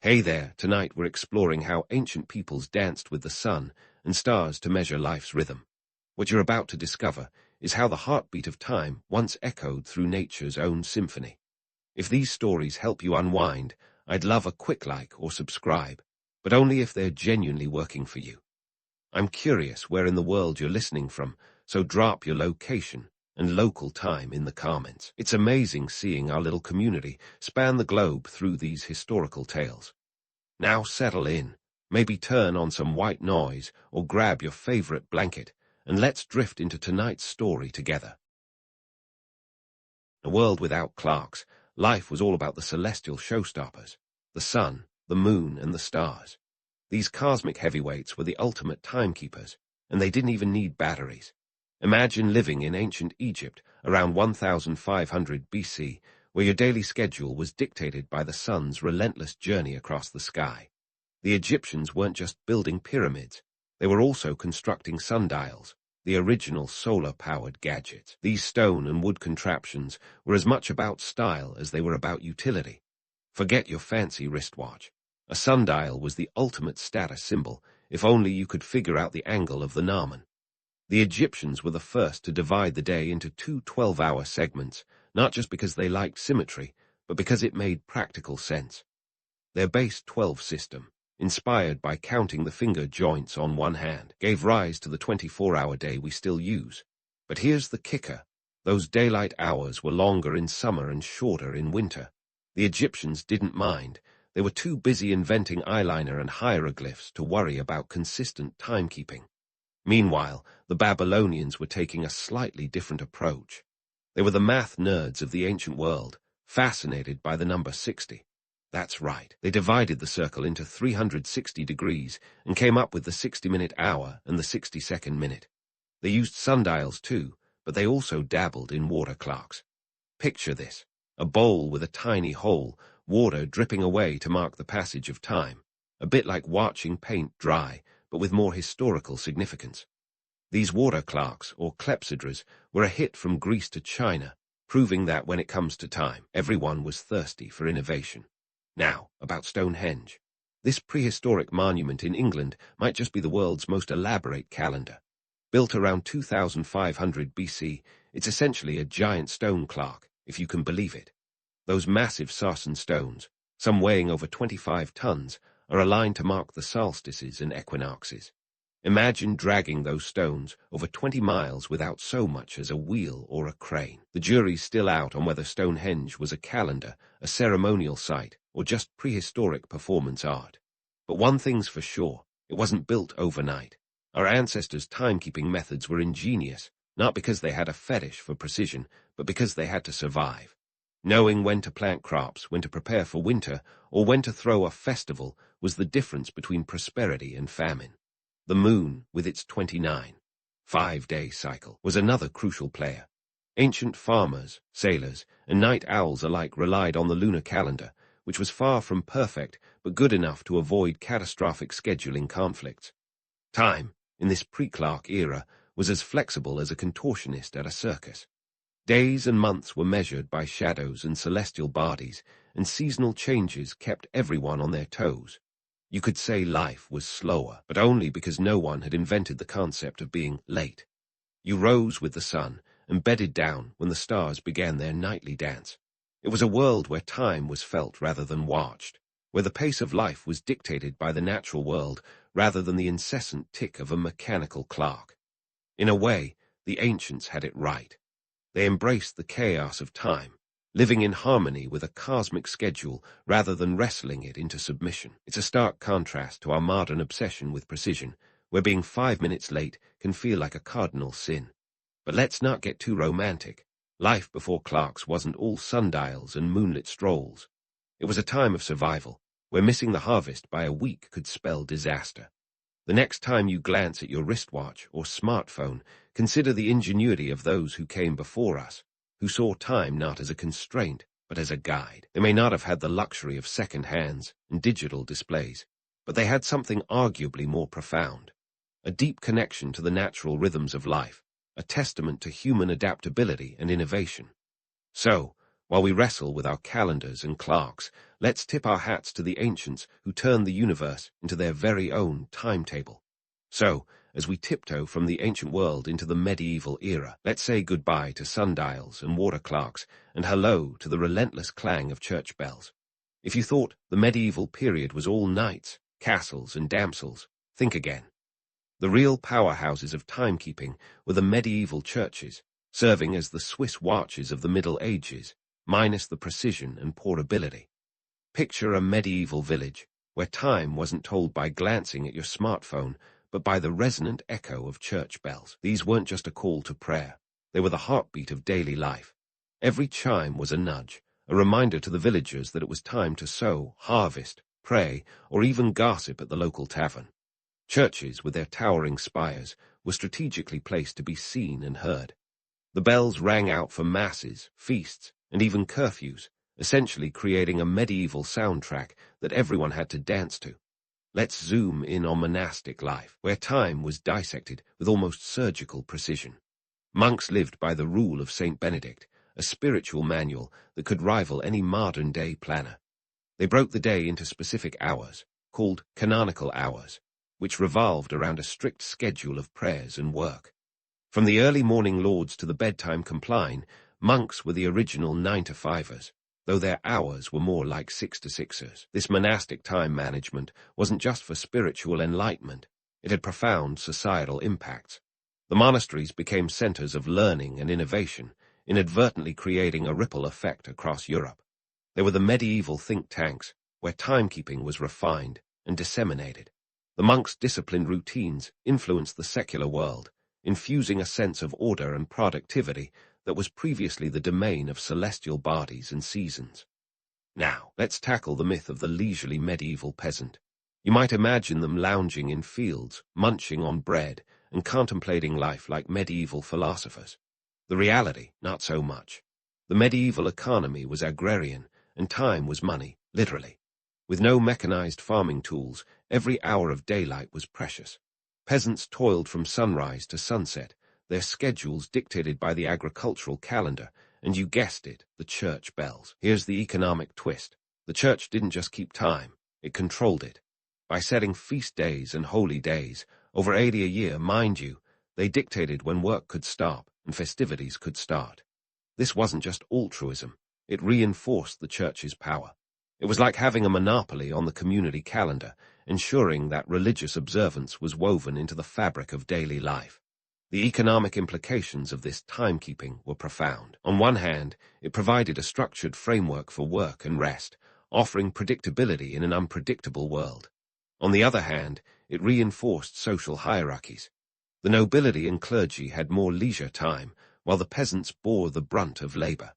Hey there, tonight we're exploring how ancient peoples danced with the sun and stars to measure life's rhythm. What you're about to discover is how the heartbeat of time once echoed through nature's own symphony. If these stories help you unwind, I'd love a quick like or subscribe, but only if they're genuinely working for you. I'm curious where in the world you're listening from, so drop your location and local time in the comments. It's amazing seeing our little community span the globe through these historical tales. Now settle in, maybe turn on some white noise or grab your favorite blanket, and let's drift into tonight's story together. In a world without clocks, life was all about the celestial showstoppers, the sun, the moon, and the stars. These cosmic heavyweights were the ultimate timekeepers, and they didn't even need batteries. Imagine living in ancient Egypt around 1500 BC, where your daily schedule was dictated by the sun's relentless journey across the sky. The Egyptians weren't just building pyramids, they were also constructing sundials, the original solar-powered gadgets. These stone and wood contraptions were as much about style as they were about utility. Forget your fancy wristwatch. A sundial was the ultimate status symbol, if only you could figure out the angle of the gnomon. The Egyptians were the first to divide the day into two 12-hour segments, not just because they liked symmetry, but because it made practical sense. Their base 12 system, inspired by counting the finger joints on one hand, gave rise to the 24-hour day we still use. But here's the kicker. Those daylight hours were longer in summer and shorter in winter. The Egyptians didn't mind. They were too busy inventing eyeliner and hieroglyphs to worry about consistent timekeeping. Meanwhile, the Babylonians were taking a slightly different approach. They were the math nerds of the ancient world, fascinated by the number 60. That's right, they divided the circle into 360 degrees and came up with the 60-minute hour and the 60-second minute. They used sundials too, but they also dabbled in water clocks. Picture this, a bowl with a tiny hole, water dripping away to mark the passage of time, a bit like watching paint dry, but with more historical significance. These water clocks, or clepsydras, were a hit from Greece to China, proving that when it comes to time, everyone was thirsty for innovation. Now, about Stonehenge. This prehistoric monument in England might just be the world's most elaborate calendar. Built around 2500 BC, it's essentially a giant stone clock, if you can believe it. Those massive sarsen stones, some weighing over 25 tons, are aligned to mark the solstices and equinoxes. Imagine dragging those stones over 20 miles without so much as a wheel or a crane. The jury's still out on whether Stonehenge was a calendar, a ceremonial site, or just prehistoric performance art. But one thing's for sure, it wasn't built overnight. Our ancestors' timekeeping methods were ingenious, not because they had a fetish for precision, but because they had to survive. Knowing when to plant crops, when to prepare for winter, or when to throw a festival was the difference between prosperity and famine. The moon, with its 29, 5-day cycle, was another crucial player. Ancient farmers, sailors, and night owls alike relied on the lunar calendar, which was far from perfect but good enough to avoid catastrophic scheduling conflicts. Time, in this pre-clock era, was as flexible as a contortionist at a circus. Days and months were measured by shadows and celestial bodies, and seasonal changes kept everyone on their toes. You could say life was slower, but only because no one had invented the concept of being late. You rose with the sun and bedded down when the stars began their nightly dance. It was a world where time was felt rather than watched, where the pace of life was dictated by the natural world rather than the incessant tick of a mechanical clock. In a way, the ancients had it right. They embraced the chaos of time, living in harmony with a cosmic schedule rather than wrestling it into submission. It's a stark contrast to our modern obsession with precision, where being 5 minutes late can feel like a cardinal sin. But let's not get too romantic. Life before clocks wasn't all sundials and moonlit strolls. It was a time of survival, where missing the harvest by a week could spell disaster. The next time you glance at your wristwatch or smartphone, consider the ingenuity of those who came before us, who saw time not as a constraint, but as a guide. They may not have had the luxury of second hands and digital displays, but they had something arguably more profound, a deep connection to the natural rhythms of life, a testament to human adaptability and innovation. So, while we wrestle with our calendars and clocks, let's tip our hats to the ancients who turned the universe into their very own timetable. So, as we tiptoe from the ancient world into the medieval era, let's say goodbye to sundials and water clocks and hello to the relentless clang of church bells. If you thought the medieval period was all knights, castles, and damsels, think again. The real powerhouses of timekeeping were the medieval churches, serving as the Swiss watches of the Middle Ages, minus the precision and portability. Picture a medieval village, where time wasn't told by glancing at your smartphone, but by the resonant echo of church bells. These weren't just a call to prayer. They were the heartbeat of daily life. Every chime was a nudge, a reminder to the villagers that it was time to sow, harvest, pray, or even gossip at the local tavern. Churches, with their towering spires, were strategically placed to be seen and heard. The bells rang out for masses, feasts, and even curfews, essentially creating a medieval soundtrack that everyone had to dance to. Let's zoom in on monastic life, where time was dissected with almost surgical precision. Monks lived by the rule of Saint Benedict, a spiritual manual that could rival any modern-day planner. They broke the day into specific hours, called canonical hours, which revolved around a strict schedule of prayers and work. From the early morning lauds to the bedtime compline, monks were the original 9-to-5ers, though their hours were more like 6-to-6ers. This monastic time management wasn't just for spiritual enlightenment, it had profound societal impacts. The monasteries became centers of learning and innovation, inadvertently creating a ripple effect across Europe. They were the medieval think tanks, where timekeeping was refined and disseminated. The monks' disciplined routines influenced the secular world, infusing a sense of order and productivity that was previously the domain of celestial bodies and seasons. Now, let's tackle the myth of the leisurely medieval peasant. You might imagine them lounging in fields, munching on bread, and contemplating life like medieval philosophers. The reality, not so much. The medieval economy was agrarian, and time was money, literally. With no mechanized farming tools, every hour of daylight was precious. Peasants toiled from sunrise to sunset, their schedules dictated by the agricultural calendar, and you guessed it, the church bells. Here's the economic twist. The church didn't just keep time, it controlled it. By setting feast days and holy days, over 80 a year, mind you, they dictated when work could stop and festivities could start. This wasn't just altruism, it reinforced the church's power. It was like having a monopoly on the community calendar, ensuring that religious observance was woven into the fabric of daily life. The economic implications of this timekeeping were profound. On one hand, it provided a structured framework for work and rest, offering predictability in an unpredictable world. On the other hand, it reinforced social hierarchies. The nobility and clergy had more leisure time, while the peasants bore the brunt of labor.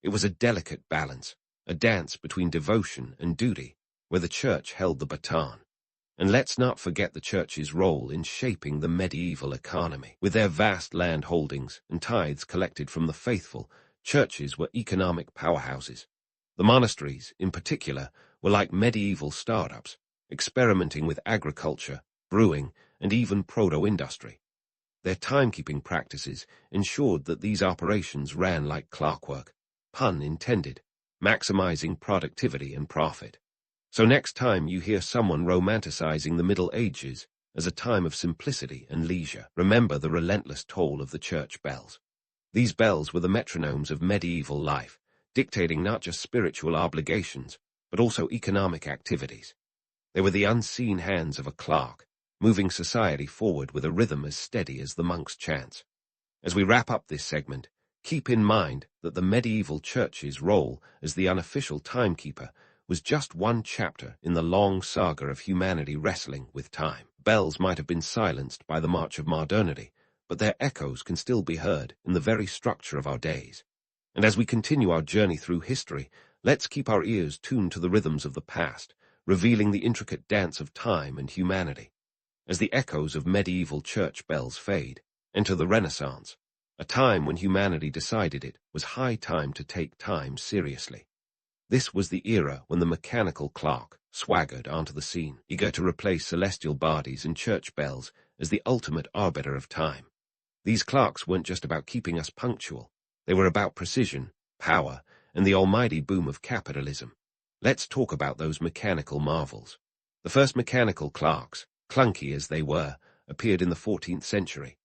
It was a delicate balance, a dance between devotion and duty, where the church held the baton. And let's not forget the church's role in shaping the medieval economy. With their vast land holdings and tithes collected from the faithful, churches were economic powerhouses. The monasteries, in particular, were like medieval startups, experimenting with agriculture, brewing, and even proto-industry. Their timekeeping practices ensured that these operations ran like clockwork, pun intended, maximizing productivity and profit. So next time you hear someone romanticizing the Middle Ages as a time of simplicity and leisure, remember the relentless toll of the church bells. These bells were the metronomes of medieval life, dictating not just spiritual obligations, but also economic activities. They were the unseen hands of a clock, moving society forward with a rhythm as steady as the monk's chants. As we wrap up this segment, keep in mind that the medieval church's role as the unofficial timekeeper was just one chapter in the long saga of humanity wrestling with time. Bells might have been silenced by the march of modernity, but their echoes can still be heard in the very structure of our days. And as we continue our journey through history, let's keep our ears tuned to the rhythms of the past, revealing the intricate dance of time and humanity. As the echoes of medieval church bells fade, enter the Renaissance, a time when humanity decided it was high time to take time seriously. This was the era when the mechanical clock swaggered onto the scene, eager to replace celestial bodies and church bells as the ultimate arbiter of time. These clocks weren't just about keeping us punctual. They were about precision, power, and the almighty boom of capitalism. Let's talk about those mechanical marvels. The first mechanical clocks, clunky as they were, appeared in the 14th century.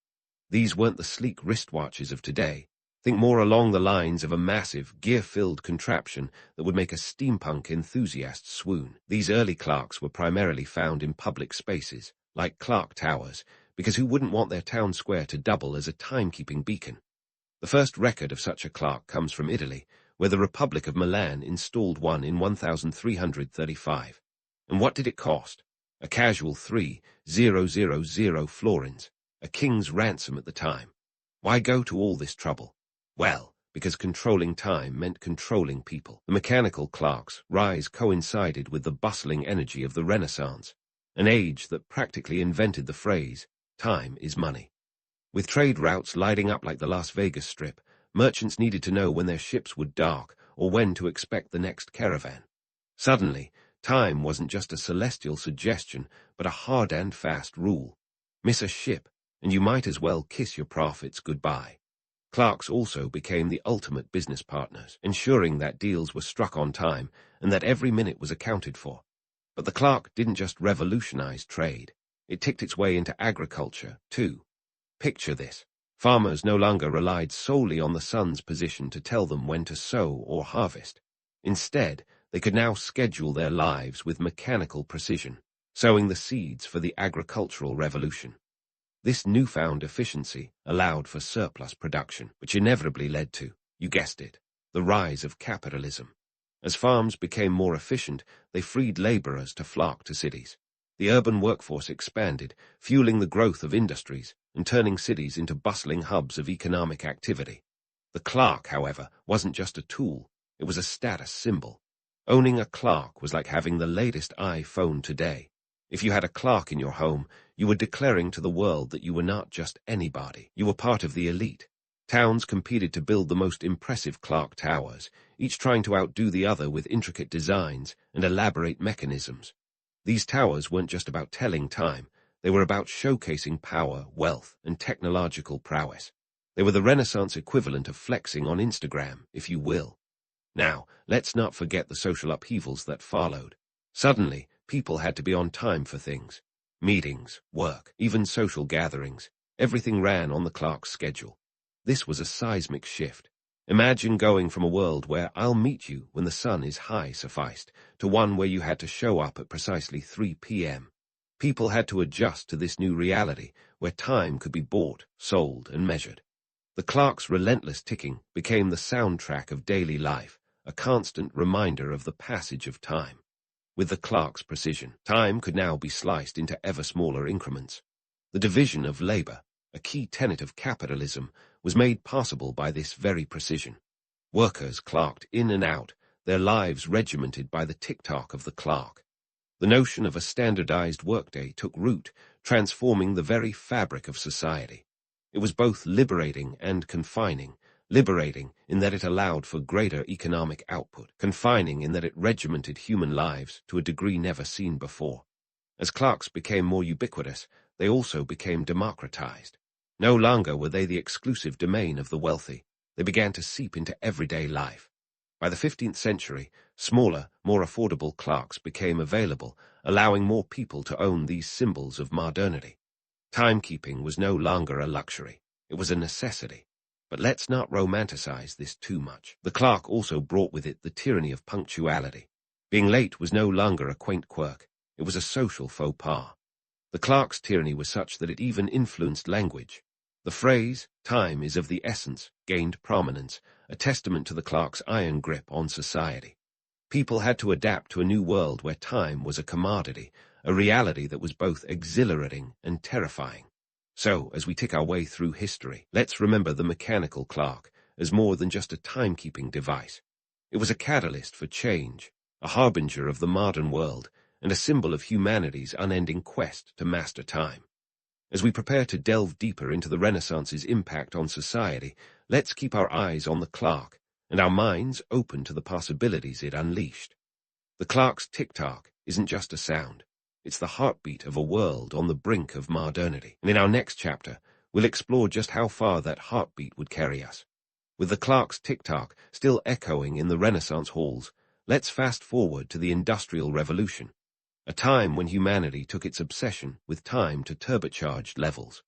These weren't the sleek wristwatches of today. Think more along the lines of a massive, gear-filled contraption that would make a steampunk enthusiast swoon. These early clocks were primarily found in public spaces, like clock towers, because who wouldn't want their town square to double as a timekeeping beacon? The first record of such a clock comes from Italy, where the Republic of Milan installed one in 1335. And what did it cost? A casual 3,000 florins, a king's ransom at the time. Why go to all this trouble? Well, because controlling time meant controlling people. The mechanical clock's rise coincided with the bustling energy of the Renaissance, an age that practically invented the phrase, "Time is money." With trade routes lighting up like the Las Vegas Strip, merchants needed to know when their ships would dock or when to expect the next caravan. Suddenly, time wasn't just a celestial suggestion, but a hard and fast rule. Miss a ship, and you might as well kiss your profits goodbye. Clocks also became the ultimate business partners, ensuring that deals were struck on time and that every minute was accounted for. But the clock didn't just revolutionize trade. It ticked its way into agriculture, too. Picture this. Farmers no longer relied solely on the sun's position to tell them when to sow or harvest. Instead, they could now schedule their lives with mechanical precision, sowing the seeds for the agricultural revolution. This newfound efficiency allowed for surplus production, which inevitably led to, you guessed it, the rise of capitalism. As farms became more efficient, they freed laborers to flock to cities. The urban workforce expanded, fueling the growth of industries and turning cities into bustling hubs of economic activity. The clock, however, wasn't just a tool, it was a status symbol. Owning a clock was like having the latest iPhone today. If you had a clock in your home, you were declaring to the world that you were not just anybody, you were part of the elite. Towns competed to build the most impressive clock towers, each trying to outdo the other with intricate designs and elaborate mechanisms. These towers weren't just about telling time, they were about showcasing power, wealth, and technological prowess. They were the Renaissance equivalent of flexing on Instagram, if you will. Now, let's not forget the social upheavals that followed. Suddenly, people had to be on time for things. Meetings, work, even social gatherings. Everything ran on the clock's schedule. This was a seismic shift. Imagine going from a world where "I'll meet you when the sun is high" sufficed, to one where you had to show up at precisely 3 p.m. People had to adjust to this new reality, where time could be bought, sold, and measured. The clock's relentless ticking became the soundtrack of daily life, a constant reminder of the passage of time. With the clock's precision, time could now be sliced into ever smaller increments. The division of labor, a key tenet of capitalism, was made possible by this very precision. Workers clocked in and out, their lives regimented by the tick-tock of the clock. The notion of a standardized workday took root, transforming the very fabric of society. It was both liberating and confining, liberating in that it allowed for greater economic output, confining in that it regimented human lives to a degree never seen before. As clocks became more ubiquitous, they also became democratized. No longer were they the exclusive domain of the wealthy. They began to seep into everyday life. By the 15th century, smaller, more affordable clocks became available, allowing more people to own these symbols of modernity. Timekeeping was no longer a luxury. It was a necessity. But let's not romanticize this too much. The clock also brought with it the tyranny of punctuality. Being late was no longer a quaint quirk. It was a social faux pas. The clock's tyranny was such that it even influenced language. The phrase, "time is of the essence," gained prominence, a testament to the clock's iron grip on society. People had to adapt to a new world where time was a commodity, a reality that was both exhilarating and terrifying. So, as we tick our way through history, let's remember the mechanical clock as more than just a timekeeping device. It was a catalyst for change, a harbinger of the modern world, and a symbol of humanity's unending quest to master time. As we prepare to delve deeper into the Renaissance's impact on society, let's keep our eyes on the clock and our minds open to the possibilities it unleashed. The clock's tick-tock isn't just a sound. It's the heartbeat of a world on the brink of modernity. And in our next chapter, we'll explore just how far that heartbeat would carry us. With the clock's tick-tock still echoing in the Renaissance halls, let's fast forward to the Industrial Revolution, a time when humanity took its obsession with time to turbocharged levels.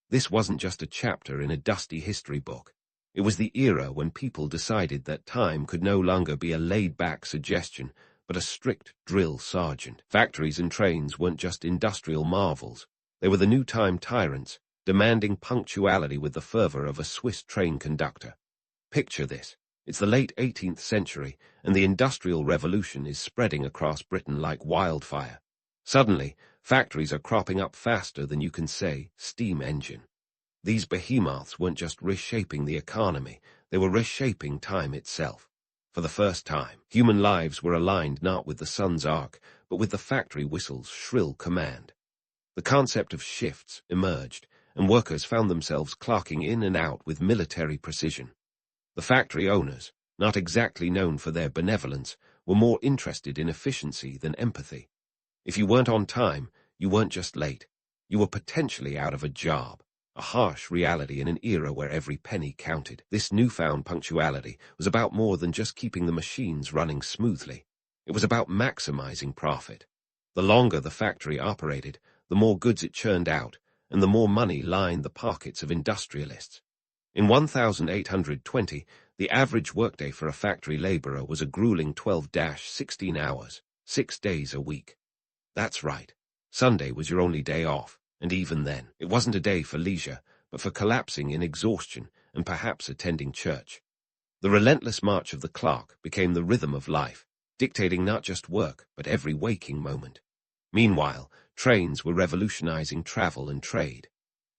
This wasn't just a chapter in a dusty history book. It was the era when people decided that time could no longer be a laid-back suggestion, but a strict drill sergeant. Factories and trains weren't just industrial marvels. They were the new time tyrants, demanding punctuality with the fervor of a Swiss train conductor. Picture this. It's the late 18th century, and the Industrial Revolution is spreading across Britain like wildfire. Suddenly, factories are cropping up faster than you can say steam engine. These behemoths weren't just reshaping the economy, they were reshaping time itself. For the first time, human lives were aligned not with the sun's arc, but with the factory whistle's shrill command. The concept of shifts emerged, and workers found themselves clocking in and out with military precision. The factory owners, not exactly known for their benevolence, were more interested in efficiency than empathy. If you weren't on time, you weren't just late. You were potentially out of a job, a harsh reality in an era where every penny counted. This newfound punctuality was about more than just keeping the machines running smoothly. It was about maximizing profit. The longer the factory operated, the more goods it churned out, and the more money lined the pockets of industrialists. In 1820, the average workday for a factory laborer was a grueling 12-16 hours, 6 days a week. That's right. Sunday was your only day off, and even then, it wasn't a day for leisure, but for collapsing in exhaustion and perhaps attending church. The relentless march of the clock became the rhythm of life, dictating not just work, but every waking moment. Meanwhile, trains were revolutionizing travel and trade.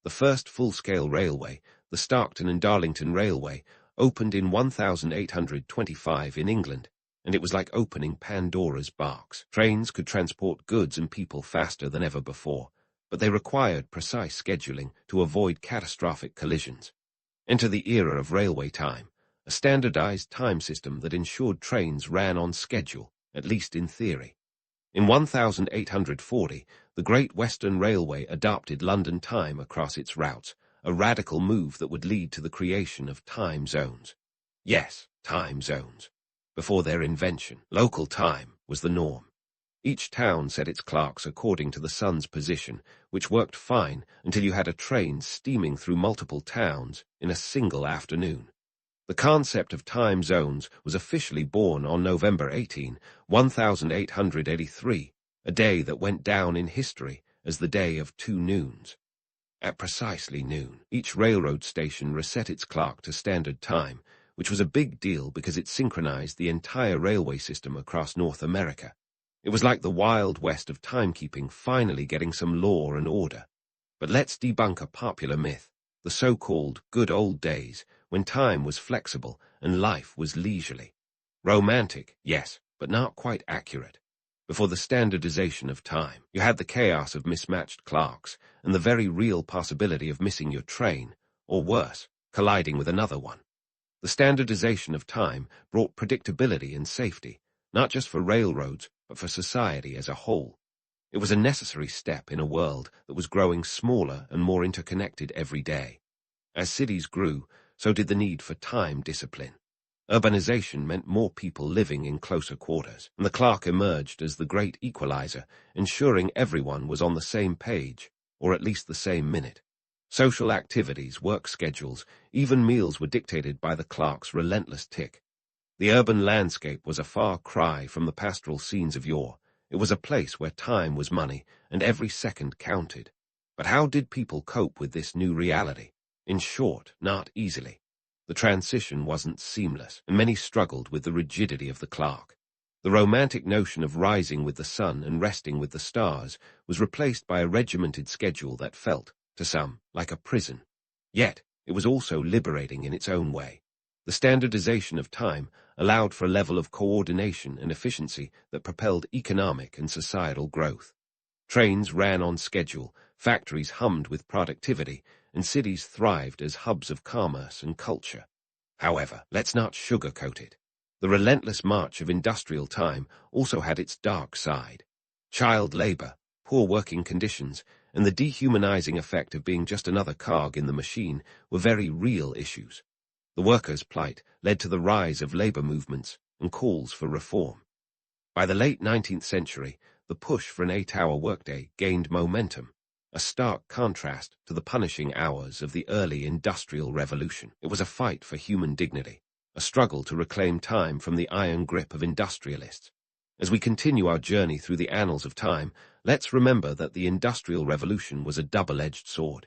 The first full-scale railway, the Stockton and Darlington Railway, opened in 1825 in England, and it was like opening Pandora's box. Trains could transport goods and people faster than ever before, but they required precise scheduling to avoid catastrophic collisions. Enter the era of railway time, a standardized time system that ensured trains ran on schedule, at least in theory. In 1840, the Great Western Railway adopted London time across its routes, a radical move that would lead to the creation of time zones. Yes, time zones. Before their invention, local time was the norm. Each town set its clocks according to the sun's position, which worked fine until you had a train steaming through multiple towns in a single afternoon. The concept of time zones was officially born on November 18, 1883, a day that went down in history as the Day of Two Noons. At precisely noon, each railroad station reset its clock to standard time, which was a big deal because it synchronized the entire railway system across North America. It was like the Wild West of timekeeping finally getting some law and order. But let's debunk a popular myth, the so-called good old days, when time was flexible and life was leisurely. Romantic, yes, but not quite accurate. Before the standardization of time, you had the chaos of mismatched clocks and the very real possibility of missing your train, or worse, colliding with another one. The standardization of time brought predictability and safety, not just for railroads, but for society as a whole. It was a necessary step in a world that was growing smaller and more interconnected every day. As cities grew, so did the need for time discipline. Urbanization meant more people living in closer quarters, and the clock emerged as the great equalizer, ensuring everyone was on the same page, or at least the same minute. Social activities, work schedules, even meals were dictated by the clock's relentless tick. The urban landscape was a far cry from the pastoral scenes of yore. It was a place where time was money, and every second counted. But how did people cope with this new reality? In short, not easily. The transition wasn't seamless, and many struggled with the rigidity of the clock. The romantic notion of rising with the sun and resting with the stars was replaced by a regimented schedule that felt, to some, like a prison. Yet, it was also liberating in its own way. The standardization of time allowed for a level of coordination and efficiency that propelled economic and societal growth. Trains ran on schedule, factories hummed with productivity, and cities thrived as hubs of commerce and culture. However, let's not sugarcoat it. The relentless march of industrial time also had its dark side. Child labor, poor working conditions, and the dehumanizing effect of being just another cog in the machine were very real issues. The workers' plight led to the rise of labor movements and calls for reform. By the late 19th century, the push for an 8-hour workday gained momentum, a stark contrast to the punishing hours of the early Industrial Revolution. It was a fight for human dignity, a struggle to reclaim time from the iron grip of industrialists. As we continue our journey through the annals of time, let's remember that the Industrial Revolution was a double-edged sword.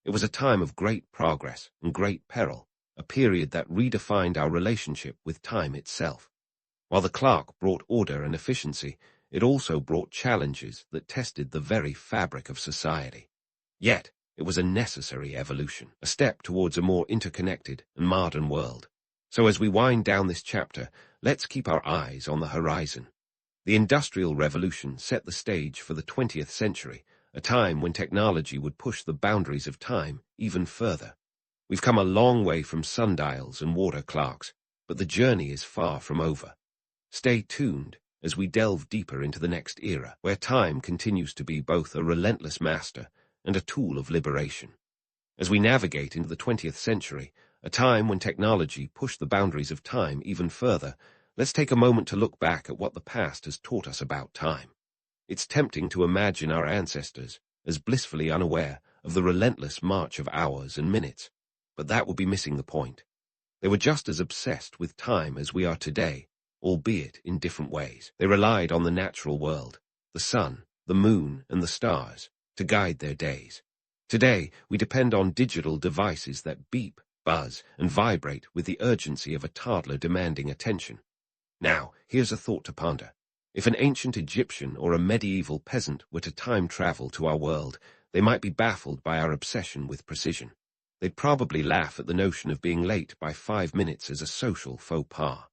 It was a time of great progress and great peril, a period that redefined our relationship with time itself. While the clock brought order and efficiency, it also brought challenges that tested the very fabric of society. Yet, it was a necessary evolution, a step towards a more interconnected and modern world. So as we wind down this chapter, let's keep our eyes on the horizon. The Industrial Revolution set the stage for the 20th century, a time when technology would push the boundaries of time even further. We've come a long way from sundials and water clocks, but the journey is far from over. Stay tuned as we delve deeper into the next era, where time continues to be both a relentless master and a tool of liberation. As we navigate into the 20th century, a time when technology pushed the boundaries of time even further, let's take a moment to look back at what the past has taught us about time. It's tempting to imagine our ancestors as blissfully unaware of the relentless march of hours and minutes, but that would be missing the point. They were just as obsessed with time as we are today, albeit in different ways. They relied on the natural world, the sun, the moon, and the stars, to guide their days. Today, we depend on digital devices that beep, buzz, and vibrate with the urgency of a toddler demanding attention. Now, here's a thought to ponder. If an ancient Egyptian or a medieval peasant were to time travel to our world, they might be baffled by our obsession with precision. They'd probably laugh at the notion of being late by 5 minutes as a social faux pas.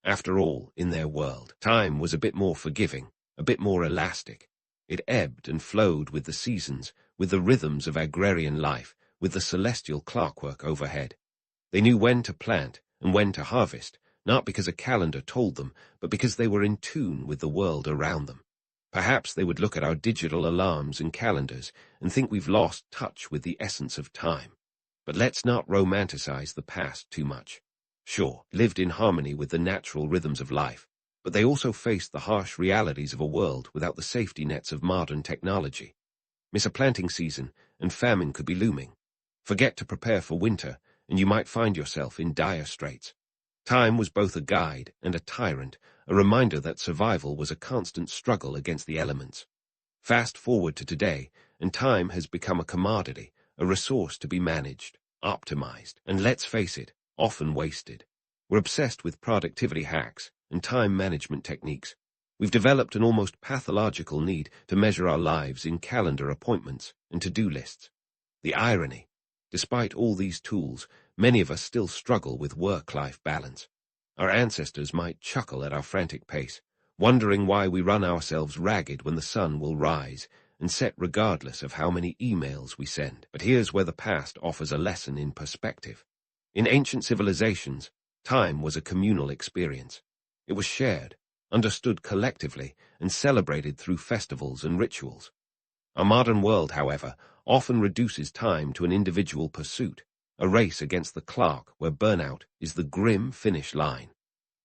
After all, in their world, time was a bit more forgiving, a bit more elastic. It ebbed and flowed with the seasons, with the rhythms of agrarian life, with the celestial clockwork overhead. They knew when to plant and when to harvest, not because a calendar told them, but because they were in tune with the world around them. Perhaps they would look at our digital alarms and calendars and think we've lost touch with the essence of time. But let's not romanticize the past too much. Sure, lived in harmony with the natural rhythms of life, but they also faced the harsh realities of a world without the safety nets of modern technology. Miss a planting season, and famine could be looming. Forget to prepare for winter, and you might find yourself in dire straits. Time was both a guide and a tyrant, a reminder that survival was a constant struggle against the elements. Fast forward to today, and time has become a commodity, a resource to be managed, optimized, and let's face it, often wasted. We're obsessed with productivity hacks and time management techniques. We've developed an almost pathological need to measure our lives in calendar appointments and to-do lists. The irony, despite all these tools, many of us still struggle with work-life balance. Our ancestors might chuckle at our frantic pace, wondering why we run ourselves ragged when the sun will rise and set regardless of how many emails we send. But here's where the past offers a lesson in perspective. In ancient civilizations, time was a communal experience. It was shared, understood collectively, and celebrated through festivals and rituals. Our modern world, however, often reduces time to an individual pursuit, a race against the clock where burnout is the grim finish line.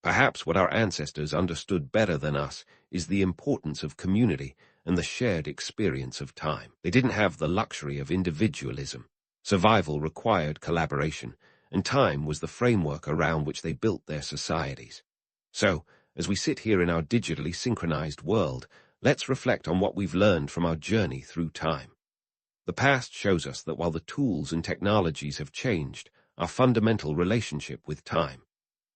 Perhaps what our ancestors understood better than us is the importance of community and the shared experience of time. They didn't have the luxury of individualism. Survival required collaboration, and time was the framework around which they built their societies. So, as we sit here in our digitally synchronized world, let's reflect on what we've learned from our journey through time. The past shows us that while the tools and technologies have changed, our fundamental relationship with time,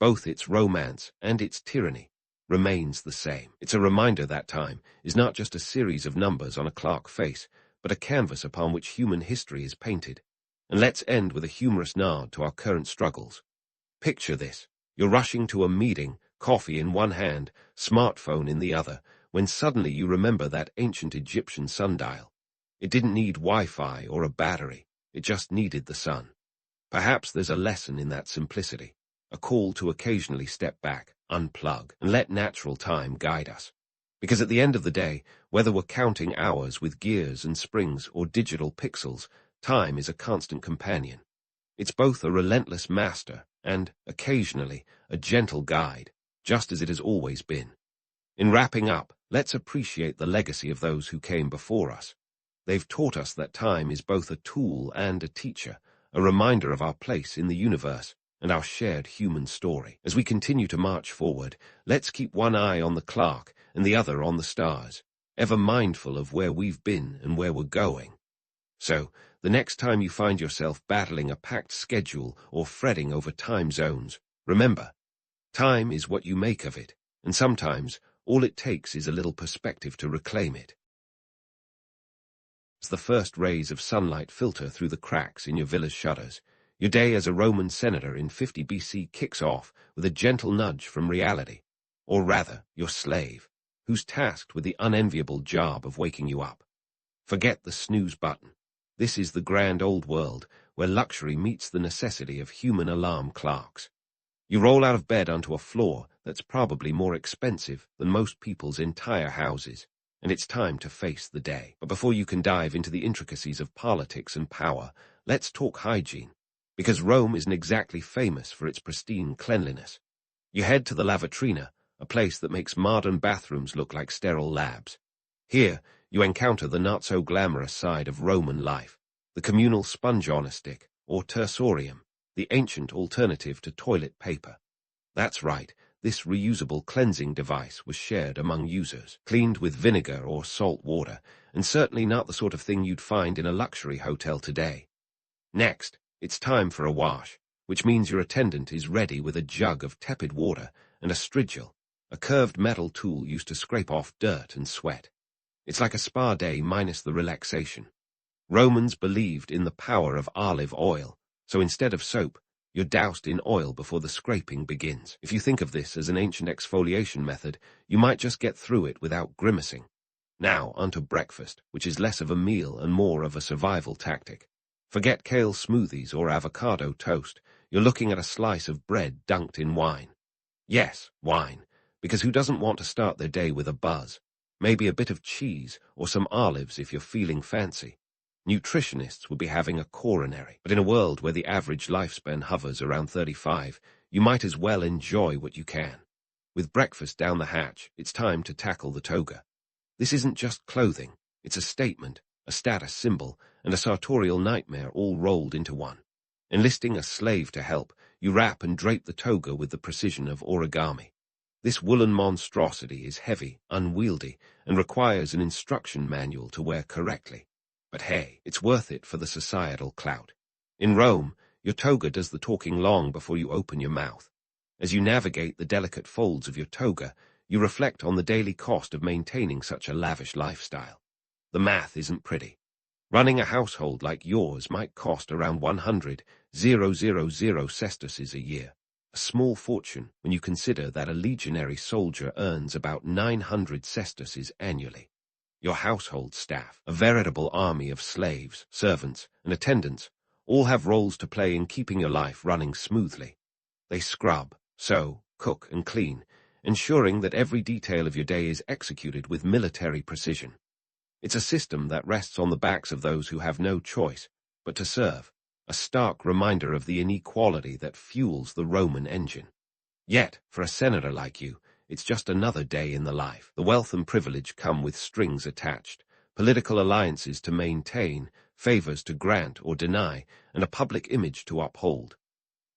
both its romance and its tyranny, remains the same. It's a reminder that time is not just a series of numbers on a clock face, but a canvas upon which human history is painted. And let's end with a humorous nod to our current struggles. Picture this. You're rushing to a meeting, coffee in one hand, smartphone in the other, when suddenly you remember that ancient Egyptian sundial. It didn't need Wi-Fi or a battery. It just needed the sun. Perhaps there's a lesson in that simplicity, a call to occasionally step back, unplug, and let natural time guide us. Because at the end of the day, whether we're counting hours with gears and springs or digital pixels, time is a constant companion. It's both a relentless master and, occasionally, a gentle guide, just as it has always been. In wrapping up, let's appreciate the legacy of those who came before us. They've taught us that time is both a tool and a teacher, a reminder of our place in the universe and our shared human story. As we continue to march forward, let's keep one eye on the clock and the other on the stars, ever mindful of where we've been and where we're going. So, the next time you find yourself battling a packed schedule or fretting over time zones, remember, time is what you make of it, and sometimes all it takes is a little perspective to reclaim it. As the first rays of sunlight filter through the cracks in your villa's shutters, your day as a Roman senator in 50 BC kicks off with a gentle nudge from reality, or rather, your slave, who's tasked with the unenviable job of waking you up. Forget the snooze button. This is the grand old world where luxury meets the necessity of human alarm clocks. You roll out of bed onto a floor that's probably more expensive than most people's entire houses, and it's time to face the day. But before you can dive into the intricacies of politics and power, let's talk hygiene, because Rome isn't exactly famous for its pristine cleanliness. You head to the lavatrina, a place that makes modern bathrooms look like sterile labs. Here, you encounter the not-so-glamorous side of Roman life, the communal sponge-on-a-stick, or tersorium, the ancient alternative to toilet paper. That's right, this reusable cleansing device was shared among users, cleaned with vinegar or salt water, and certainly not the sort of thing you'd find in a luxury hotel today. Next, it's time for a wash, which means your attendant is ready with a jug of tepid water and a strigil, a curved metal tool used to scrape off dirt and sweat. It's like a spa day minus the relaxation. Romans believed in the power of olive oil, so instead of soap, you're doused in oil before the scraping begins. If you think of this as an ancient exfoliation method, you might just get through it without grimacing. Now, onto breakfast, which is less of a meal and more of a survival tactic. Forget kale smoothies or avocado toast. You're looking at a slice of bread dunked in wine. Yes, wine, because who doesn't want to start their day with a buzz? Maybe a bit of cheese or some olives if you're feeling fancy. Nutritionists would be having a coronary, but in a world where the average lifespan hovers around 35, you might as well enjoy what you can. With breakfast down the hatch, it's time to tackle the toga. This isn't just clothing, it's a statement, a status symbol, and a sartorial nightmare all rolled into one. Enlisting a slave to help, you wrap and drape the toga with the precision of origami. This woolen monstrosity is heavy, unwieldy, and requires an instruction manual to wear correctly. But hey, it's worth it for the societal clout. In Rome, your toga does the talking long before you open your mouth. As you navigate the delicate folds of your toga, you reflect on the daily cost of maintaining such a lavish lifestyle. The math isn't pretty. Running a household like yours might cost around 100,000 sesterces a year. A small fortune when you consider that a legionary soldier earns about 900 sesterces annually. Your household staff, a veritable army of slaves, servants, and attendants, all have roles to play in keeping your life running smoothly. They scrub, sew, cook, and clean, ensuring that every detail of your day is executed with military precision. It's a system that rests on the backs of those who have no choice but to serve, a stark reminder of the inequality that fuels the Roman engine. Yet, for a senator like you, it's just another day in the life. The wealth and privilege come with strings attached, political alliances to maintain, favors to grant or deny, and a public image to uphold.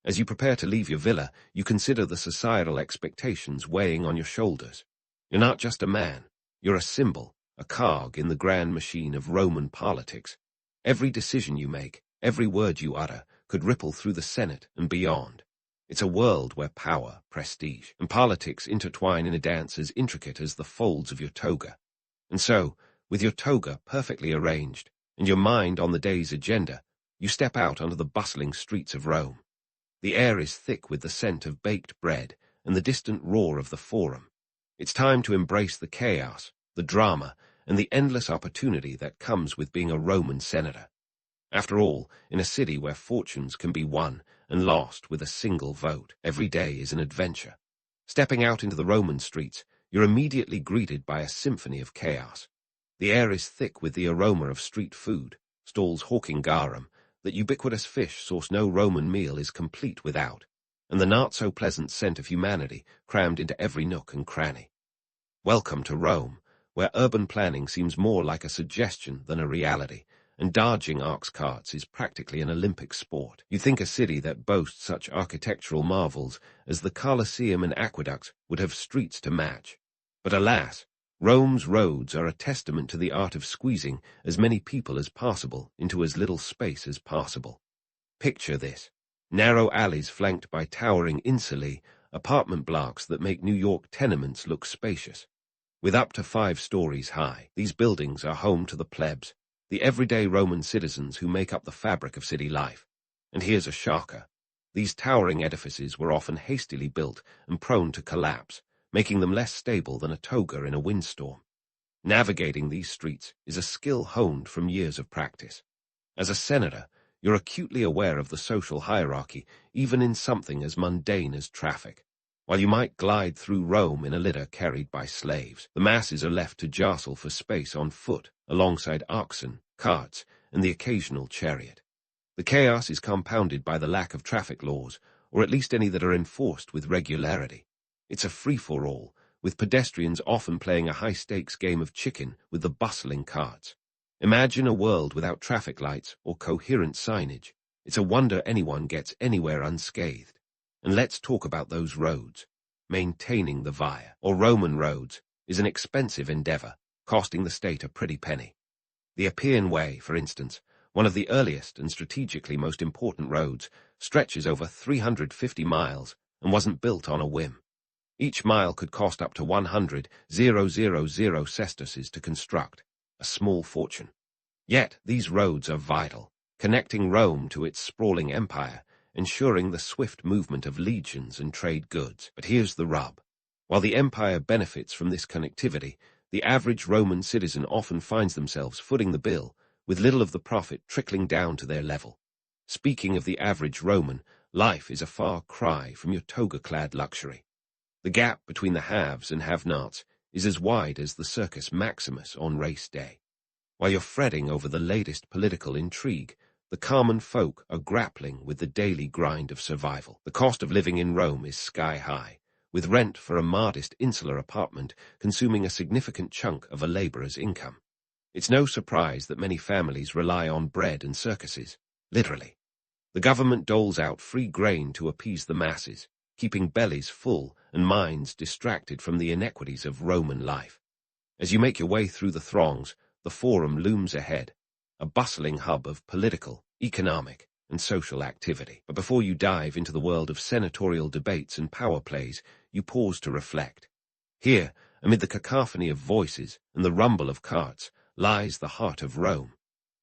As you prepare to leave your villa, you consider the societal expectations weighing on your shoulders. You're not just a man, you're a symbol, a cog in the grand machine of Roman politics. Every decision you make, every word you utter, could ripple through the Senate and beyond. It's a world where power, prestige, and politics intertwine in a dance as intricate as the folds of your toga. And so, with your toga perfectly arranged, and your mind on the day's agenda, you step out onto the bustling streets of Rome. The air is thick with the scent of baked bread and the distant roar of the Forum. It's time to embrace the chaos, the drama, and the endless opportunity that comes with being a Roman senator. After all, in a city where fortunes can be won and lost with a single vote, every day is an adventure. Stepping out into the Roman streets, you're immediately greeted by a symphony of chaos. The air is thick with the aroma of street food, stalls hawking garum, that ubiquitous fish sauce no Roman meal is complete without, and the not-so-pleasant scent of humanity crammed into every nook and cranny. Welcome to Rome, where urban planning seems more like a suggestion than a reality, and dodging ox carts is practically an Olympic sport. You think a city that boasts such architectural marvels as the Colosseum and aqueducts would have streets to match. But alas, Rome's roads are a testament to the art of squeezing as many people as possible into as little space as possible. Picture this: narrow alleys flanked by towering insulae, apartment blocks that make New York tenements look spacious. With up to 5 stories high, these buildings are home to the plebs, the everyday Roman citizens who make up the fabric of city life. And here's a shocker: these towering edifices were often hastily built and prone to collapse, making them less stable than a toga in a windstorm. Navigating these streets is a skill honed from years of practice. As a senator, you're acutely aware of the social hierarchy, even in something as mundane as traffic. While you might glide through Rome in a litter carried by slaves, the masses are left to jostle for space on foot, alongside oxen, carts, and the occasional chariot. The chaos is compounded by the lack of traffic laws, or at least any that are enforced with regularity. It's a free-for-all, with pedestrians often playing a high-stakes game of chicken with the bustling carts. Imagine a world without traffic lights or coherent signage. It's a wonder anyone gets anywhere unscathed. And let's talk about those roads. Maintaining the via, or Roman roads, is an expensive endeavor, costing the state a pretty penny. The Appian Way, for instance, one of the earliest and strategically most important roads, stretches over 350 miles and wasn't built on a whim. Each mile could cost up to 100,000 sesterces to construct, a small fortune. Yet these roads are vital, connecting Rome to its sprawling empire, ensuring the swift movement of legions and trade goods. But here's the rub. While the empire benefits from this connectivity, the average Roman citizen often finds themselves footing the bill, with little of the profit trickling down to their level. Speaking of the average Roman, life is a far cry from your toga-clad luxury. The gap between the haves and have-nots is as wide as the Circus Maximus on race day. While you're fretting over the latest political intrigue, the common folk are grappling with the daily grind of survival. The cost of living in Rome is sky-high, with rent for a modest insular apartment consuming a significant chunk of a laborer's income. It's no surprise that many families rely on bread and circuses, literally. The government doles out free grain to appease the masses, keeping bellies full and minds distracted from the inequities of Roman life. As you make your way through the throngs, the Forum looms ahead, a bustling hub of political, economic, and social activity. But before you dive into the world of senatorial debates and power plays, you pause to reflect. Here, amid the cacophony of voices and the rumble of carts, lies the heart of Rome.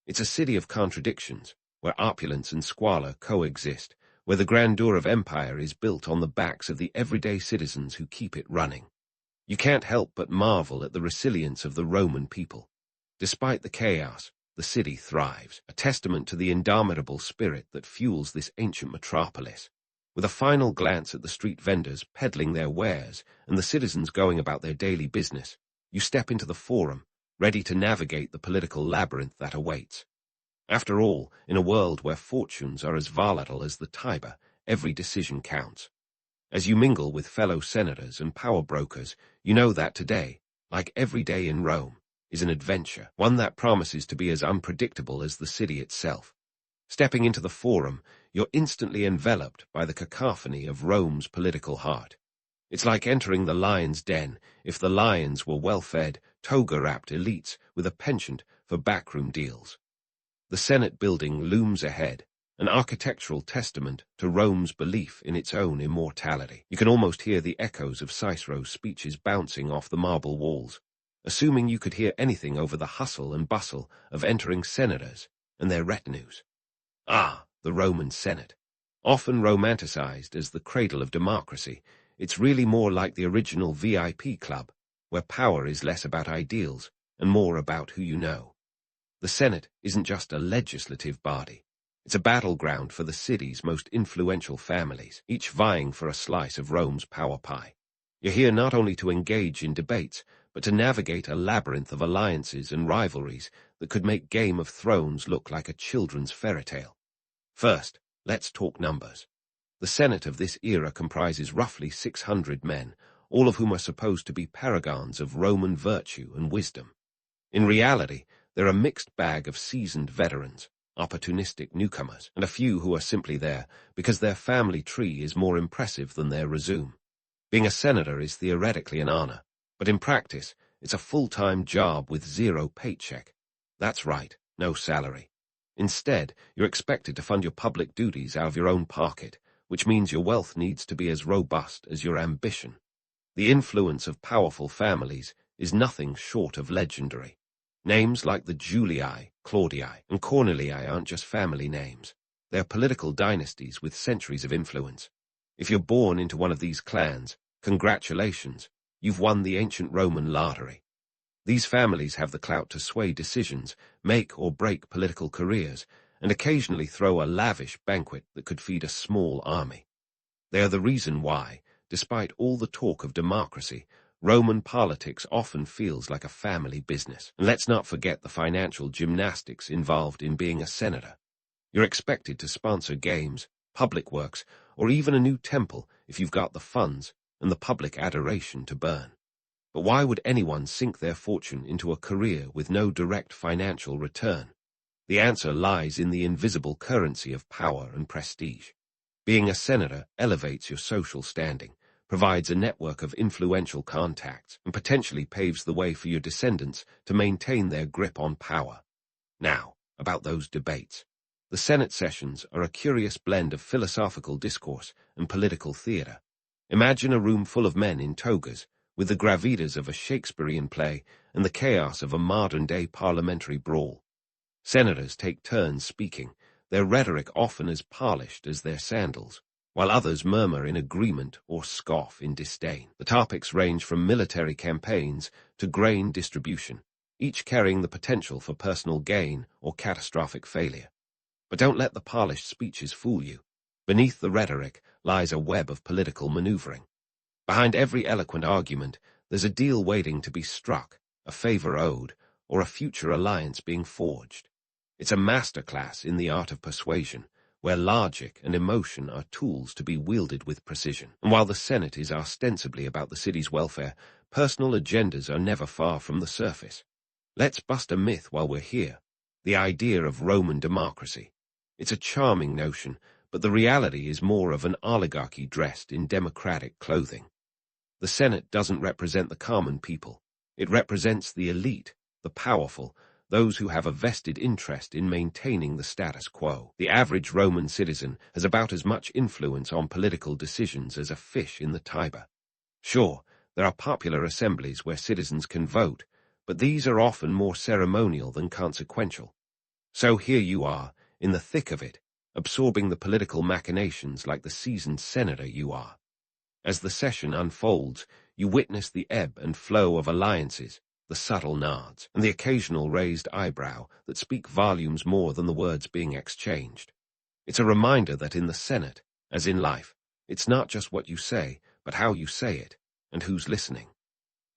It's a city of contradictions, where opulence and squalor coexist, where the grandeur of empire is built on the backs of the everyday citizens who keep it running. You can't help but marvel at the resilience of the Roman people. Despite the chaos, the city thrives, a testament to the indomitable spirit that fuels this ancient metropolis. With a final glance at the street vendors peddling their wares and the citizens going about their daily business, you step into the Forum, ready to navigate the political labyrinth that awaits. After all, in a world where fortunes are as volatile as the Tiber, every decision counts. As you mingle with fellow senators and power brokers, you know that today, like every day in Rome, is an adventure, one that promises to be as unpredictable as the city itself. Stepping into the Forum, you're instantly enveloped by the cacophony of Rome's political heart. It's like entering the lion's den if the lions were well-fed, toga-wrapped elites with a penchant for backroom deals. The Senate building looms ahead, an architectural testament to Rome's belief in its own immortality. You can almost hear the echoes of Cicero's speeches bouncing off the marble walls, assuming you could hear anything over the hustle and bustle of entering senators and their retinues. Ah, the Roman Senate. Often romanticized as the cradle of democracy, it's really more like the original VIP club, where power is less about ideals and more about who you know. The Senate isn't just a legislative body. It's a battleground for the city's most influential families, each vying for a slice of Rome's power pie. You're here not only to engage in debates, but to navigate a labyrinth of alliances and rivalries that could make Game of Thrones look like a children's fairy tale. First, let's talk numbers. The Senate of this era comprises roughly 600 men, all of whom are supposed to be paragons of Roman virtue and wisdom. In reality, they're a mixed bag of seasoned veterans, opportunistic newcomers, and a few who are simply there because their family tree is more impressive than their resume. Being a senator is theoretically an honor, but in practice, it's a full-time job with zero paycheck. That's right, no salary. Instead, you're expected to fund your public duties out of your own pocket, which means your wealth needs to be as robust as your ambition. The influence of powerful families is nothing short of legendary. Names like the Julii, Claudii, and Cornelii aren't just family names. They're political dynasties with centuries of influence. If you're born into one of these clans, congratulations, you've won the ancient Roman lottery. These families have the clout to sway decisions, make or break political careers, and occasionally throw a lavish banquet that could feed a small army. They are the reason why, despite all the talk of democracy, Roman politics often feels like a family business. And let's not forget the financial gymnastics involved in being a senator. You're expected to sponsor games, public works, or even a new temple if you've got the funds and the public adoration to burn. But why would anyone sink their fortune into a career with no direct financial return? The answer lies in the invisible currency of power and prestige. Being a senator elevates your social standing, provides a network of influential contacts, and potentially paves the way for your descendants to maintain their grip on power. Now, about those debates. The Senate sessions are a curious blend of philosophical discourse and political theater. Imagine a room full of men in togas, with the gravitas of a Shakespearean play and the chaos of a modern-day parliamentary brawl. Senators take turns speaking, their rhetoric often as polished as their sandals, while others murmur in agreement or scoff in disdain. The topics range from military campaigns to grain distribution, each carrying the potential for personal gain or catastrophic failure. But don't let the polished speeches fool you. Beneath the rhetoric lies a web of political maneuvering. Behind every eloquent argument, there's a deal waiting to be struck, a favor owed, or a future alliance being forged. It's a masterclass in the art of persuasion, where logic and emotion are tools to be wielded with precision. And while the Senate is ostensibly about the city's welfare, personal agendas are never far from the surface. Let's bust a myth while we're here, the idea of Roman democracy. It's a charming notion, but the reality is more of an oligarchy dressed in democratic clothing. The Senate doesn't represent the common people. It represents the elite, the powerful, those who have a vested interest in maintaining the status quo. The average Roman citizen has about as much influence on political decisions as a fish in the Tiber. Sure, there are popular assemblies where citizens can vote, but these are often more ceremonial than consequential. So here you are, in the thick of it, absorbing the political machinations like the seasoned senator you are. As the session unfolds, you witness the ebb and flow of alliances, the subtle nods, and the occasional raised eyebrow that speak volumes more than the words being exchanged. It's a reminder that in the Senate, as in life, it's not just what you say, but how you say it, and who's listening.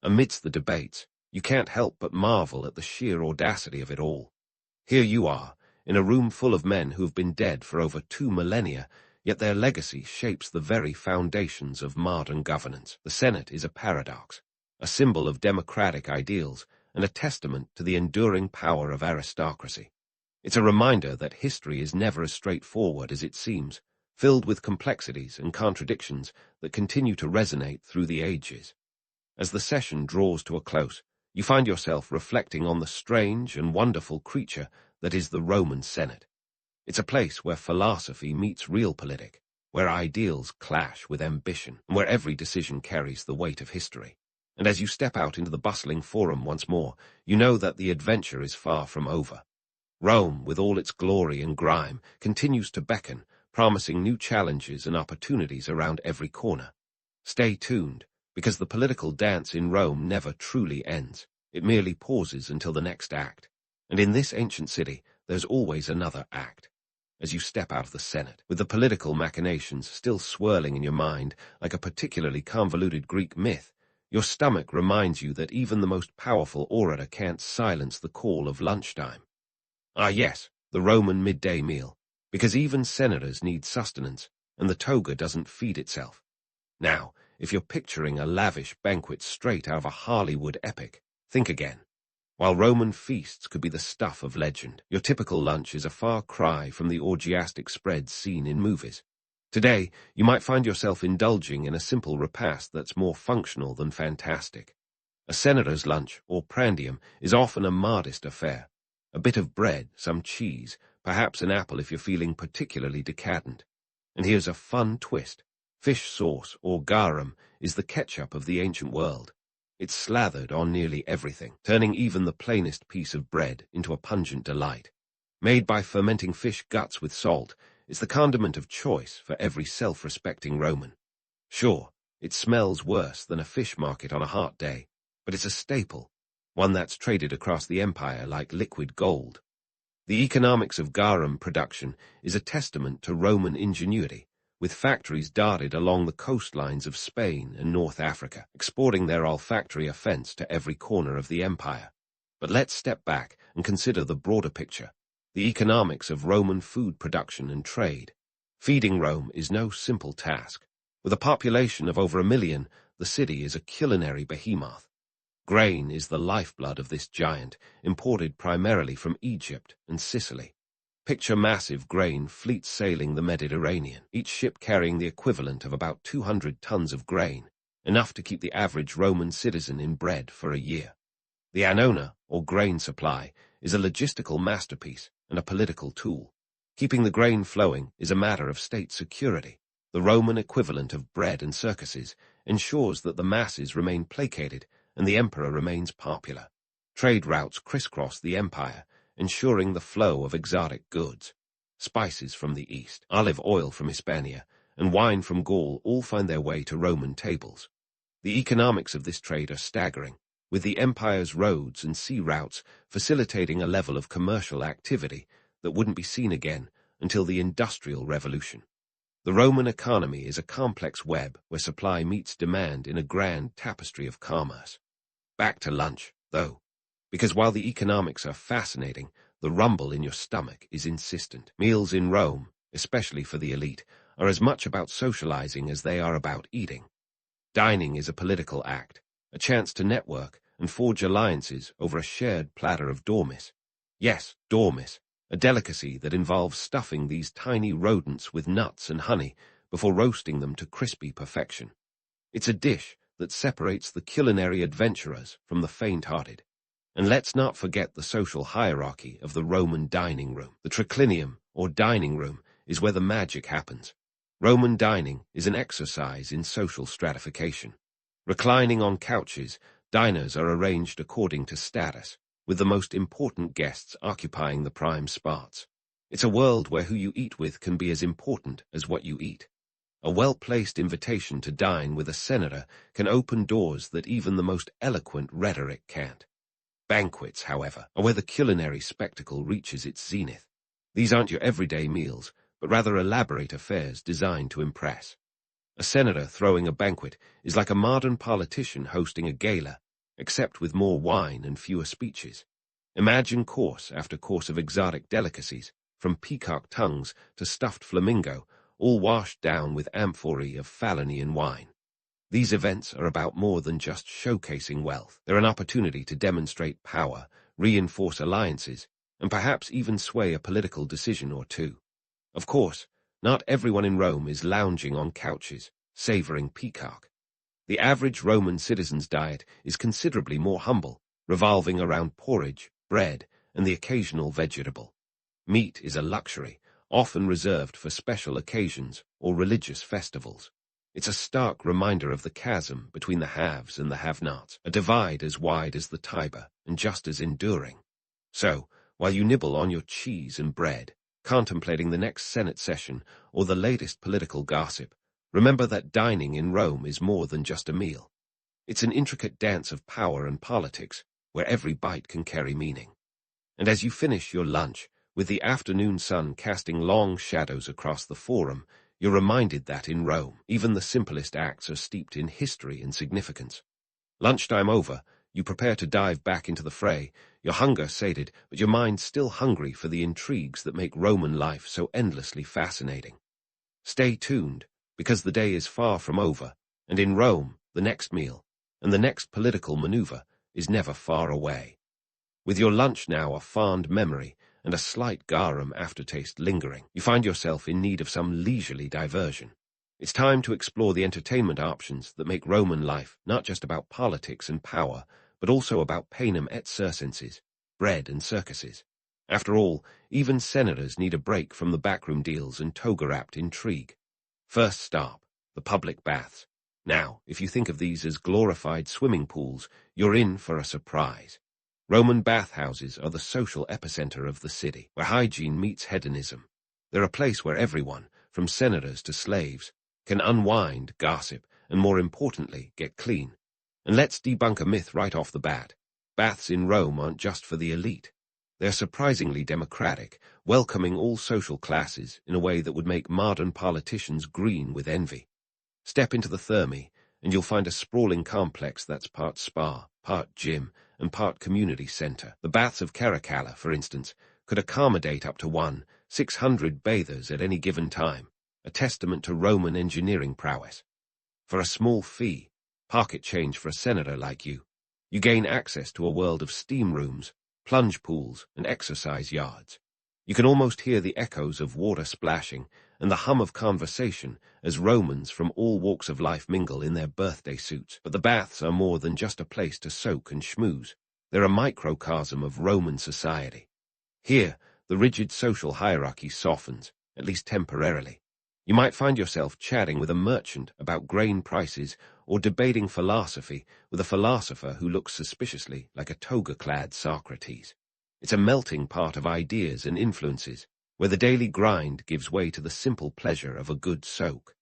Amidst the debates, you can't help but marvel at the sheer audacity of it all. Here you are, in a room full of men who have been dead for over 2 millennia, yet their legacy shapes the very foundations of modern governance. The Senate is a paradox, a symbol of democratic ideals, and a testament to the enduring power of aristocracy. It's a reminder that history is never as straightforward as it seems, filled with complexities and contradictions that continue to resonate through the ages. As the session draws to a close, you find yourself reflecting on the strange and wonderful creature that is the Roman Senate. It's a place where philosophy meets realpolitik, where ideals clash with ambition, and where every decision carries the weight of history. And as you step out into the bustling forum once more, you know that the adventure is far from over. Rome, with all its glory and grime, continues to beckon, promising new challenges and opportunities around every corner. Stay tuned, because the political dance in Rome never truly ends. It merely pauses until the next act. And in this ancient city, there's always another act. As you step out of the Senate, with the political machinations still swirling in your mind like a particularly convoluted Greek myth, your stomach reminds you that even the most powerful orator can't silence the call of lunchtime. Ah yes, the Roman midday meal, because even senators need sustenance, and the toga doesn't feed itself. Now, if you're picturing a lavish banquet straight out of a Hollywood epic, think again. While Roman feasts could be the stuff of legend, your typical lunch is a far cry from the orgiastic spreads seen in movies. Today, you might find yourself indulging in a simple repast that's more functional than fantastic. A senator's lunch, or prandium, is often a modest affair. A bit of bread, some cheese, perhaps an apple if you're feeling particularly decadent. And here's a fun twist. Fish sauce, or garum, is the ketchup of the ancient world. It's slathered on nearly everything, turning even the plainest piece of bread into a pungent delight. Made by fermenting fish guts with salt, it's the condiment of choice for every self-respecting Roman. Sure, it smells worse than a fish market on a hot day, but it's a staple, one that's traded across the empire like liquid gold. The economics of garum production is a testament to Roman ingenuity, with factories dotted along the coastlines of Spain and North Africa, exporting their olfactory offense to every corner of the empire. But let's step back and consider the broader picture, the economics of Roman food production and trade. Feeding Rome is no simple task. With a population of over 1 million, the city is a culinary behemoth. Grain is the lifeblood of this giant, imported primarily from Egypt and Sicily. Picture massive grain fleets sailing the Mediterranean, each ship carrying the equivalent of about 200 tons of grain, enough to keep the average Roman citizen in bread for a year. The annona, or grain supply, is a logistical masterpiece and a political tool. Keeping the grain flowing is a matter of state security. The Roman equivalent of bread and circuses ensures that the masses remain placated and the emperor remains popular. Trade routes crisscross the empire, ensuring the flow of exotic goods. Spices from the east, olive oil from Hispania, and wine from Gaul all find their way to Roman tables. The economics of this trade are staggering, with the empire's roads and sea routes facilitating a level of commercial activity that wouldn't be seen again until the Industrial Revolution. The Roman economy is a complex web where supply meets demand in a grand tapestry of commerce. Back to lunch, though. Because while the economics are fascinating, the rumble in your stomach is insistent. Meals in Rome, especially for the elite, are as much about socializing as they are about eating. Dining is a political act, a chance to network and forge alliances over a shared platter of dormice. Yes, dormice, a delicacy that involves stuffing these tiny rodents with nuts and honey before roasting them to crispy perfection. It's a dish that separates the culinary adventurers from the faint-hearted. And let's not forget the social hierarchy of the Roman dining room. The triclinium, or dining room, is where the magic happens. Roman dining is an exercise in social stratification. Reclining on couches, diners are arranged according to status, with the most important guests occupying the prime spots. It's a world where who you eat with can be as important as what you eat. A well-placed invitation to dine with a senator can open doors that even the most eloquent rhetoric can't. Banquets, however, are where the culinary spectacle reaches its zenith. These aren't your everyday meals, but rather elaborate affairs designed to impress. A senator throwing a banquet is like a modern politician hosting a gala, except with more wine and fewer speeches. Imagine course after course of exotic delicacies, from peacock tongues to stuffed flamingo, all washed down with amphorae of Falernian wine. These events are about more than just showcasing wealth. They're an opportunity to demonstrate power, reinforce alliances, and perhaps even sway a political decision or two. Of course, not everyone in Rome is lounging on couches, savoring peacock. The average Roman citizen's diet is considerably more humble, revolving around porridge, bread, and the occasional vegetable. Meat is a luxury, often reserved for special occasions or religious festivals. It's a stark reminder of the chasm between the haves and the have-nots, a divide as wide as the Tiber and just as enduring. So, while you nibble on your cheese and bread, contemplating the next Senate session or the latest political gossip, remember that dining in Rome is more than just a meal. It's an intricate dance of power and politics, where every bite can carry meaning. And as you finish your lunch, with the afternoon sun casting long shadows across the forum, you're reminded that in Rome, even the simplest acts are steeped in history and significance. Lunchtime over, you prepare to dive back into the fray, your hunger sated, but your mind still hungry for the intrigues that make Roman life so endlessly fascinating. Stay tuned, because the day is far from over, And in Rome, the next meal, and the next political maneuver, is never far away. With your lunch now a fond memory and a slight garum aftertaste lingering, you find yourself in need of some leisurely diversion. It's time to explore the entertainment options that make Roman life not just about politics and power, but also about panem et circenses, bread and circuses. After all, even senators need a break from the backroom deals and toga-wrapped intrigue. First stop, the public baths. Now, if you think of these as glorified swimming pools, you're in for a surprise. Roman bathhouses are the social epicenter of the city, where hygiene meets hedonism. They're a place where everyone, from senators to slaves, can unwind, gossip, and more importantly, get clean. And let's debunk a myth right off the bat. Baths in Rome aren't just for the elite. They're surprisingly democratic, welcoming all social classes in a way that would make modern politicians green with envy. Step into the thermae, and you'll find a sprawling complex that's part spa, part gym, and part community center. The baths of Caracalla, for instance, could accommodate up to 600 bathers at any given time, a testament to Roman engineering prowess. For a small fee, pocket change for a senator like you gain access to a world of steam rooms, plunge pools, and exercise yards. You can almost hear the echoes of water splashing and the hum of conversation as Romans from all walks of life mingle in their birthday suits. But the baths are more than just a place to soak and schmooze. They're a microcosm of Roman society. Here, the rigid social hierarchy softens, at least temporarily. You might find yourself chatting with a merchant about grain prices or debating philosophy with a philosopher who looks suspiciously like a toga-clad Socrates. It's a melting pot of ideas and influences, where the daily grind gives way to the simple pleasure of a good soak.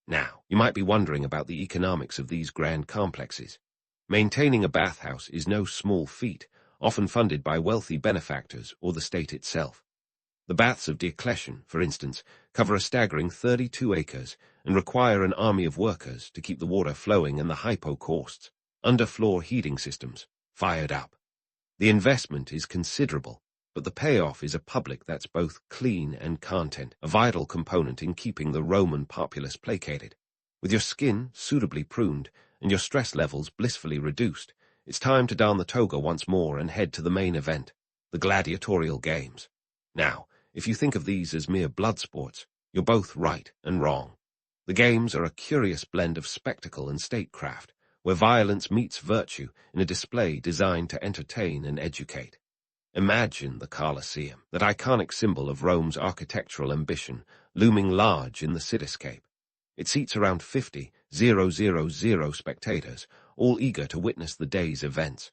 Now, you might be wondering about the economics of these grand complexes. Maintaining a bathhouse is no small feat, often funded by wealthy benefactors or the state itself. The baths of Diocletian, for instance, cover a staggering 32 acres and require an army of workers to keep the water flowing and the hypocausts, underfloor heating systems, fired up. The investment is considerable, but the payoff is a public that's both clean and content, a vital component in keeping the Roman populace placated. With your skin suitably pruned and your stress levels blissfully reduced, it's time to don the toga once more and head to the main event, the gladiatorial games. Now, if you think of these as mere blood sports, you're both right and wrong. The games are a curious blend of spectacle and statecraft, where violence meets virtue in a display designed to entertain and educate. Imagine the Colosseum, that iconic symbol of Rome's architectural ambition, looming large in the cityscape. It seats around 50,000 spectators, all eager to witness the day's events.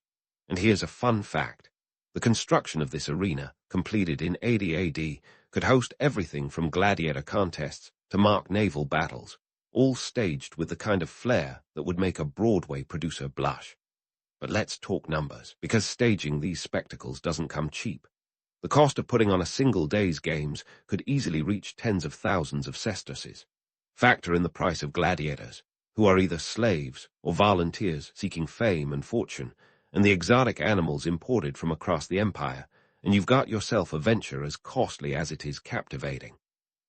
And here's a fun fact. The construction of this arena, completed in 80 AD, could host everything from gladiator contests to mock naval battles, all staged with the kind of flair that would make a Broadway producer blush. But let's talk numbers, because staging these spectacles doesn't come cheap. The cost of putting on a single day's games could easily reach tens of thousands of sesterces. Factor in the price of gladiators, who are either slaves or volunteers seeking fame and fortune, and the exotic animals imported from across the empire, and you've got yourself a venture as costly as it is captivating.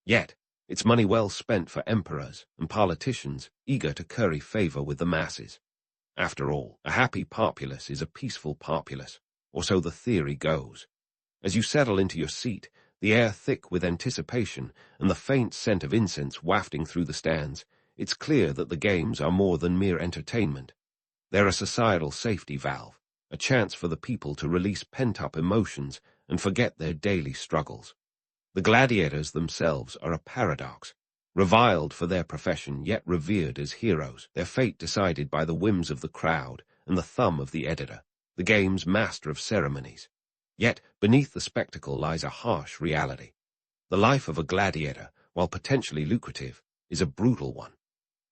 Yet, it's money well spent for emperors and politicians eager to curry favor with the masses. After all, a happy populace is a peaceful populace, or so the theory goes. As you settle into your seat, the air thick with anticipation and the faint scent of incense wafting through the stands, it's clear that the games are more than mere entertainment. They're a societal safety valve, a chance for the people to release pent-up emotions and forget their daily struggles. The gladiators themselves are a paradox, reviled for their profession yet revered as heroes, their fate decided by the whims of the crowd and the thumb of the editor, the game's master of ceremonies. Yet beneath the spectacle lies a harsh reality. The life of a gladiator, while potentially lucrative, is a brutal one.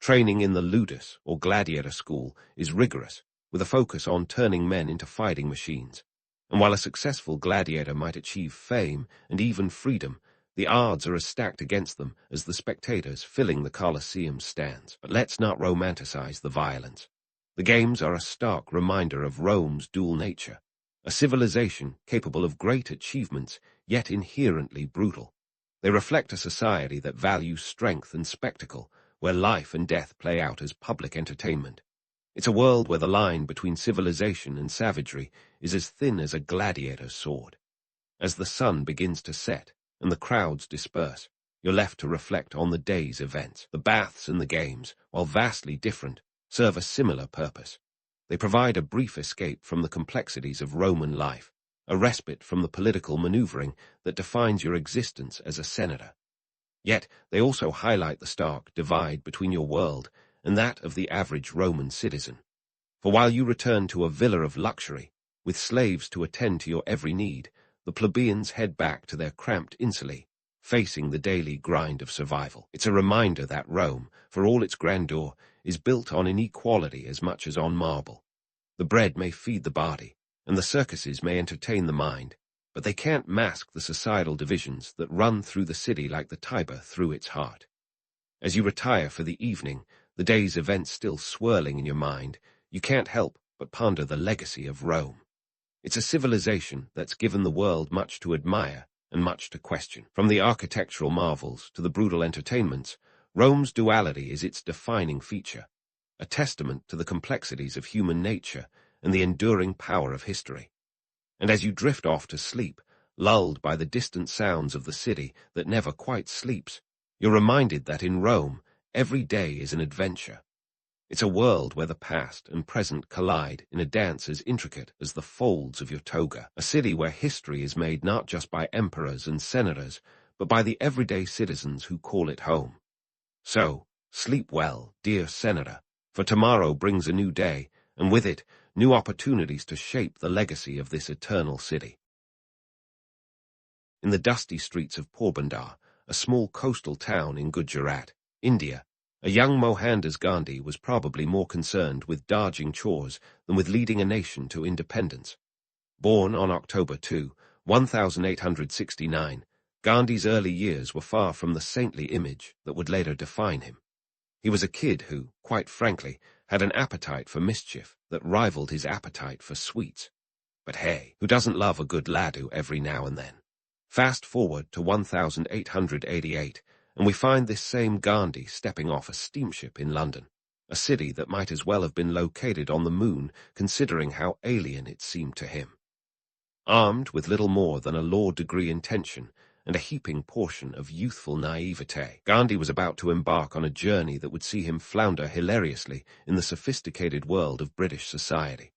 Training in the ludus or gladiator school is rigorous, with a focus on turning men into fighting machines. And while a successful gladiator might achieve fame and even freedom, the odds are as stacked against them as the spectators filling the Colosseum stands. But let's not romanticize the violence. The games are a stark reminder of Rome's dual nature, a civilization capable of great achievements, yet inherently brutal. They reflect a society that values strength and spectacle, where life and death play out as public entertainment. It's a world where the line between civilization and savagery is as thin as a gladiator's sword. As the sun begins to set and the crowds disperse, you're left to reflect on the day's events. The baths and the games, while vastly different, serve a similar purpose. They provide a brief escape from the complexities of Roman life, a respite from the political maneuvering that defines your existence as a senator. Yet they also highlight the stark divide between your world and that of the average Roman citizen. For while you return to a villa of luxury, with slaves to attend to your every need, the plebeians head back to their cramped insulae, facing the daily grind of survival. It's a reminder that Rome, for all its grandeur, is built on inequality as much as on marble. The bread may feed the body, and the circuses may entertain the mind, but they can't mask the societal divisions that run through the city like the Tiber through its heart. As you retire for the evening, the day's events still swirling in your mind, you can't help but ponder the legacy of Rome. It's a civilization that's given the world much to admire and much to question. From the architectural marvels to the brutal entertainments, Rome's duality is its defining feature, a testament to the complexities of human nature and the enduring power of history. And as you drift off to sleep, lulled by the distant sounds of the city that never quite sleeps, you're reminded that in Rome, every day is an adventure. It's a world where the past and present collide in a dance as intricate as the folds of your toga, a city where history is made not just by emperors and senators, but by the everyday citizens who call it home. So, sleep well, dear senator, for tomorrow brings a new day, and with it, new opportunities to shape the legacy of this eternal city. In the dusty streets of Porbandar, a small coastal town in Gujarat, India, a young Mohandas Gandhi was probably more concerned with dodging chores than with leading a nation to independence. Born on October 2, 1869, Gandhi's early years were far from the saintly image that would later define him. He was a kid who, quite frankly, had an appetite for mischief that rivaled his appetite for sweets. But hey, who doesn't love a good laddu every now and then? Fast forward to 1888, and we find this same Gandhi stepping off a steamship in London, a city that might as well have been located on the moon considering how alien it seemed to him. Armed with little more than a law degree intention and a heaping portion of youthful naivete, Gandhi was about to embark on a journey that would see him flounder hilariously in the sophisticated world of British society.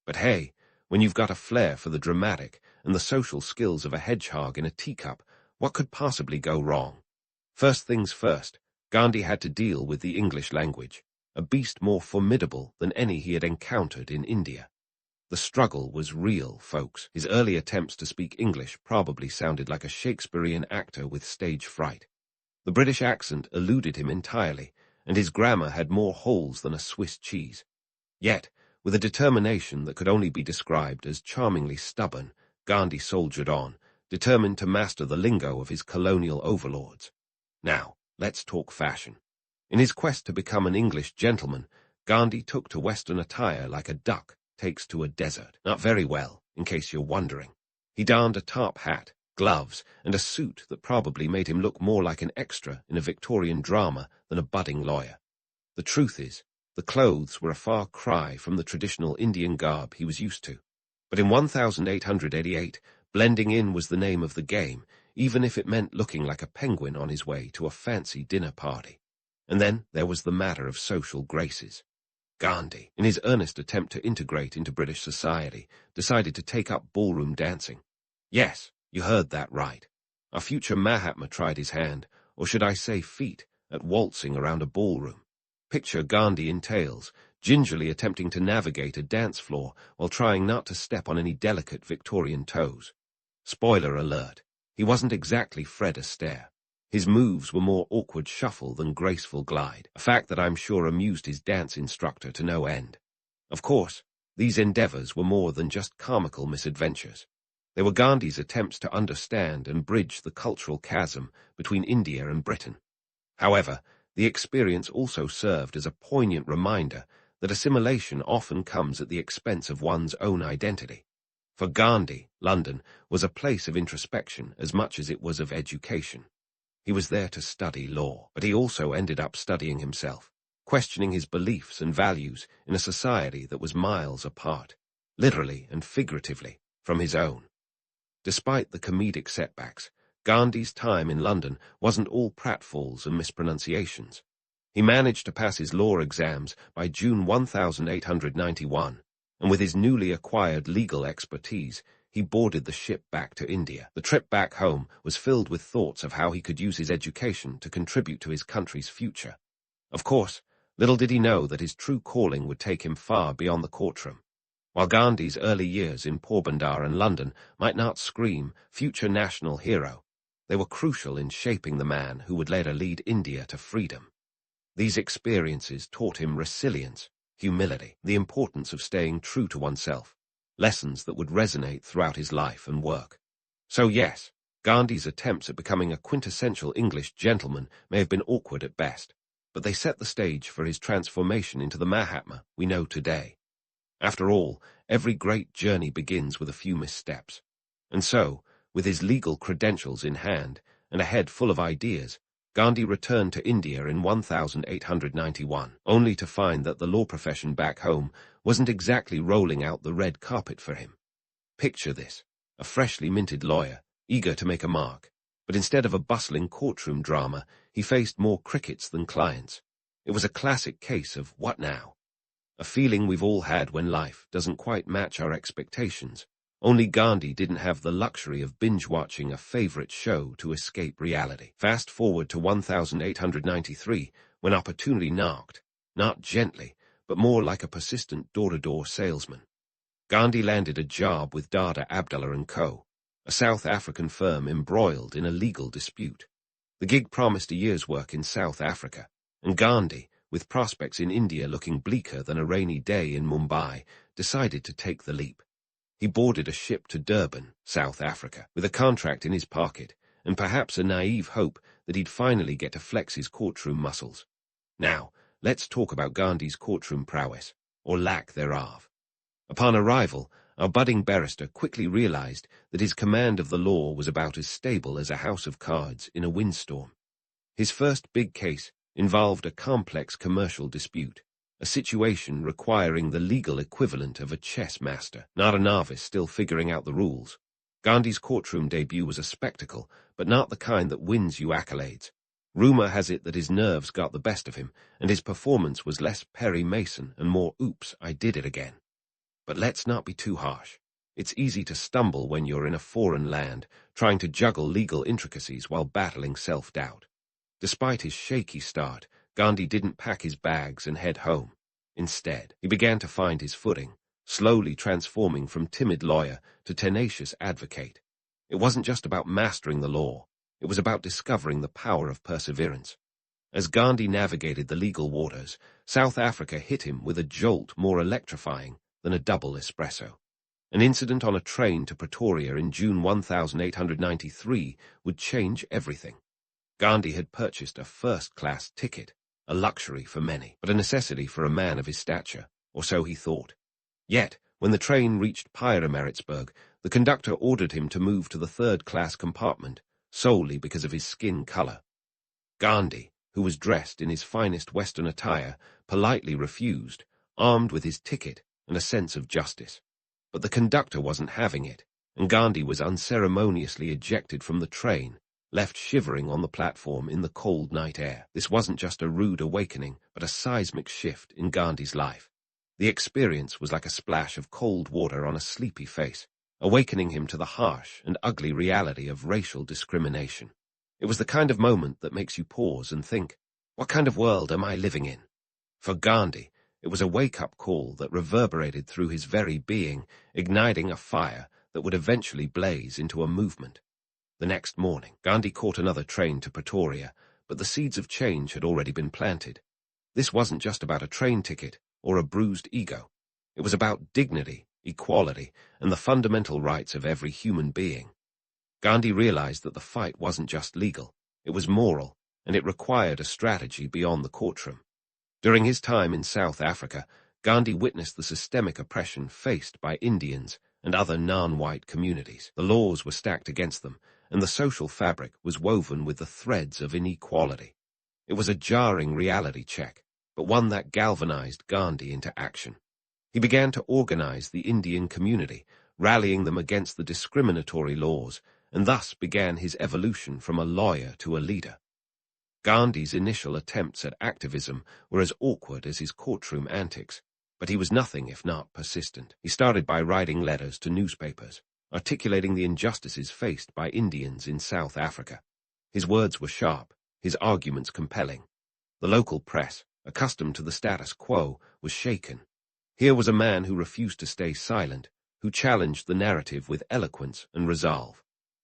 But hey, when you've got a flair for the dramatic and the social skills of a hedgehog in a teacup, what could possibly go wrong? First things first, Gandhi had to deal with the English language, a beast more formidable than any he had encountered in India. The struggle was real, folks. His early attempts to speak English probably sounded like a Shakespearean actor with stage fright. The British accent eluded him entirely, and his grammar had more holes than a Swiss cheese. Yet, with a determination that could only be described as charmingly stubborn, Gandhi soldiered on, determined to master the lingo of his colonial overlords. Now, let's talk fashion. In his quest to become an English gentleman, Gandhi took to Western attire like a duck takes to a desert. Not very well, in case you're wondering. He donned a top hat, gloves, and a suit that probably made him look more like an extra in a Victorian drama than a budding lawyer. The truth is, the clothes were a far cry from the traditional Indian garb he was used to. But in 1888, blending in was the name of the game, even if it meant looking like a penguin on his way to a fancy dinner party. And then there was the matter of social graces. Gandhi, in his earnest attempt to integrate into British society, decided to take up ballroom dancing. Yes, you heard that right. Our future Mahatma tried his hand, or should I say feet, at waltzing around a ballroom. Picture Gandhi in tails, gingerly attempting to navigate a dance floor while trying not to step on any delicate Victorian toes. Spoiler alert, he wasn't exactly Fred Astaire. His moves were more awkward shuffle than graceful glide, a fact that I'm sure amused his dance instructor to no end. Of course, these endeavors were more than just comical misadventures. They were Gandhi's attempts to understand and bridge the cultural chasm between India and Britain. However, the experience also served as a poignant reminder that assimilation often comes at the expense of one's own identity. For Gandhi, London was a place of introspection as much as it was of education. He was there to study law, but he also ended up studying himself, questioning his beliefs and values in a society that was miles apart, literally and figuratively, from his own. Despite the comedic setbacks, Gandhi's time in London wasn't all pratfalls and mispronunciations. He managed to pass his law exams by June 1891, and with his newly acquired legal expertise, he boarded the ship back to India. The trip back home was filled with thoughts of how he could use his education to contribute to his country's future. Of course, little did he know that his true calling would take him far beyond the courtroom. While Gandhi's early years in Porbandar and London might not scream future national hero, they were crucial in shaping the man who would later lead India to freedom. These experiences taught him resilience, humility, the importance of staying true to oneself, lessons that would resonate throughout his life and work. So yes, Gandhi's attempts at becoming a quintessential English gentleman may have been awkward at best, but they set the stage for his transformation into the Mahatma we know today. After all, every great journey begins with a few missteps. And so, with his legal credentials in hand and a head full of ideas, Gandhi returned to India in 1891, only to find that the law profession back home wasn't exactly rolling out the red carpet for him. Picture this, a freshly minted lawyer, eager to make a mark, but instead of a bustling courtroom drama, he faced more crickets than clients. It was a classic case of what now? A feeling we've all had when life doesn't quite match our expectations. Only Gandhi didn't have the luxury of binge-watching a favorite show to escape reality. Fast forward to 1893, when opportunity knocked, not gently, but more like a persistent door-to-door salesman. Gandhi landed a job with Dada Abdullah & Co., a South African firm embroiled in a legal dispute. The gig promised a year's work in South Africa, and Gandhi, with prospects in India looking bleaker than a rainy day in Mumbai, decided to take the leap. He boarded a ship to Durban, South Africa, with a contract in his pocket and perhaps a naive hope that he'd finally get to flex his courtroom muscles. Now, let's talk about Gandhi's courtroom prowess, or lack thereof. Upon arrival, our budding barrister quickly realized that his command of the law was about as stable as a house of cards in a windstorm. His first big case involved a complex commercial dispute, a situation requiring the legal equivalent of a chess master, not a novice still figuring out the rules. Gandhi's courtroom debut was a spectacle, but not the kind that wins you accolades. Rumor has it that his nerves got the best of him, and his performance was less Perry Mason and more oops, I did it again. But let's not be too harsh. It's easy to stumble when you're in a foreign land, trying to juggle legal intricacies while battling self-doubt. Despite his shaky start, Gandhi didn't pack his bags and head home. Instead, he began to find his footing, slowly transforming from timid lawyer to tenacious advocate. It wasn't just about mastering the law, it was about discovering the power of perseverance. As Gandhi navigated the legal waters, South Africa hit him with a jolt more electrifying than a double espresso. An incident on a train to Pretoria in June 1893 would change everything. Gandhi had purchased a first-class ticket, a luxury for many, but a necessity for a man of his stature, or so he thought. Yet, when the train reached Pietermaritzburg, the conductor ordered him to move to the third-class compartment, solely because of his skin color. Gandhi, who was dressed in his finest Western attire, politely refused, armed with his ticket and a sense of justice. But the conductor wasn't having it, and Gandhi was unceremoniously ejected from the train, left shivering on the platform in the cold night air. This wasn't just a rude awakening, but a seismic shift in Gandhi's life. The experience was like a splash of cold water on a sleepy face, awakening him to the harsh and ugly reality of racial discrimination. It was the kind of moment that makes you pause and think, what kind of world am I living in? For Gandhi, it was a wake-up call that reverberated through his very being, igniting a fire that would eventually blaze into a movement. The next morning, Gandhi caught another train to Pretoria, but the seeds of change had already been planted. This wasn't just about a train ticket or a bruised ego. It was about dignity, equality, and the fundamental rights of every human being. Gandhi realized that the fight wasn't just legal, it was moral, and it required a strategy beyond the courtroom. During his time in South Africa, Gandhi witnessed the systemic oppression faced by Indians and other non-white communities. The laws were stacked against them, and the social fabric was woven with the threads of inequality. It was a jarring reality check, but one that galvanized Gandhi into action. He began to organize the Indian community, rallying them against the discriminatory laws, and thus began his evolution from a lawyer to a leader. Gandhi's initial attempts at activism were as awkward as his courtroom antics, but he was nothing if not persistent. He started by writing letters to newspapers, articulating the injustices faced by Indians in South Africa. His words were sharp, his arguments compelling. The local press, accustomed to the status quo, was shaken. Here was a man who refused to stay silent, who challenged the narrative with eloquence and resolve.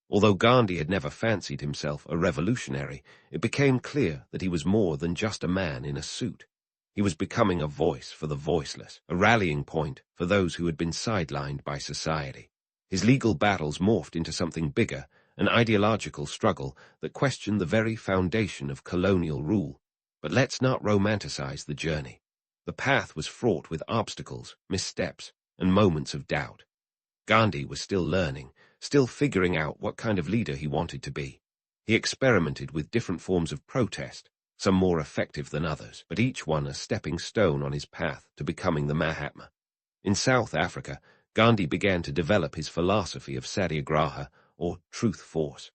Although Gandhi had never fancied himself a revolutionary, it became clear that he was more than just a man in a suit. He was becoming a voice for the voiceless, a rallying point for those who had been sidelined by society. His legal battles morphed into something bigger, an ideological struggle that questioned the very foundation of colonial rule. But let's not romanticize the journey. The path was fraught with obstacles, missteps, and moments of doubt. Gandhi was still learning, still figuring out what kind of leader he wanted to be. He experimented with different forms of protest, some more effective than others, but each one a stepping stone on his path to becoming the Mahatma. In South Africa, Gandhi began to develop his philosophy of satyagraha, or truth force.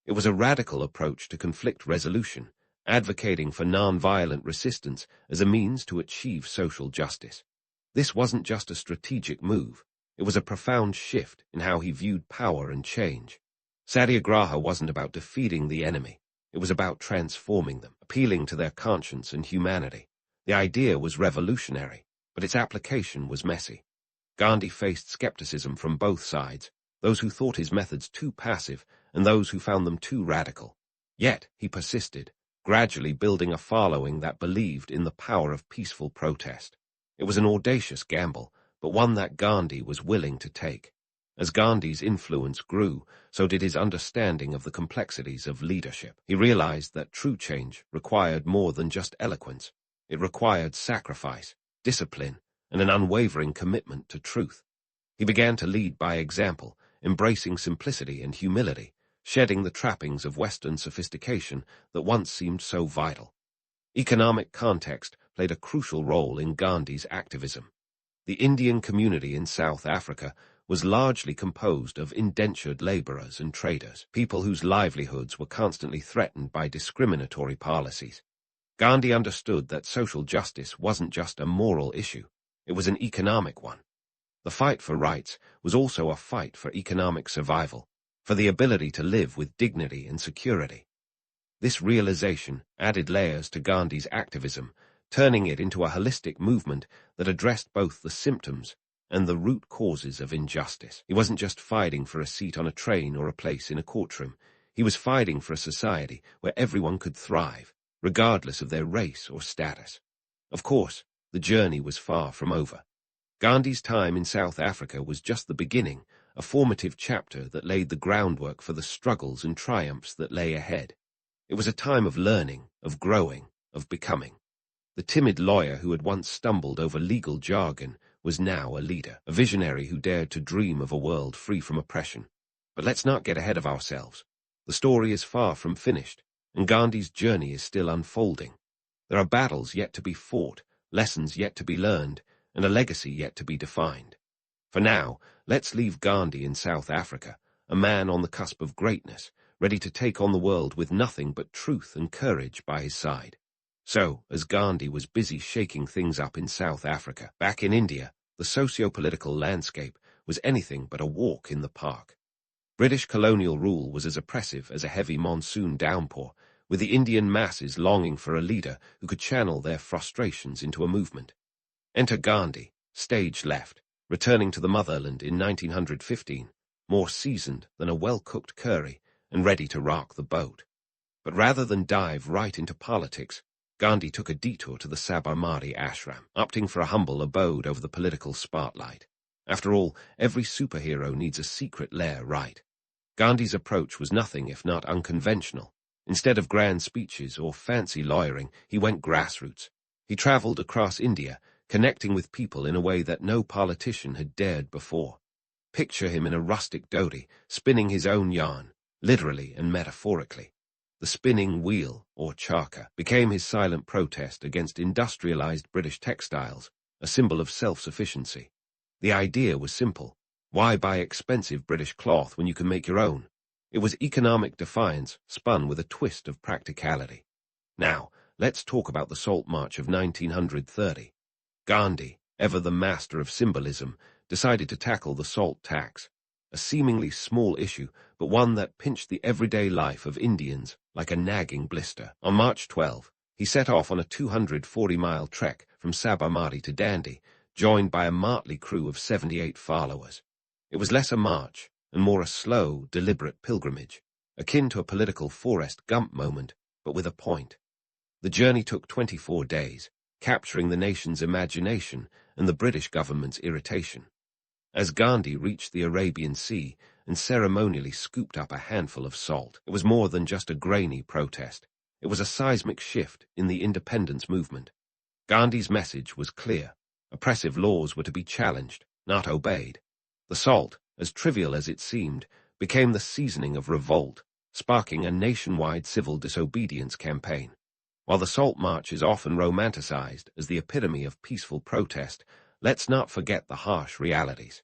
It was a radical approach to conflict resolution, advocating for non-violent resistance as a means to achieve social justice. This wasn't just a strategic move. It was a profound shift in how he viewed power and change. Satyagraha wasn't about defeating the enemy. It was about transforming them, appealing to their conscience and humanity. The idea was revolutionary, but its application was messy. Gandhi faced skepticism from both sides, those who thought his methods too passive and those who found them too radical. Yet he persisted, gradually building a following that believed in the power of peaceful protest. It was an audacious gamble, but one that Gandhi was willing to take. As Gandhi's influence grew, so did his understanding of the complexities of leadership. He realized that true change required more than just eloquence. It required sacrifice, discipline, and an unwavering commitment to truth. He began to lead by example, embracing simplicity and humility, shedding the trappings of Western sophistication that once seemed so vital. Economic context played a crucial role in Gandhi's activism. The Indian community in South Africa was largely composed of indentured laborers and traders, people whose livelihoods were constantly threatened by discriminatory policies. Gandhi understood that social justice wasn't just a moral issue, it was an economic one. The fight for rights was also a fight for economic survival, for the ability to live with dignity and security. This realization added layers to Gandhi's activism, turning it into a holistic movement that addressed both the symptoms and the root causes of injustice. He wasn't just fighting for a seat on a train or a place in a courtroom. He was fighting for a society where everyone could thrive, regardless of their race or status. Of course, the journey was far from over. Gandhi's time in South Africa was just the beginning, a formative chapter that laid the groundwork for the struggles and triumphs that lay ahead. It was a time of learning, of growing, of becoming. The timid lawyer who had once stumbled over legal jargon was now a leader, a visionary who dared to dream of a world free from oppression. But let's not get ahead of ourselves. The story is far from finished, and Gandhi's journey is still unfolding. There are battles yet to be fought, lessons yet to be learned, and a legacy yet to be defined. For now, let's leave Gandhi in South Africa, a man on the cusp of greatness, ready to take on the world with nothing but truth and courage by his side. So, as Gandhi was busy shaking things up in South Africa, back in India, the socio-political landscape was anything but a walk in the park. British colonial rule was as oppressive as a heavy monsoon downpour, with the Indian masses longing for a leader who could channel their frustrations into a movement. Enter Gandhi, stage left, returning to the motherland in 1915, more seasoned than a well-cooked curry and ready to rock the boat. But rather than dive right into politics, Gandhi took a detour to the Sabarmati ashram, opting for a humble abode over the political spotlight. After all, every superhero needs a secret lair, right? Gandhi's approach was nothing if not unconventional. Instead of grand speeches or fancy lawyering, he went grassroots. He traveled across India, connecting with people in a way that no politician had dared before. Picture him in a rustic dhoti, spinning his own yarn, literally and metaphorically. The spinning wheel, or charkha, became his silent protest against industrialized British textiles, a symbol of self-sufficiency. The idea was simple. Why buy expensive British cloth when you can make your own? It was economic defiance, spun with a twist of practicality. Now, let's talk about the Salt March of 1930. Gandhi, ever the master of symbolism, decided to tackle the salt tax, a seemingly small issue, but one that pinched the everyday life of Indians like a nagging blister. On March 12, he set off on a 240-mile trek from Sabarmati to Dandi, joined by a motley crew of 78 followers. It was less a march and more a slow, deliberate pilgrimage, akin to a political Forrest Gump moment, but with a point. The journey took 24 days, capturing the nation's imagination and the British government's irritation. As Gandhi reached the Arabian Sea and ceremonially scooped up a handful of salt, it was more than just a grainy protest. It was a seismic shift in the independence movement. Gandhi's message was clear. Oppressive laws were to be challenged, not obeyed. The salt, as trivial as it seemed, became the seasoning of revolt, sparking a nationwide civil disobedience campaign. While the Salt March is often romanticized as the epitome of peaceful protest, let's not forget the harsh realities.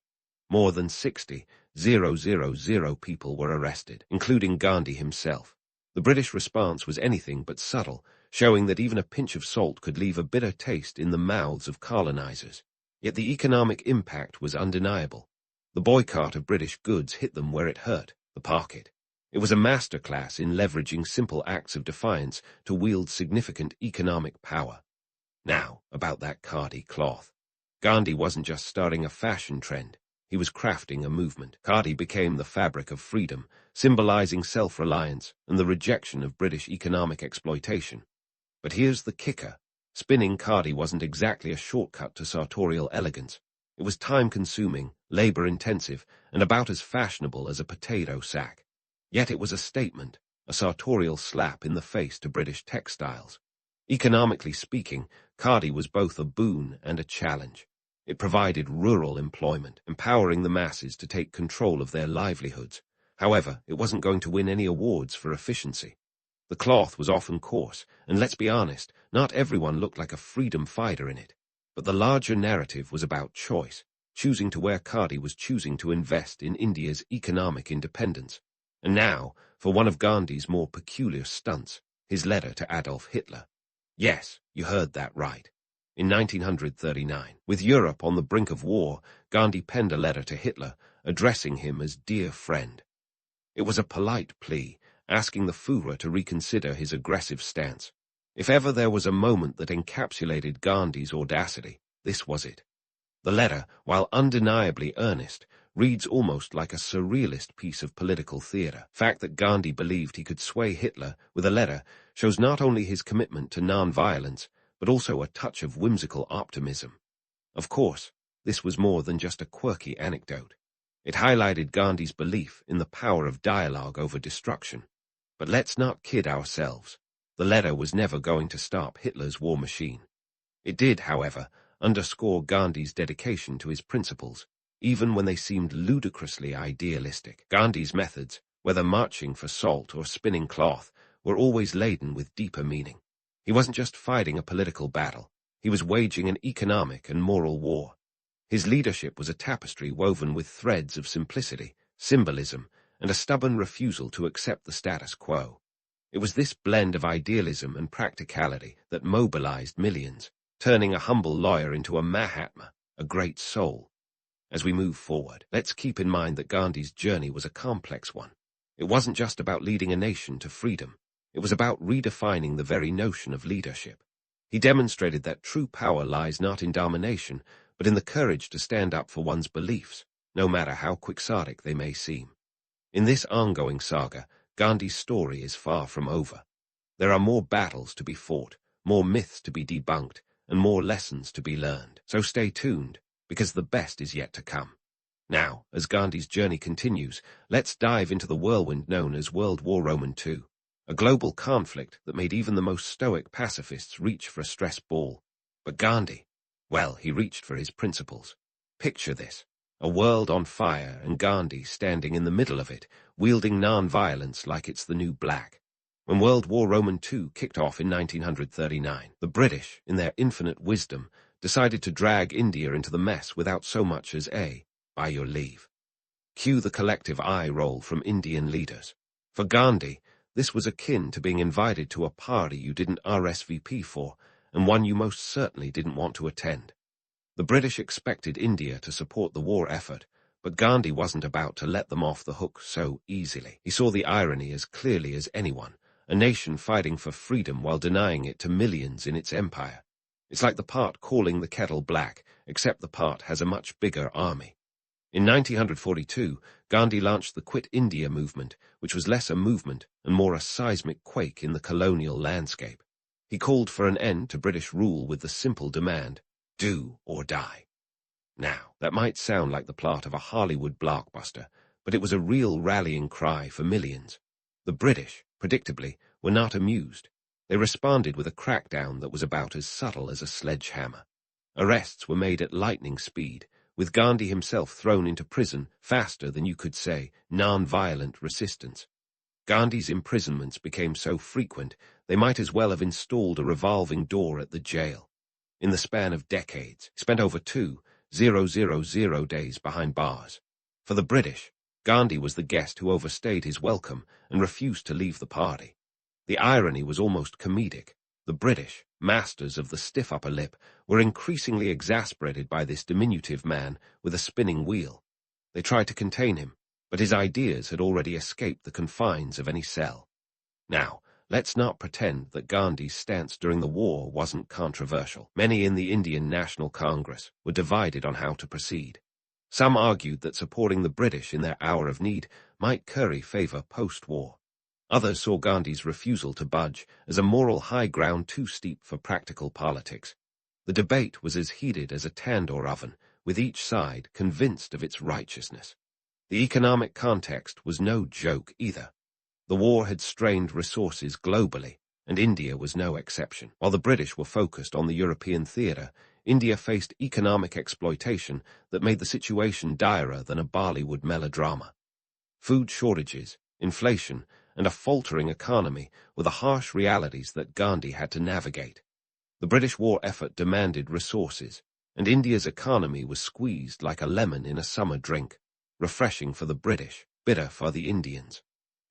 More than 60,000 people were arrested, including Gandhi himself. The British response was anything but subtle, showing that even a pinch of salt could leave a bitter taste in the mouths of colonizers. Yet the economic impact was undeniable. The boycott of British goods hit them where it hurt, the pocket. It was a masterclass in leveraging simple acts of defiance to wield significant economic power. Now, about that khadi cloth. Gandhi wasn't just starting a fashion trend. He was crafting a movement. Khadi became the fabric of freedom, symbolizing self-reliance and the rejection of British economic exploitation. But here's the kicker. Spinning khadi wasn't exactly a shortcut to sartorial elegance. It was time-consuming, labor-intensive, and about as fashionable as a potato sack. Yet it was a statement, a sartorial slap in the face to British textiles. Economically speaking, khadi was both a boon and a challenge. It provided rural employment, empowering the masses to take control of their livelihoods. However, it wasn't going to win any awards for efficiency. The cloth was often coarse, and let's be honest, not everyone looked like a freedom fighter in it. But the larger narrative was about choice. Choosing to wear khadi was choosing to invest in India's economic independence. And now, for one of Gandhi's more peculiar stunts, his letter to Adolf Hitler. Yes, you heard that right. In 1939, with Europe on the brink of war, Gandhi penned a letter to Hitler, addressing him as dear friend. It was a polite plea, asking the Führer to reconsider his aggressive stance. If ever there was a moment that encapsulated Gandhi's audacity, this was it. The letter, while undeniably earnest, reads almost like a surrealist piece of political theater. The fact that Gandhi believed he could sway Hitler with a letter shows not only his commitment to non-violence, but also a touch of whimsical optimism. Of course, this was more than just a quirky anecdote. It highlighted Gandhi's belief in the power of dialogue over destruction. But let's not kid ourselves. The letter was never going to stop Hitler's war machine. It did, however, underscore Gandhi's dedication to his principles, even when they seemed ludicrously idealistic. Gandhi's methods, whether marching for salt or spinning cloth, were always laden with deeper meaning. He wasn't just fighting a political battle. He was waging an economic and moral war. His leadership was a tapestry woven with threads of simplicity, symbolism, and a stubborn refusal to accept the status quo. It was this blend of idealism and practicality that mobilized millions, turning a humble lawyer into a Mahatma, a great soul. As we move forward, let's keep in mind that Gandhi's journey was a complex one. It wasn't just about leading a nation to freedom. It was about redefining the very notion of leadership. He demonstrated that true power lies not in domination, but in the courage to stand up for one's beliefs, no matter how quixotic they may seem. In this ongoing saga, Gandhi's story is far from over. There are more battles to be fought, more myths to be debunked, and more lessons to be learned. So stay tuned, because the best is yet to come. Now, as Gandhi's journey continues, let's dive into the whirlwind known as World War II, a global conflict that made even the most stoic pacifists reach for a stress ball. But Gandhi, well, he reached for his principles. Picture this. A world on fire and Gandhi standing in the middle of it, wielding non-violence like it's the new black. When World War II kicked off in 1939, the British, in their infinite wisdom, decided to drag India into the mess without so much as by your leave. Cue the collective eye roll from Indian leaders. For Gandhi, this was akin to being invited to a party you didn't RSVP for, and one you most certainly didn't want to attend. The British expected India to support the war effort, but Gandhi wasn't about to let them off the hook so easily. He saw the irony as clearly as anyone, a nation fighting for freedom while denying it to millions in its empire. It's like the pot calling the kettle black, except the pot has a much bigger army. In 1942, Gandhi launched the Quit India movement, which was less a movement and more a seismic quake in the colonial landscape. He called for an end to British rule with the simple demand, do or die. Now, that might sound like the plot of a Hollywood blockbuster, but it was a real rallying cry for millions. The British, predictably, were not amused. They responded with a crackdown that was about as subtle as a sledgehammer. Arrests were made at lightning speed, with Gandhi himself thrown into prison faster than you could say non-violent resistance. Gandhi's imprisonments became so frequent, they might as well have installed a revolving door at the jail. In the span of decades, he spent over 2,000 days behind bars. For the British, Gandhi was the guest who overstayed his welcome and refused to leave the party. The irony was almost comedic. The British, masters of the stiff upper lip, were increasingly exasperated by this diminutive man with a spinning wheel. They tried to contain him, but his ideas had already escaped the confines of any cell. Now, let's not pretend that Gandhi's stance during the war wasn't controversial. Many in the Indian National Congress were divided on how to proceed. Some argued that supporting the British in their hour of need might curry favor post-war. Others saw Gandhi's refusal to budge as a moral high ground too steep for practical politics. The debate was as heated as a tandoor oven, with each side convinced of its righteousness. The economic context was no joke either. The war had strained resources globally, and India was no exception. While the British were focused on the European theatre, India faced economic exploitation that made the situation direr than a Bollywood melodrama. Food shortages, inflation, and a faltering economy were the harsh realities that Gandhi had to navigate. The British war effort demanded resources, and India's economy was squeezed like a lemon in a summer drink, refreshing for the British, bitter for the Indians.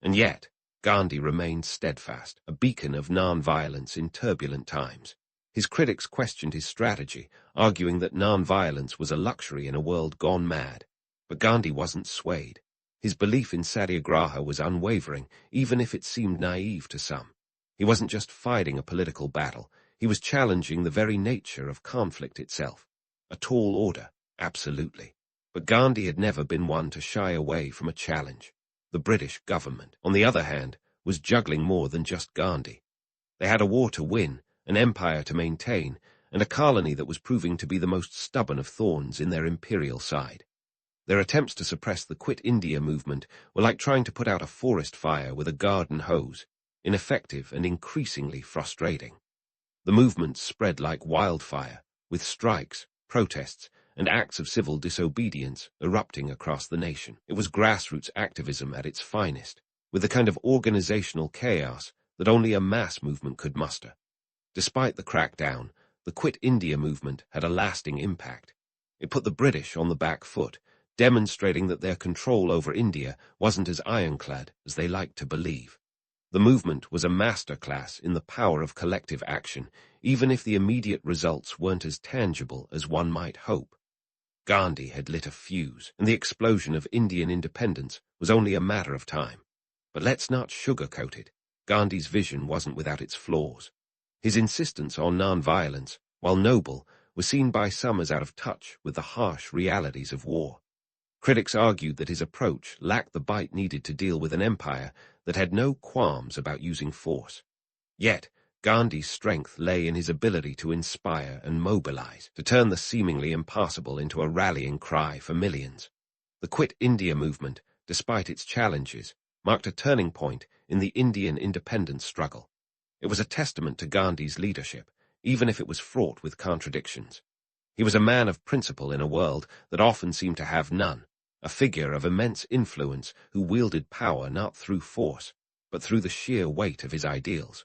And yet, Gandhi remained steadfast, a beacon of non-violence in turbulent times. His critics questioned his strategy, arguing that non-violence was a luxury in a world gone mad. But Gandhi wasn't swayed. His belief in satyagraha was unwavering, even if it seemed naive to some. He wasn't just fighting a political battle, he was challenging the very nature of conflict itself. A tall order, absolutely. But Gandhi had never been one to shy away from a challenge. The British government, on the other hand, was juggling more than just Gandhi. They had a war to win, an empire to maintain, and a colony that was proving to be the most stubborn of thorns in their imperial side. Their attempts to suppress the Quit India movement were like trying to put out a forest fire with a garden hose, ineffective and increasingly frustrating. The movement spread like wildfire, with strikes, protests, and acts of civil disobedience erupting across the nation. It was grassroots activism at its finest, with the kind of organizational chaos that only a mass movement could muster. Despite the crackdown, the Quit India movement had a lasting impact. It put the British on the back foot, demonstrating that their control over India wasn't as ironclad as they liked to believe. The movement was a masterclass in the power of collective action, even if the immediate results weren't as tangible as one might hope. Gandhi had lit a fuse, and the explosion of Indian independence was only a matter of time. But let's not sugarcoat it. Gandhi's vision wasn't without its flaws. His insistence on non-violence, while noble, was seen by some as out of touch with the harsh realities of war. Critics argued that his approach lacked the bite needed to deal with an empire that had no qualms about using force. Yet, Gandhi's strength lay in his ability to inspire and mobilize, to turn the seemingly impossible into a rallying cry for millions. The Quit India movement, despite its challenges, marked a turning point in the Indian independence struggle. It was a testament to Gandhi's leadership, even if it was fraught with contradictions. He was a man of principle in a world that often seemed to have none, a figure of immense influence who wielded power not through force, but through the sheer weight of his ideals.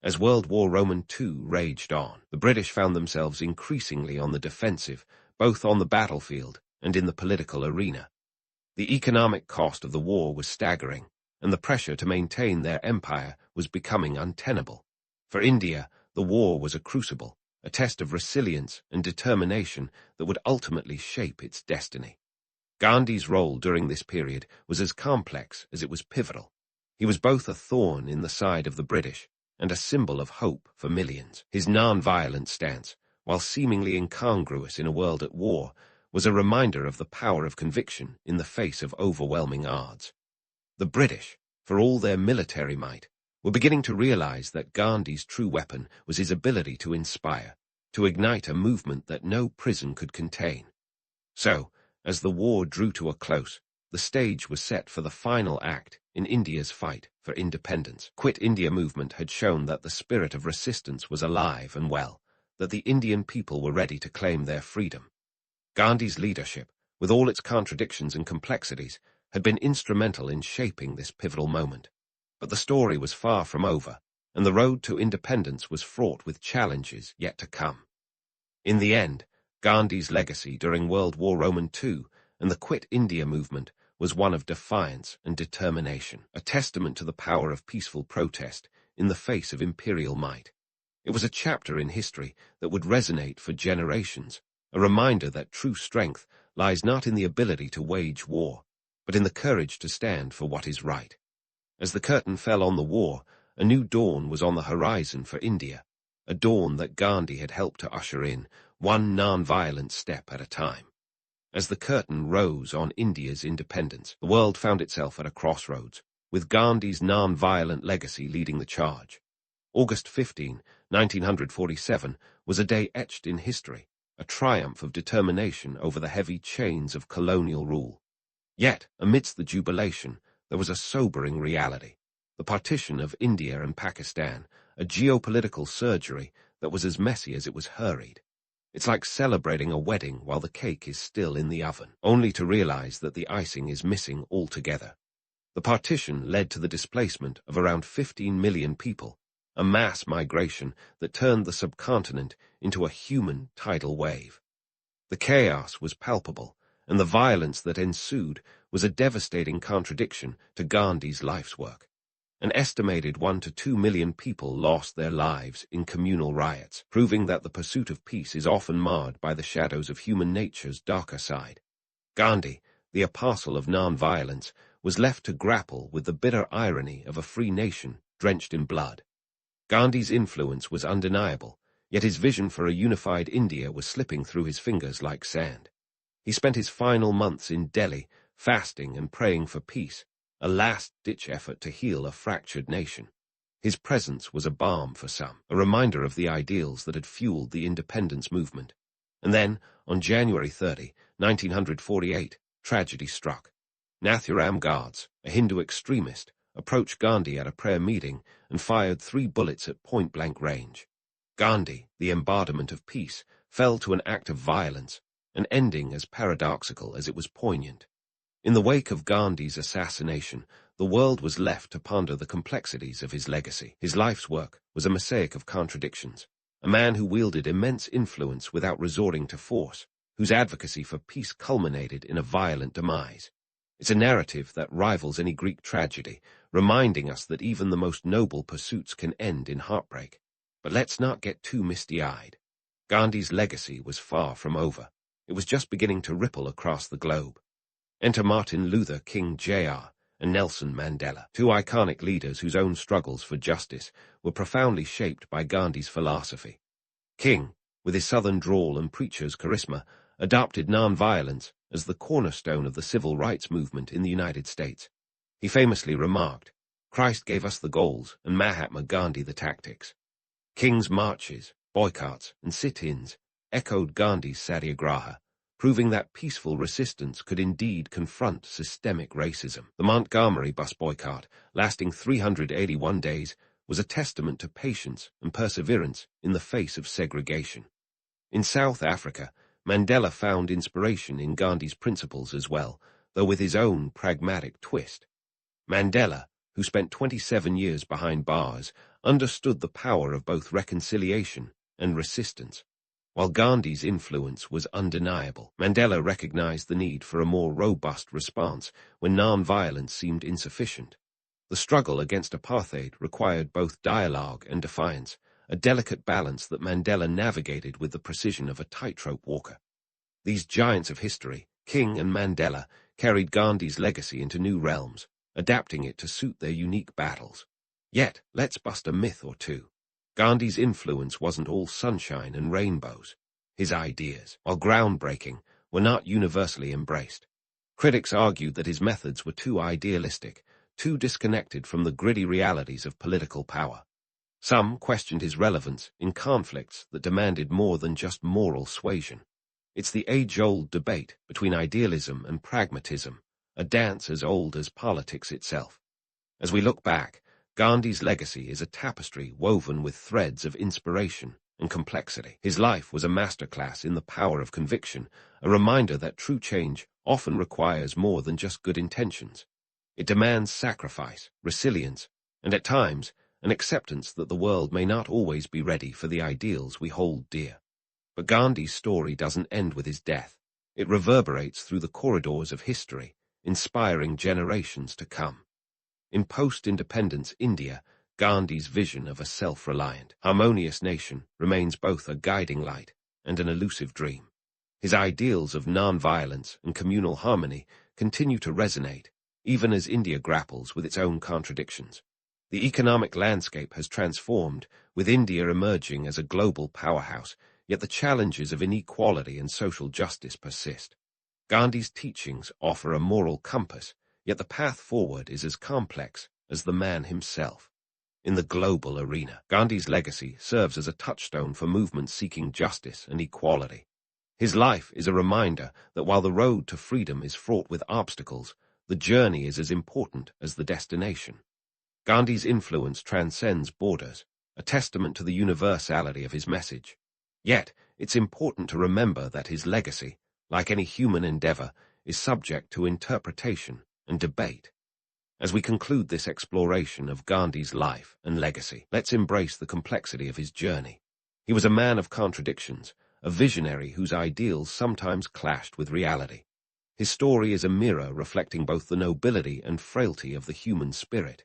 As World War II raged on, the British found themselves increasingly on the defensive, both on the battlefield and in the political arena. The economic cost of the war was staggering, and the pressure to maintain their empire was becoming untenable. For India, the war was a crucible, a test of resilience and determination that would ultimately shape its destiny. Gandhi's role during this period was as complex as it was pivotal. He was both a thorn in the side of the British and a symbol of hope for millions. His non-violent stance, while seemingly incongruous in a world at war, was a reminder of the power of conviction in the face of overwhelming odds. The British, for all their military might, were beginning to realize that Gandhi's true weapon was his ability to inspire, to ignite a movement that no prison could contain. So, as the war drew to a close, the stage was set for the final act in India's fight for independence. Quit India movement had shown that the spirit of resistance was alive and well, that the Indian people were ready to claim their freedom. Gandhi's leadership, with all its contradictions and complexities, had been instrumental in shaping this pivotal moment. But the story was far from over, and the road to independence was fraught with challenges yet to come. In the end, Gandhi's legacy during World War II and the Quit India movement was one of defiance and determination, a testament to the power of peaceful protest in the face of imperial might. It was a chapter in history that would resonate for generations, a reminder that true strength lies not in the ability to wage war, but in the courage to stand for what is right. As the curtain fell on the war, a new dawn was on the horizon for India, a dawn that Gandhi had helped to usher in, one non-violent step at a time. As the curtain rose on India's independence, the world found itself at a crossroads, with Gandhi's non-violent legacy leading the charge. August 15, 1947, was a day etched in history, a triumph of determination over the heavy chains of colonial rule. Yet, amidst the jubilation, there was a sobering reality: the partition of India and Pakistan, a geopolitical surgery that was as messy as it was hurried. It's like celebrating a wedding while the cake is still in the oven, only to realize that the icing is missing altogether. The partition led to the displacement of around 15 million people, a mass migration that turned the subcontinent into a human tidal wave. The chaos was palpable, and the violence that ensued was a devastating contradiction to Gandhi's life's work. An estimated 1 to 2 million people lost their lives in communal riots, proving that the pursuit of peace is often marred by the shadows of human nature's darker side. Gandhi, the apostle of non-violence, was left to grapple with the bitter irony of a free nation drenched in blood. Gandhi's influence was undeniable, yet his vision for a unified India was slipping through his fingers like sand. He spent his final months in Delhi, fasting and praying for peace, a last-ditch effort to heal a fractured nation. His presence was a balm for some, a reminder of the ideals that had fueled the independence movement. And then, on January 30, 1948, tragedy struck. Nathuram Guards, a Hindu extremist, approached Gandhi at a prayer meeting and fired 3 bullets at point-blank range. Gandhi, the embodiment of peace, fell to an act of violence, an ending as paradoxical as it was poignant. In the wake of Gandhi's assassination, the world was left to ponder the complexities of his legacy. His life's work was a mosaic of contradictions, a man who wielded immense influence without resorting to force, whose advocacy for peace culminated in a violent demise. It's a narrative that rivals any Greek tragedy, reminding us that even the most noble pursuits can end in heartbreak. But let's not get too misty-eyed. Gandhi's legacy was far from over. It was just beginning to ripple across the globe. Enter Martin Luther King Jr. and Nelson Mandela, 2 iconic leaders whose own struggles for justice were profoundly shaped by Gandhi's philosophy. King, with his southern drawl and preacher's charisma, adopted non-violence as the cornerstone of the civil rights movement in the United States. He famously remarked, "Christ gave us the goals and Mahatma Gandhi the tactics." King's marches, boycotts, and sit-ins echoed Gandhi's satyagraha, proving that peaceful resistance could indeed confront systemic racism. The Montgomery bus boycott, lasting 381 days, was a testament to patience and perseverance in the face of segregation. In South Africa, Mandela found inspiration in Gandhi's principles as well, though with his own pragmatic twist. Mandela, who spent 27 years behind bars, understood the power of both reconciliation and resistance. While Gandhi's influence was undeniable, Mandela recognized the need for a more robust response when non-violence seemed insufficient. The struggle against apartheid required both dialogue and defiance, a delicate balance that Mandela navigated with the precision of a tightrope walker. These giants of history, King and Mandela, carried Gandhi's legacy into new realms, adapting it to suit their unique battles. Yet, let's bust a myth or two. Gandhi's influence wasn't all sunshine and rainbows. His ideas, while groundbreaking, were not universally embraced. Critics argued that his methods were too idealistic, too disconnected from the gritty realities of political power. Some questioned his relevance in conflicts that demanded more than just moral suasion. It's the age-old debate between idealism and pragmatism, a dance as old as politics itself. As we look back, Gandhi's legacy is a tapestry woven with threads of inspiration and complexity. His life was a masterclass in the power of conviction, a reminder that true change often requires more than just good intentions. It demands sacrifice, resilience, and at times, an acceptance that the world may not always be ready for the ideals we hold dear. But Gandhi's story doesn't end with his death. It reverberates through the corridors of history, inspiring generations to come. In post-independence India, Gandhi's vision of a self-reliant, harmonious nation remains both a guiding light and an elusive dream. His ideals of non-violence and communal harmony continue to resonate, even as India grapples with its own contradictions. The economic landscape has transformed, with India emerging as a global powerhouse, yet the challenges of inequality and social justice persist. Gandhi's teachings offer a moral compass, yet the path forward is as complex as the man himself. In the global arena, Gandhi's legacy serves as a touchstone for movements seeking justice and equality. His life is a reminder that while the road to freedom is fraught with obstacles, the journey is as important as the destination. Gandhi's influence transcends borders, a testament to the universality of his message. Yet, it's important to remember that his legacy, like any human endeavor, is subject to interpretation and debate. As we conclude this exploration of Gandhi's life and legacy, let's embrace the complexity of his journey. He was a man of contradictions, a visionary whose ideals sometimes clashed with reality. His story is a mirror reflecting both the nobility and frailty of the human spirit.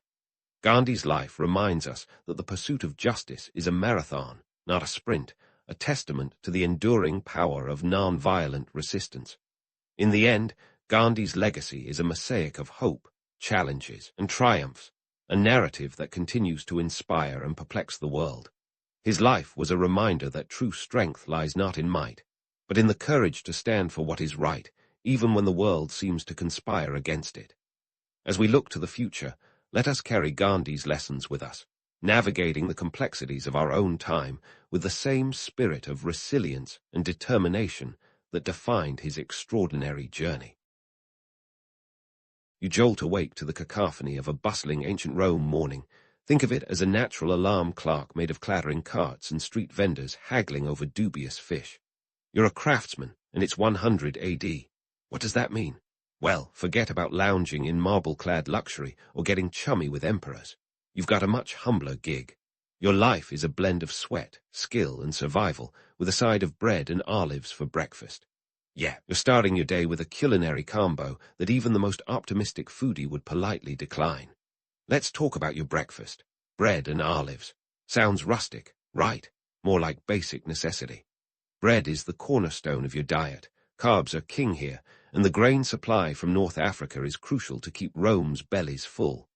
Gandhi's life reminds us that the pursuit of justice is a marathon, not a sprint, a testament to the enduring power of non-violent resistance. In the end, Gandhi's legacy is a mosaic of hope, challenges, and triumphs, a narrative that continues to inspire and perplex the world. His life was a reminder that true strength lies not in might, but in the courage to stand for what is right, even when the world seems to conspire against it. As we look to the future, let us carry Gandhi's lessons with us, navigating the complexities of our own time with the same spirit of resilience and determination that defined his extraordinary journey. You jolt awake to the cacophony of a bustling ancient Rome morning. Think of it as a natural alarm clock made of clattering carts and street vendors haggling over dubious fish. You're a craftsman, and it's 100 AD. What does that mean? Well, forget about lounging in marble-clad luxury or getting chummy with emperors. You've got a much humbler gig. Your life is a blend of sweat, skill, and survival, with a side of bread and olives for breakfast. Yeah, you're starting your day with a culinary combo that even the most optimistic foodie would politely decline. Let's talk about your breakfast. Bread and olives. Sounds rustic, right? More like basic necessity. Bread is the cornerstone of your diet. Carbs are king here, and the grain supply from North Africa is crucial to keep Rome's bellies full.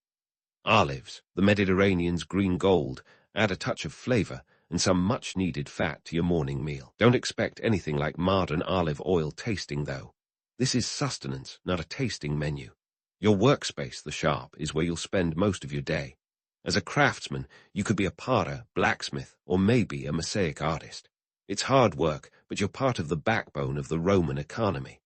Olives, the Mediterranean's green gold, add a touch of flavor and some much-needed fat to your morning meal. Don't expect anything like modern olive oil tasting, though. This is sustenance, not a tasting menu. Your workspace, the shop, is where you'll spend most of your day. As a craftsman, you could be a potter, blacksmith, or maybe a mosaic artist. It's hard work, but you're part of the backbone of the Roman economy.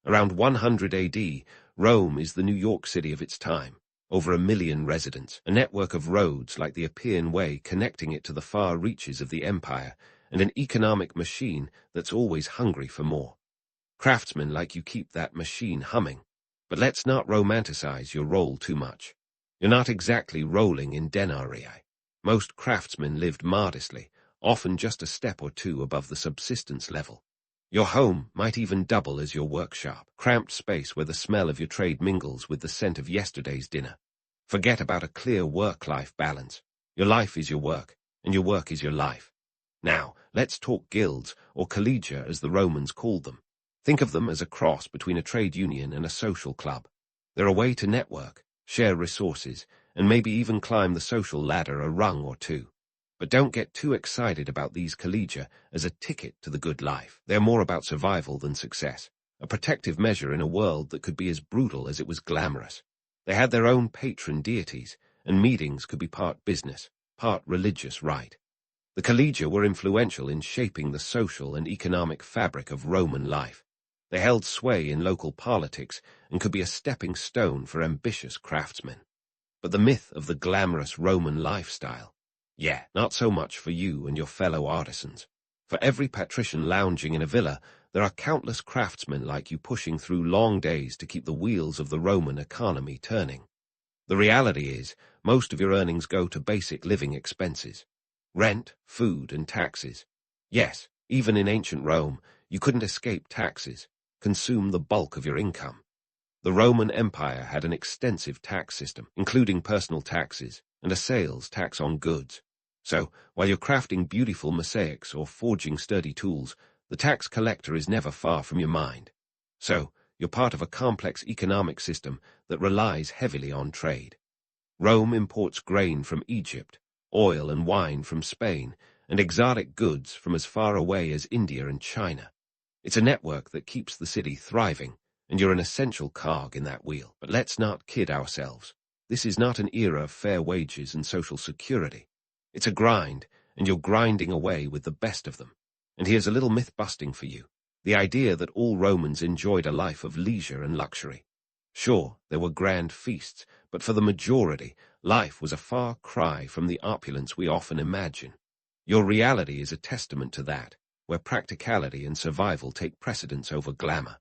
Around 100 AD, Rome is the New York City of its time. Over 1 million residents, a network of roads like the Appian Way connecting it to the far reaches of the empire, and an economic machine that's always hungry for more. Craftsmen like you keep that machine humming. But let's not romanticize your role too much. You're not exactly rolling in denarii. Most craftsmen lived modestly, often just a step or two above the subsistence level. Your home might even double as your workshop, cramped space where the smell of your trade mingles with the scent of yesterday's dinner. Forget about a clear work-life balance. Your life is your work, and your work is your life. Now, let's talk guilds, or collegia as the Romans called them. Think of them as a cross between a trade union and a social club. They're a way to network, share resources, and maybe even climb the social ladder a rung or two. But don't get too excited about these collegia as a ticket to the good life. They're more about survival than success, a protective measure in a world that could be as brutal as it was glamorous. They had their own patron deities, and meetings could be part business, part religious rite. The collegia were influential in shaping the social and economic fabric of Roman life. They held sway in local politics and could be a stepping stone for ambitious craftsmen. But the myth of the glamorous Roman lifestyle, yeah, not so much for you and your fellow artisans. For every patrician lounging in a villa, there are countless craftsmen like you pushing through long days to keep the wheels of the Roman economy turning. The reality is, most of your earnings go to basic living expenses. Rent, food, and taxes. Yes, even in ancient Rome, you couldn't escape taxes, consume the bulk of your income. The Roman Empire had an extensive tax system, including personal taxes and a sales tax on goods. So, while you're crafting beautiful mosaics or forging sturdy tools, the tax collector is never far from your mind. So, you're part of a complex economic system that relies heavily on trade. Rome imports grain from Egypt, oil and wine from Spain, and exotic goods from as far away as India and China. It's a network that keeps the city thriving, and you're an essential cog in that wheel. But let's not kid ourselves. This is not an era of fair wages and social security. It's a grind, and you're grinding away with the best of them. And here's a little myth-busting for you. The idea that all Romans enjoyed a life of leisure and luxury. Sure, there were grand feasts, but for the majority, life was a far cry from the opulence we often imagine. Your reality is a testament to that, where practicality and survival take precedence over glamour.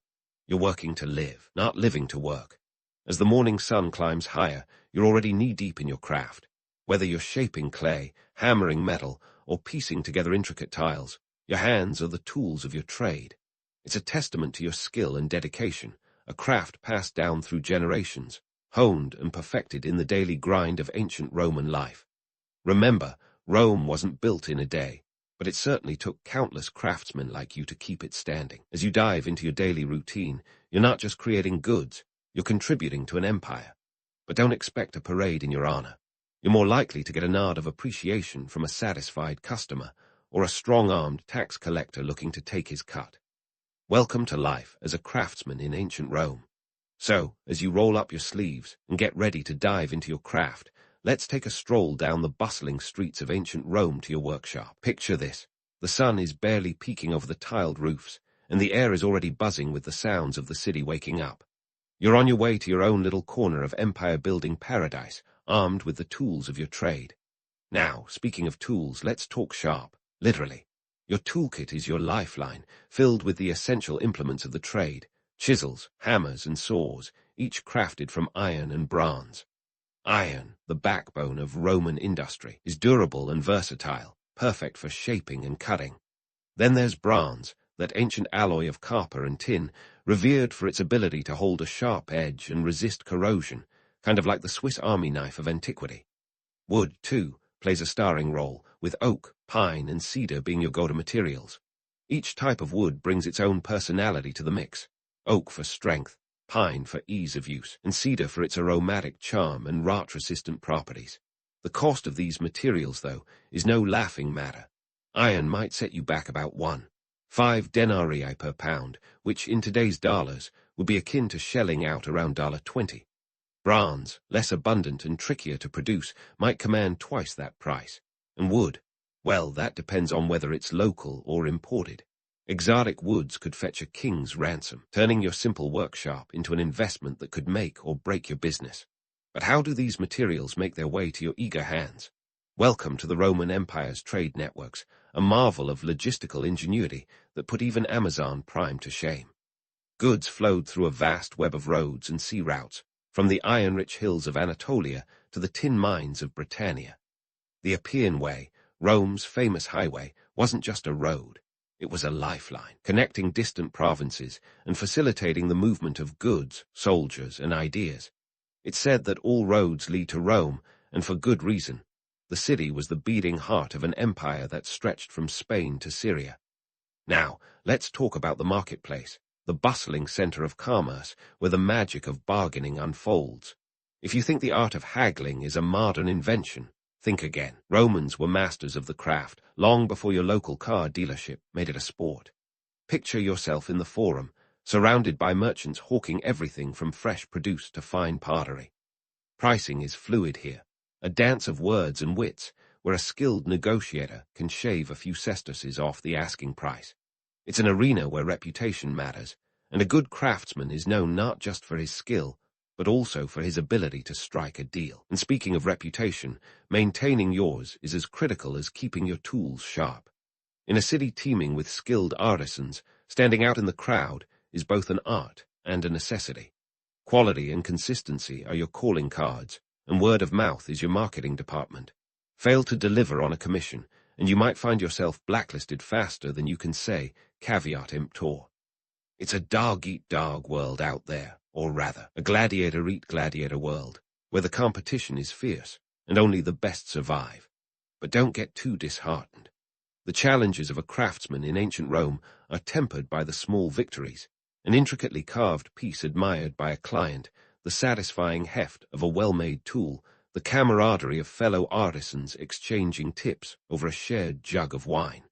You're working to live, not living to work. As the morning sun climbs higher, you're already knee-deep in your craft. Whether you're shaping clay, hammering metal, or piecing together intricate tiles, your hands are the tools of your trade. It's a testament to your skill and dedication, a craft passed down through generations, honed and perfected in the daily grind of ancient Roman life. Remember, Rome wasn't built in a day, but it certainly took countless craftsmen like you to keep it standing. As you dive into your daily routine, you're not just creating goods, you're contributing to an empire. But don't expect a parade in your honor. You're more likely to get a nod of appreciation from a satisfied customer or a strong-armed tax collector looking to take his cut. Welcome to life as a craftsman in ancient Rome. So, as you roll up your sleeves and get ready to dive into your craft, let's take a stroll down the bustling streets of ancient Rome to your workshop. Picture this. The sun is barely peeking over the tiled roofs, and the air is already buzzing with the sounds of the city waking up. You're on your way to your own little corner of empire-building paradise, armed with the tools of your trade. Now, speaking of tools, let's talk sharp, literally. Your toolkit is your lifeline, filled with the essential implements of the trade, chisels, hammers, and saws, each crafted from iron and bronze. Iron, the backbone of Roman industry, is durable and versatile, perfect for shaping and cutting. Then there's bronze, that ancient alloy of copper and tin, revered for its ability to hold a sharp edge and resist corrosion, kind of like the Swiss Army knife of antiquity. Wood, too, plays a starring role, with oak, pine, and cedar being your go-to materials. Each type of wood brings its own personality to the mix. Oak for strength, pine for ease of use, and cedar for its aromatic charm and rot-resistant properties. The cost of these materials, though, is no laughing matter. Iron might set you back about 1.5 denarii per pound, which in today's dollars would be akin to shelling out around $20. Bronze, less abundant and trickier to produce, might command twice that price. And wood, well, that depends on whether it's local or imported. Exotic woods could fetch a king's ransom, turning your simple workshop into an investment that could make or break your business. But how do these materials make their way to your eager hands? Welcome to the Roman Empire's trade networks, a marvel of logistical ingenuity that put even Amazon Prime to shame. Goods flowed through a vast web of roads and sea routes, from the iron-rich hills of Anatolia to the tin mines of Britannia. The Appian Way, Rome's famous highway, wasn't just a road. It was a lifeline, connecting distant provinces and facilitating the movement of goods, soldiers, and ideas. It's said that all roads lead to Rome, and for good reason. The city was the beating heart of an empire that stretched from Spain to Syria. Now, let's talk about the marketplace, the bustling center of commerce where the magic of bargaining unfolds. If you think the art of haggling is a modern invention, think again. Romans were masters of the craft long before your local car dealership made it a sport. Picture yourself in the forum, surrounded by merchants hawking everything from fresh produce to fine pottery. Pricing is fluid here, a dance of words and wits, where a skilled negotiator can shave a few sesterces off the asking price. It's an arena where reputation matters, and a good craftsman is known not just for his skill, but also for his ability to strike a deal. And speaking of reputation, maintaining yours is as critical as keeping your tools sharp. In a city teeming with skilled artisans, standing out in the crowd is both an art and a necessity. Quality and consistency are your calling cards, and word of mouth is your marketing department. Fail to deliver on a commission, and you might find yourself blacklisted faster than you can say, caveat emptor. It's a dog-eat-dog world out there, or rather, a gladiator-eat-gladiator world, where the competition is fierce, and only the best survive. But don't get too disheartened. The challenges of a craftsman in ancient Rome are tempered by the small victories, an intricately carved piece admired by a client, the satisfying heft of a well-made tool, the camaraderie of fellow artisans exchanging tips over a shared jug of wine.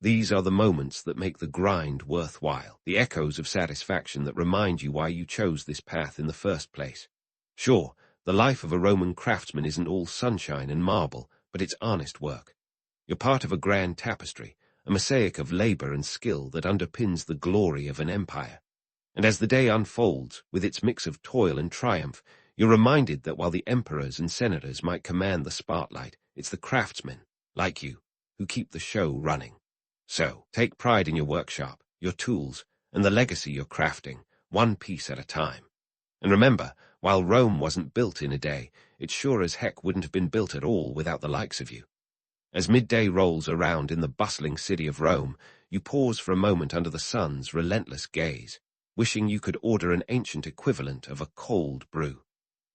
These are the moments that make the grind worthwhile, the echoes of satisfaction that remind you why you chose this path in the first place. Sure, the life of a Roman craftsman isn't all sunshine and marble, but it's honest work. You're part of a grand tapestry, a mosaic of labor and skill that underpins the glory of an empire. And as the day unfolds, with its mix of toil and triumph, you're reminded that while the emperors and senators might command the spotlight, it's the craftsmen, like you, who keep the show running. So, take pride in your workshop, your tools, and the legacy you're crafting, one piece at a time. And remember, while Rome wasn't built in a day, it sure as heck wouldn't have been built at all without the likes of you. As midday rolls around in the bustling city of Rome, you pause for a moment under the sun's relentless gaze, wishing you could order an ancient equivalent of a cold brew.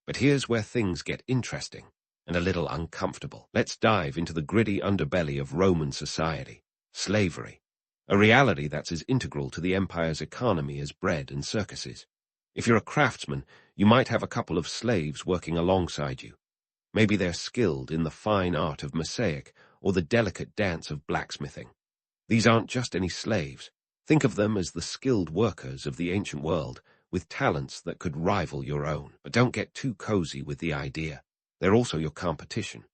But here's where things get interesting and a little uncomfortable. Let's dive into the gritty underbelly of Roman society. Slavery, a reality that's as integral to the empire's economy as bread and circuses. If you're a craftsman, you might have a couple of slaves working alongside you. Maybe they're skilled in the fine art of mosaic or the delicate dance of blacksmithing. These aren't just any slaves. Think of them as the skilled workers of the ancient world, with talents that could rival your own. But don't get too cozy with the idea. They're also your competition.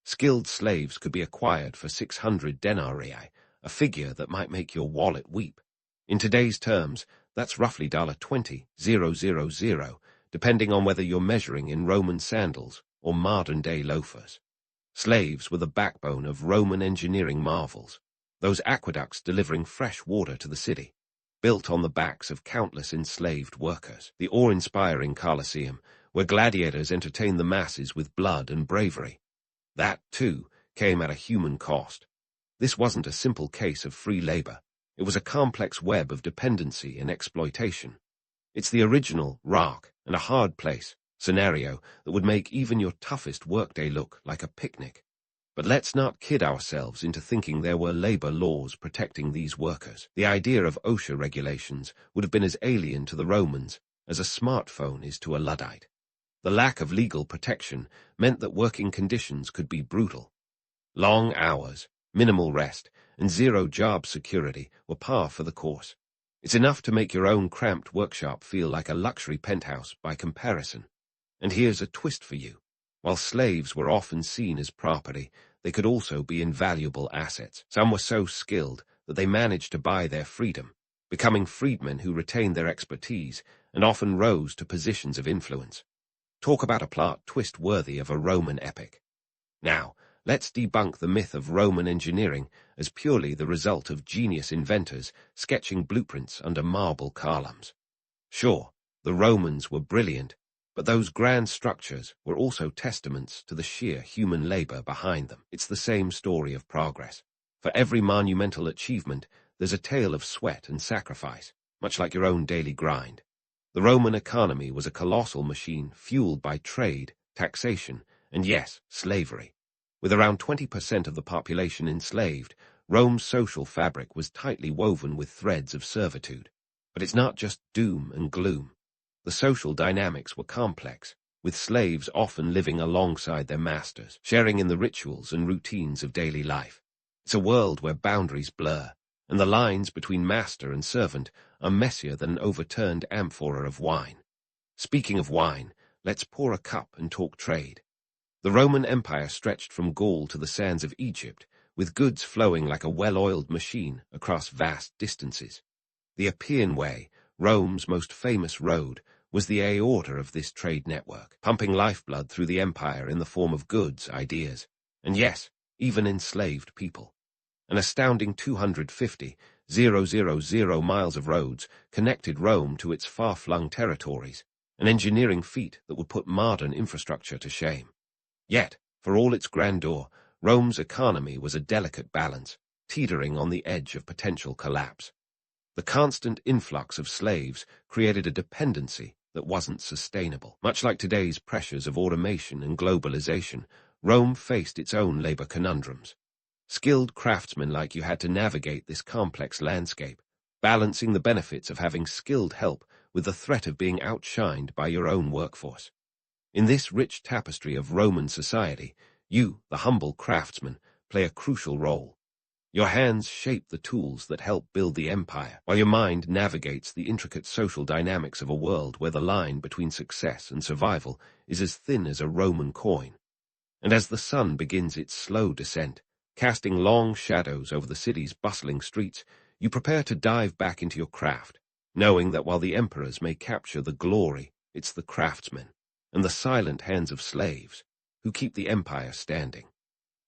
Skilled slaves could be acquired for 600 denarii, a figure that might make your wallet weep. In today's terms, that's roughly $20,000, depending on whether you're measuring in Roman sandals or modern-day loafers. Slaves were the backbone of Roman engineering marvels, those aqueducts delivering fresh water to the city, built on the backs of countless enslaved workers. The awe-inspiring Colosseum, where gladiators entertained the masses with blood and bravery. That, too, came at a human cost. This wasn't a simple case of free labor. It was a complex web of dependency and exploitation. It's the original rock and a hard place scenario that would make even your toughest workday look like a picnic. But let's not kid ourselves into thinking there were labor laws protecting these workers. The idea of OSHA regulations would have been as alien to the Romans as a smartphone is to a Luddite. The lack of legal protection meant that working conditions could be brutal. Long hours, minimal rest, and zero job security were par for the course. It's enough to make your own cramped workshop feel like a luxury penthouse by comparison. And here's a twist for you. While slaves were often seen as property, they could also be invaluable assets. Some were so skilled that they managed to buy their freedom, becoming freedmen who retained their expertise and often rose to positions of influence. Talk about a plot twist worthy of a Roman epic. Now, let's debunk the myth of Roman engineering as purely the result of genius inventors sketching blueprints under marble columns. Sure, the Romans were brilliant, but those grand structures were also testaments to the sheer human labor behind them. It's the same story of progress. For every monumental achievement, there's a tale of sweat and sacrifice, much like your own daily grind. The Roman economy was a colossal machine fueled by trade, taxation, and yes, slavery. With around 20% of the population enslaved, Rome's social fabric was tightly woven with threads of servitude. But it's not just doom and gloom. The social dynamics were complex, with slaves often living alongside their masters, sharing in the rituals and routines of daily life. It's a world where boundaries blur, and the lines between master and servant are messier than an overturned amphora of wine. Speaking of wine, let's pour a cup and talk trade. The Roman Empire stretched from Gaul to the sands of Egypt, with goods flowing like a well-oiled machine across vast distances. The Appian Way, Rome's most famous road, was the aorta of this trade network, pumping lifeblood through the empire in the form of goods, ideas, and yes, even enslaved people. An astounding 250,000 miles of roads connected Rome to its far-flung territories, an engineering feat that would put modern infrastructure to shame. Yet, for all its grandeur, Rome's economy was a delicate balance, teetering on the edge of potential collapse. The constant influx of slaves created a dependency that wasn't sustainable. Much like today's pressures of automation and globalization, Rome faced its own labor conundrums. Skilled craftsmen like you had to navigate this complex landscape, balancing the benefits of having skilled help with the threat of being outshined by your own workforce. In this rich tapestry of Roman society, you, the humble craftsman, play a crucial role. Your hands shape the tools that help build the empire, while your mind navigates the intricate social dynamics of a world where the line between success and survival is as thin as a Roman coin. And as the sun begins its slow descent, casting long shadows over the city's bustling streets, you prepare to dive back into your craft, knowing that while the emperors may capture the glory, it's the craftsmen and the silent hands of slaves who keep the empire standing.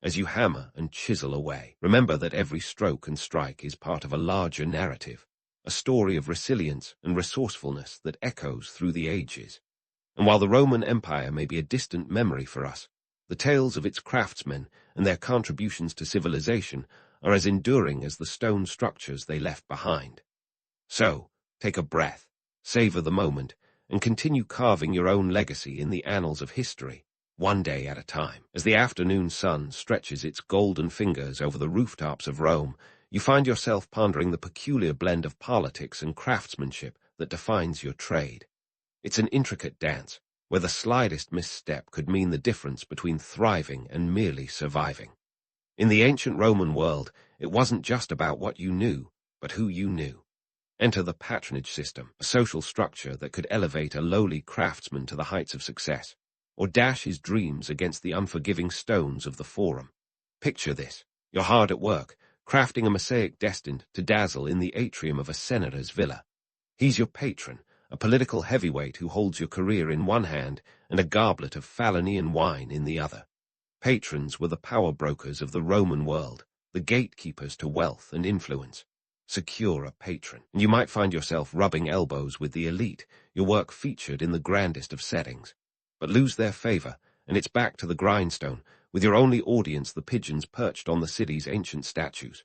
As you hammer and chisel away, remember that every stroke and strike is part of a larger narrative, a story of resilience and resourcefulness that echoes through the ages. And while the Roman Empire may be a distant memory for us, the tales of its craftsmen and their contributions to civilization are as enduring as the stone structures they left behind. So, take a breath, savor the moment, and continue carving your own legacy in the annals of history, one day at a time. As the afternoon sun stretches its golden fingers over the rooftops of Rome, you find yourself pondering the peculiar blend of politics and craftsmanship that defines your trade. It's an intricate dance, where the slightest misstep could mean the difference between thriving and merely surviving. In the ancient Roman world, it wasn't just about what you knew, but who you knew. Enter the patronage system, a social structure that could elevate a lowly craftsman to the heights of success, or dash his dreams against the unforgiving stones of the Forum. Picture this: you're hard at work, crafting a mosaic destined to dazzle in the atrium of a senator's villa. He's your patron, a political heavyweight who holds your career in one hand and a goblet of Falernian wine in the other. Patrons were the power brokers of the Roman world, the gatekeepers to wealth and influence. Secure a patron, and you might find yourself rubbing elbows with the elite, your work featured in the grandest of settings. But lose their favor, and it's back to the grindstone, with your only audience the pigeons perched on the city's ancient statues.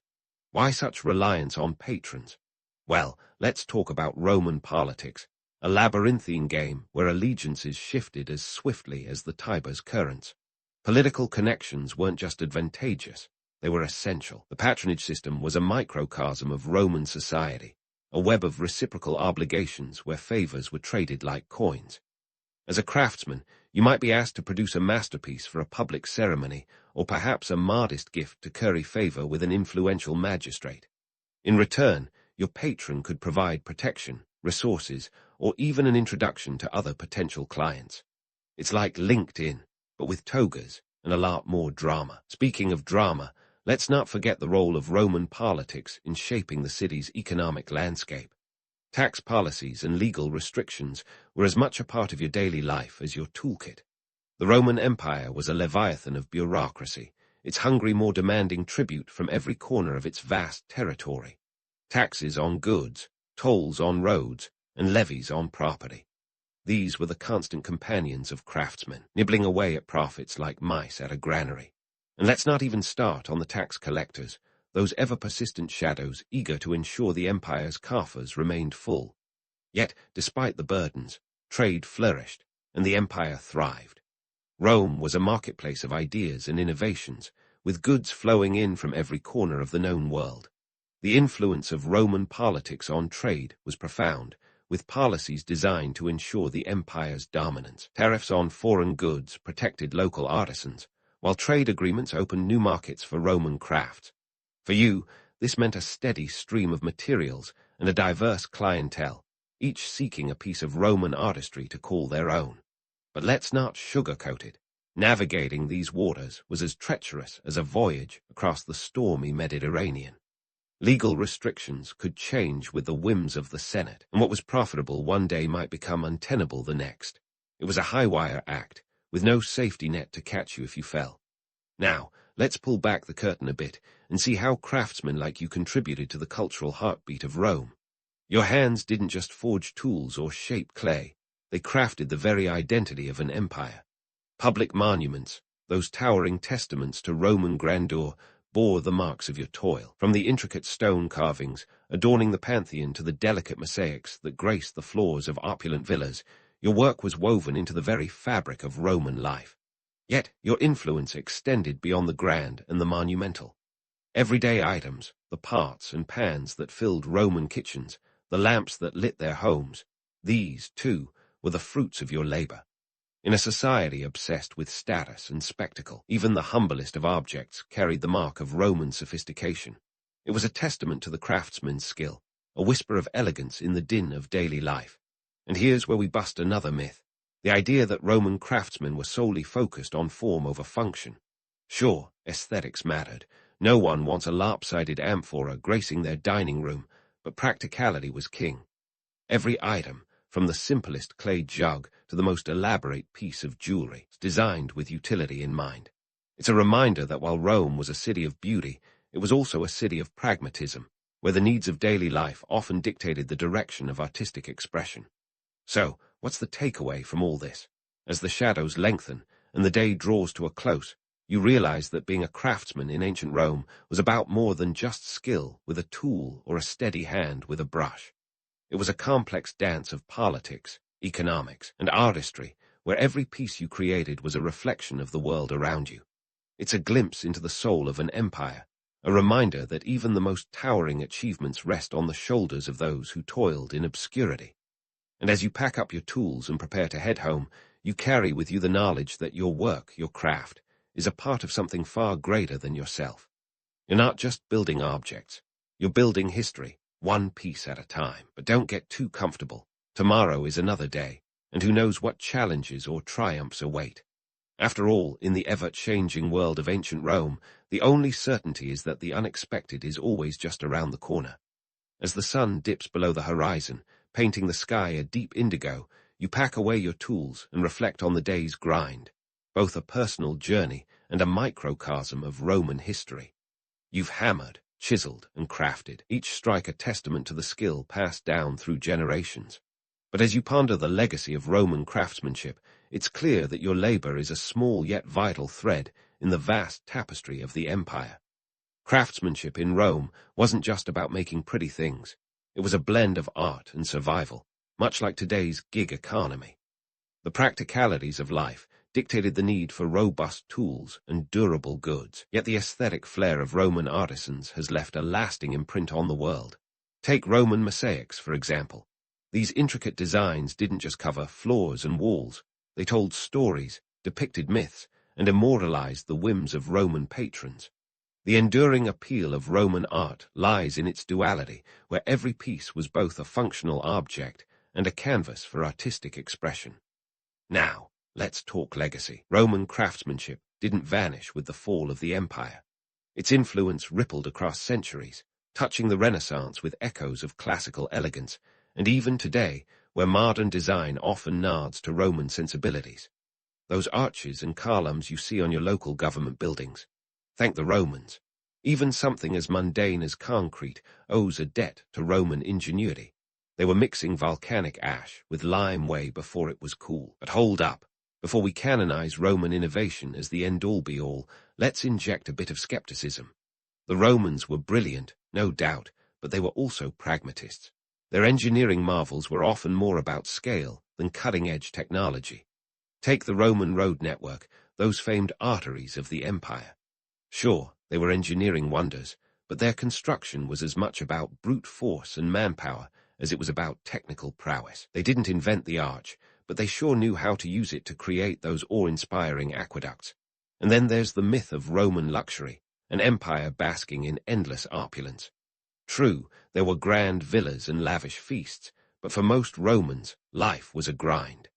Why such reliance on patrons? Well, let's talk about Roman politics, a labyrinthine game where allegiances shifted as swiftly as the Tiber's currents. Political connections weren't just advantageous, they were essential. The patronage system was a microcosm of Roman society, a web of reciprocal obligations where favors were traded like coins. As a craftsman, you might be asked to produce a masterpiece for a public ceremony, or perhaps a modest gift to curry favor with an influential magistrate. In return, your patron could provide protection, resources, or even an introduction to other potential clients. It's like LinkedIn, but with togas and a lot more drama. Speaking of drama, let's not forget the role of Roman politics in shaping the city's economic landscape. Tax policies and legal restrictions were as much a part of your daily life as your toolkit. The Roman Empire was a leviathan of bureaucracy, its hungry, more demanding tribute from every corner of its vast territory. Taxes on goods, tolls on roads, and levies on property. These were the constant companions of craftsmen, nibbling away at profits like mice at a granary. And let's not even start on the tax collectors, those ever-persistent shadows eager to ensure the empire's coffers remained full. Yet, despite the burdens, trade flourished, and the empire thrived. Rome was a marketplace of ideas and innovations, with goods flowing in from every corner of the known world. The influence of Roman politics on trade was profound, with policies designed to ensure the empire's dominance. Tariffs on foreign goods protected local artisans, while trade agreements opened new markets for Roman crafts. For you, this meant a steady stream of materials and a diverse clientele, each seeking a piece of Roman artistry to call their own. But let's not sugarcoat it. Navigating these waters was as treacherous as a voyage across the stormy Mediterranean. Legal restrictions could change with the whims of the Senate, and what was profitable one day might become untenable the next. It was a high-wire act, with no safety net to catch you if you fell. Now, let's pull back the curtain a bit and see how craftsmen like you contributed to the cultural heartbeat of Rome. Your hands didn't just forge tools or shape clay, they crafted the very identity of an empire. Public monuments, those towering testaments to Roman grandeur, bore the marks of your toil, from the intricate stone carvings adorning the Pantheon to the delicate mosaics that graced the floors of opulent villas. Your work was woven into the very fabric of Roman life. Yet your influence extended beyond the grand and the monumental. Everyday items, the pots and pans that filled Roman kitchens, the lamps that lit their homes, these, too, were the fruits of your labor. In a society obsessed with status and spectacle, even the humblest of objects carried the mark of Roman sophistication. It was a testament to the craftsman's skill, a whisper of elegance in the din of daily life. And here's where we bust another myth, the idea that Roman craftsmen were solely focused on form over function. Sure, aesthetics mattered. No one wants a lopsided amphora gracing their dining room, but practicality was king. Every item, from the simplest clay jug to the most elaborate piece of jewelry, is designed with utility in mind. It's a reminder that while Rome was a city of beauty, it was also a city of pragmatism, where the needs of daily life often dictated the direction of artistic expression. So, what's the takeaway from all this? As the shadows lengthen and the day draws to a close, you realize that being a craftsman in ancient Rome was about more than just skill with a tool or a steady hand with a brush. It was a complex dance of politics, economics, and artistry, where every piece you created was a reflection of the world around you. It's a glimpse into the soul of an empire, a reminder that even the most towering achievements rest on the shoulders of those who toiled in obscurity. And as you pack up your tools and prepare to head home, you carry with you the knowledge that your work, your craft, is a part of something far greater than yourself. You're not just building objects, you're building history, one piece at a time. But don't get too comfortable. Tomorrow is another day, and who knows what challenges or triumphs await. After all, in the ever-changing world of ancient Rome, the only certainty is that the unexpected is always just around the corner. As the sun dips below the horizon, painting the sky a deep indigo, you pack away your tools and reflect on the day's grind, both a personal journey and a microcosm of Roman history. You've hammered, chiseled, and crafted, each strike a testament to the skill passed down through generations. But as you ponder the legacy of Roman craftsmanship, it's clear that your labor is a small yet vital thread in the vast tapestry of the empire. Craftsmanship in Rome wasn't just about making pretty things. It was a blend of art and survival, much like today's gig economy. The practicalities of life dictated the need for robust tools and durable goods, yet the aesthetic flair of Roman artisans has left a lasting imprint on the world. Take Roman mosaics, for example. These intricate designs didn't just cover floors and walls, they told stories, depicted myths, and immortalized the whims of Roman patrons. The enduring appeal of Roman art lies in its duality, where every piece was both a functional object and a canvas for artistic expression. Now, let's talk legacy. Roman craftsmanship didn't vanish with the fall of the empire. Its influence rippled across centuries, touching the Renaissance with echoes of classical elegance, and even today, where modern design often nods to Roman sensibilities. Those arches and columns you see on your local government buildings, Thank the Romans. Even something as mundane as concrete owes a debt to Roman ingenuity. They were mixing volcanic ash with lime way before it was cool. But hold up. Before we canonize Roman innovation as the end-all be-all, let's inject a bit of skepticism. The Romans were brilliant, no doubt, but they were also pragmatists. Their engineering marvels were often more about scale than cutting-edge technology. Take the Roman road network, those famed arteries of the empire. Sure, they were engineering wonders, but their construction was as much about brute force and manpower as it was about technical prowess. They didn't invent the arch, but they sure knew how to use it to create those awe-inspiring aqueducts. And then there's the myth of Roman luxury, an empire basking in endless opulence. True, there were grand villas and lavish feasts, but for most Romans, life was a grind.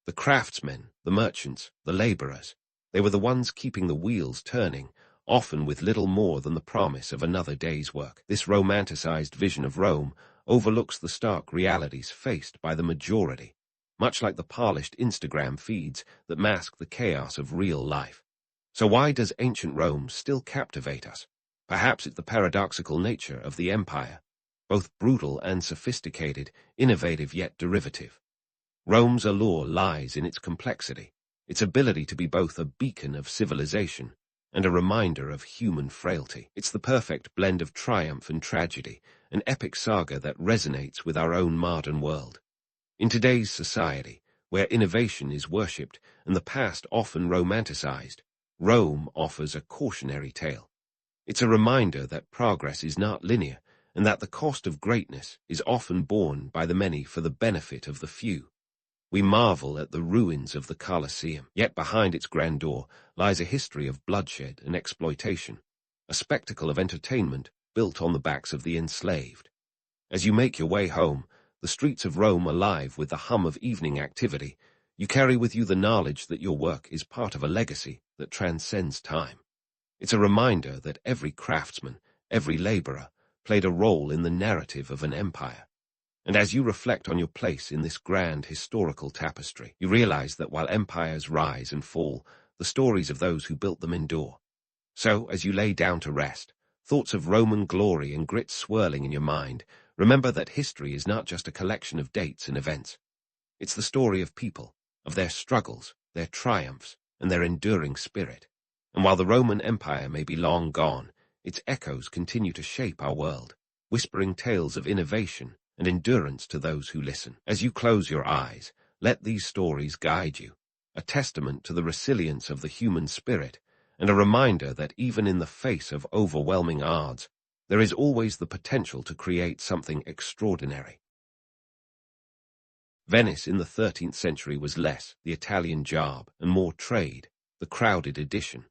The craftsmen, the merchants, the laborers, they were the ones keeping the wheels turning, often with little more than the promise of another day's work. This romanticized vision of Rome overlooks the stark realities faced by the majority, much like the polished Instagram feeds that mask the chaos of real life. So why does ancient Rome still captivate us? Perhaps it's the paradoxical nature of the empire, both brutal and sophisticated, innovative yet derivative. Rome's allure lies in its complexity, its ability to be both a beacon of civilization and a reminder of human frailty. It's the perfect blend of triumph and tragedy, an epic saga that resonates with our own modern world. In today's society, where innovation is worshipped and the past often romanticized, Rome offers a cautionary tale. It's a reminder that progress is not linear and that the cost of greatness is often borne by the many for the benefit of the few. We marvel at the ruins of the Colosseum, yet behind its grandeur lies a history of bloodshed and exploitation, a spectacle of entertainment built on the backs of the enslaved. As you make your way home, the streets of Rome alive with the hum of evening activity, you carry with you the knowledge that your work is part of a legacy that transcends time. It's a reminder that every craftsman, every laborer, played a role in the narrative of an empire. And as you reflect on your place in this grand historical tapestry, you realize that while empires rise and fall, the stories of those who built them endure. So, as you lay down to rest, thoughts of Roman glory and grit swirling in your mind, remember that history is not just a collection of dates and events. It's the story of people, of their struggles, their triumphs, and their enduring spirit. And while the Roman Empire may be long gone, its echoes continue to shape our world, whispering tales of innovation and endurance to those who listen. As you close your eyes, let these stories guide you, a testament to the resilience of the human spirit, and a reminder that even in the face of overwhelming odds, there is always the potential to create something extraordinary. Venice in the 13th century was less the Italian job and more trade, the crowded edition.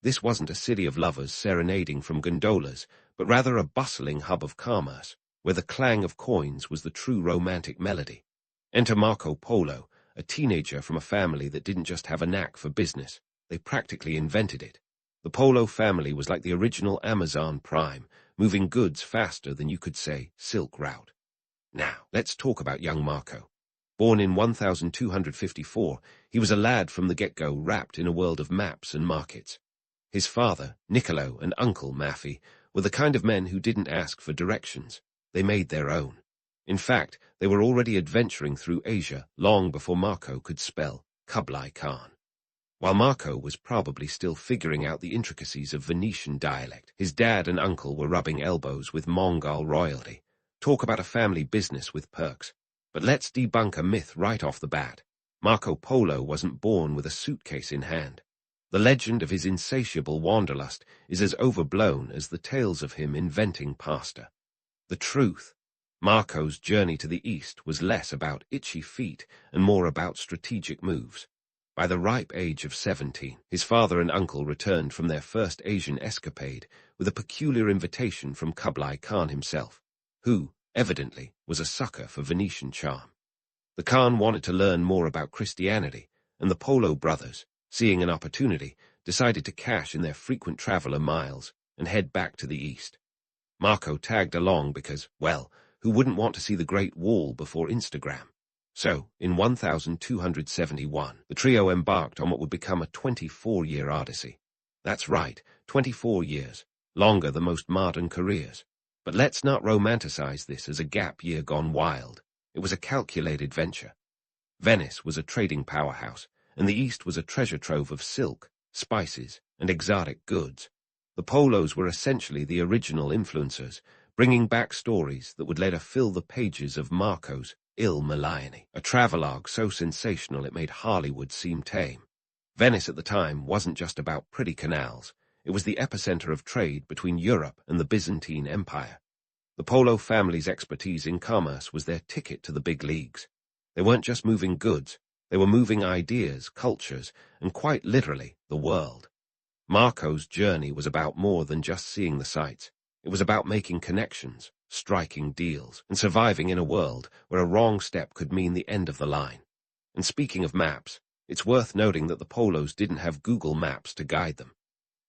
This wasn't a city of lovers serenading from gondolas, but rather a bustling hub of commerce, where the clang of coins was the true romantic melody. Enter Marco Polo, a teenager from a family that didn't just have a knack for business, they practically invented it. The Polo family was like the original Amazon Prime, moving goods faster than you could say Silk Route. Now, let's talk about young Marco. Born in 1254, he was a lad from the get-go wrapped in a world of maps and markets. His father, Niccolo, and uncle, Maffi, were the kind of men who didn't ask for directions. They made their own. In fact, they were already adventuring through Asia long before Marco could spell Kublai Khan. While Marco was probably still figuring out the intricacies of Venetian dialect, his dad and uncle were rubbing elbows with Mongol royalty. Talk about a family business with perks. But let's debunk a myth right off the bat. Marco Polo wasn't born with a suitcase in hand. The legend of his insatiable wanderlust is as overblown as the tales of him inventing pasta. The truth, Marco's journey to the east was less about itchy feet and more about strategic moves. By the ripe age of 17, his father and uncle returned from their first Asian escapade with a peculiar invitation from Kublai Khan himself, who, evidently, was a sucker for Venetian charm. The Khan wanted to learn more about Christianity, and the Polo brothers, seeing an opportunity, decided to cash in their frequent traveler miles and head back to the east. Marco tagged along because, well, who wouldn't want to see the Great Wall before Instagram? So, in 1271, the trio embarked on what would become a 24-year odyssey. That's right, 24 years, longer than most modern careers. But let's not romanticize this as a gap year gone wild. It was a calculated venture. Venice was a trading powerhouse, and the East was a treasure trove of silk, spices, and exotic goods. The Polos were essentially the original influencers, bringing back stories that would later fill the pages of Marco's Il Milione, a travelogue so sensational it made Hollywood seem tame. Venice at the time wasn't just about pretty canals. It was the epicenter of trade between Europe and the Byzantine Empire. The Polo family's expertise in commerce was their ticket to the big leagues. They weren't just moving goods, they were moving ideas, cultures, and quite literally, the world. Marco's journey was about more than just seeing the sights. It was about making connections, striking deals, and surviving in a world where a wrong step could mean the end of the line. And speaking of maps, it's worth noting that the Polos didn't have Google Maps to guide them.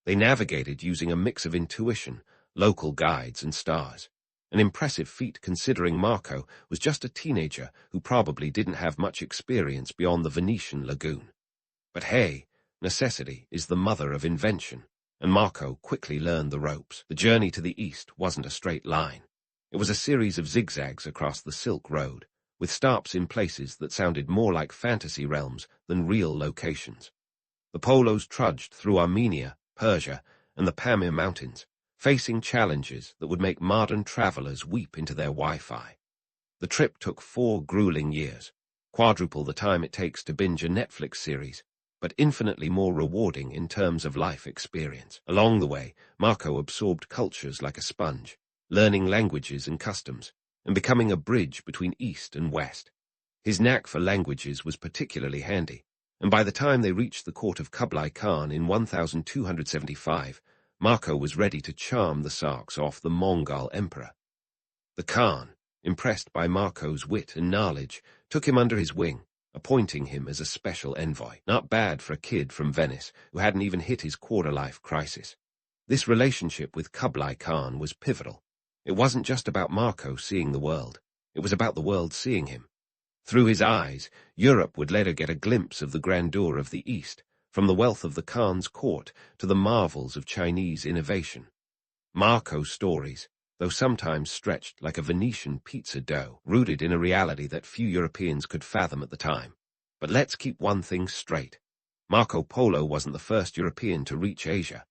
They navigated using a mix of intuition, local guides, and stars. An impressive feat considering Marco was just a teenager who probably didn't have much experience beyond the Venetian lagoon. But hey, necessity is the mother of invention, and Marco quickly learned the ropes. The journey to the east wasn't a straight line. It was a series of zigzags across the Silk Road, with stops in places that sounded more like fantasy realms than real locations. The Polos trudged through Armenia, Persia, and the Pamir Mountains, facing challenges that would make modern travelers weep into their Wi-Fi. The trip took 4 grueling years, quadruple the time it takes to binge a Netflix series, but infinitely more rewarding in terms of life experience. Along the way, Marco absorbed cultures like a sponge, learning languages and customs, and becoming a bridge between East and West. His knack for languages was particularly handy, and by the time they reached the court of Kublai Khan in 1275, Marco was ready to charm the socks off the Mongol emperor. The Khan, impressed by Marco's wit and knowledge, took him under his wing, appointing him as a special envoy. Not bad for a kid from Venice who hadn't even hit his quarter-life crisis. This relationship with Kublai Khan was pivotal. It wasn't just about Marco seeing the world. It was about the world seeing him. Through his eyes, Europe would later get a glimpse of the grandeur of the East, from the wealth of the Khan's court to the marvels of Chinese innovation. Marco's stories, though sometimes stretched like a Venetian pizza dough, rooted in a reality that few Europeans could fathom at the time. But let's keep one thing straight. Marco Polo wasn't the first European to reach Asia.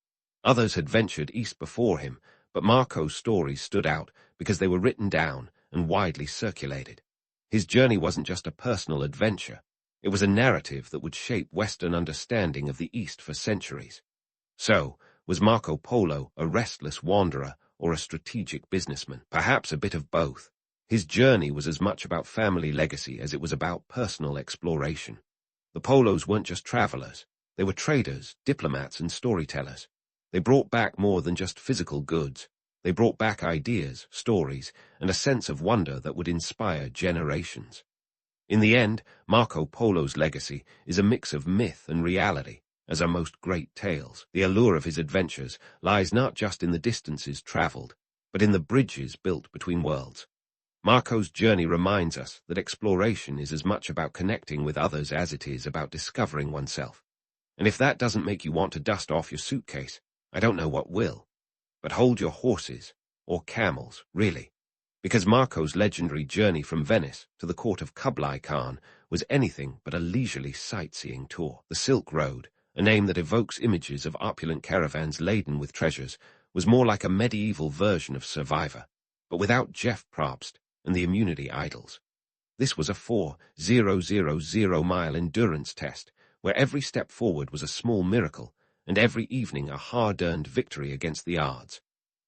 Others had ventured east before him, but Marco's stories stood out because they were written down and widely circulated. His journey wasn't just a personal adventure. It was a narrative that would shape Western understanding of the East for centuries. So, was Marco Polo a restless wanderer or a strategic businessman? Perhaps a bit of both. His journey was as much about family legacy as it was about personal exploration. The Polos weren't just travelers. They were traders, diplomats, and storytellers. They brought back more than just physical goods. They brought back ideas, stories, and a sense of wonder that would inspire generations. In the end, Marco Polo's legacy is a mix of myth and reality, as are most great tales. The allure of his adventures lies not just in the distances traveled, but in the bridges built between worlds. Marco's journey reminds us that exploration is as much about connecting with others as it is about discovering oneself. And if that doesn't make you want to dust off your suitcase, I don't know what will. But hold your horses, or camels, really. Because Marco's legendary journey from Venice to the court of Kublai Khan was anything but a leisurely sightseeing tour. The Silk Road, a name that evokes images of opulent caravans laden with treasures, was more like a medieval version of Survivor, but without Jeff Probst and the immunity idols. This was a 4,000-mile endurance test, where every step forward was a small miracle, and every evening a hard-earned victory against the odds.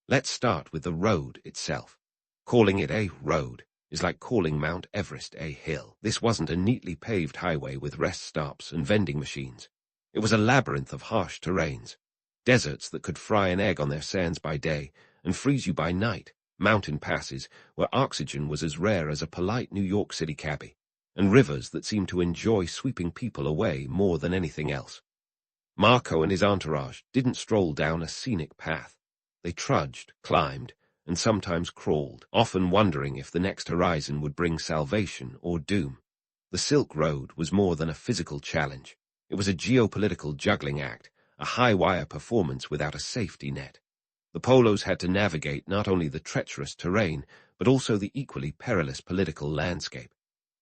Let's start with the road itself. Calling it a road is like calling Mount Everest a hill. This wasn't a neatly paved highway with rest stops and vending machines. It was a labyrinth of harsh terrains, deserts that could fry an egg on their sands by day and freeze you by night, mountain passes where oxygen was as rare as a polite New York City cabbie, and rivers that seemed to enjoy sweeping people away more than anything else. Marco and his entourage didn't stroll down a scenic path. They trudged, climbed, and sometimes crawled, often wondering if the next horizon would bring salvation or doom. The Silk Road was more than a physical challenge. It was a geopolitical juggling act, a high-wire performance without a safety net. The Polos had to navigate not only the treacherous terrain, but also the equally perilous political landscape.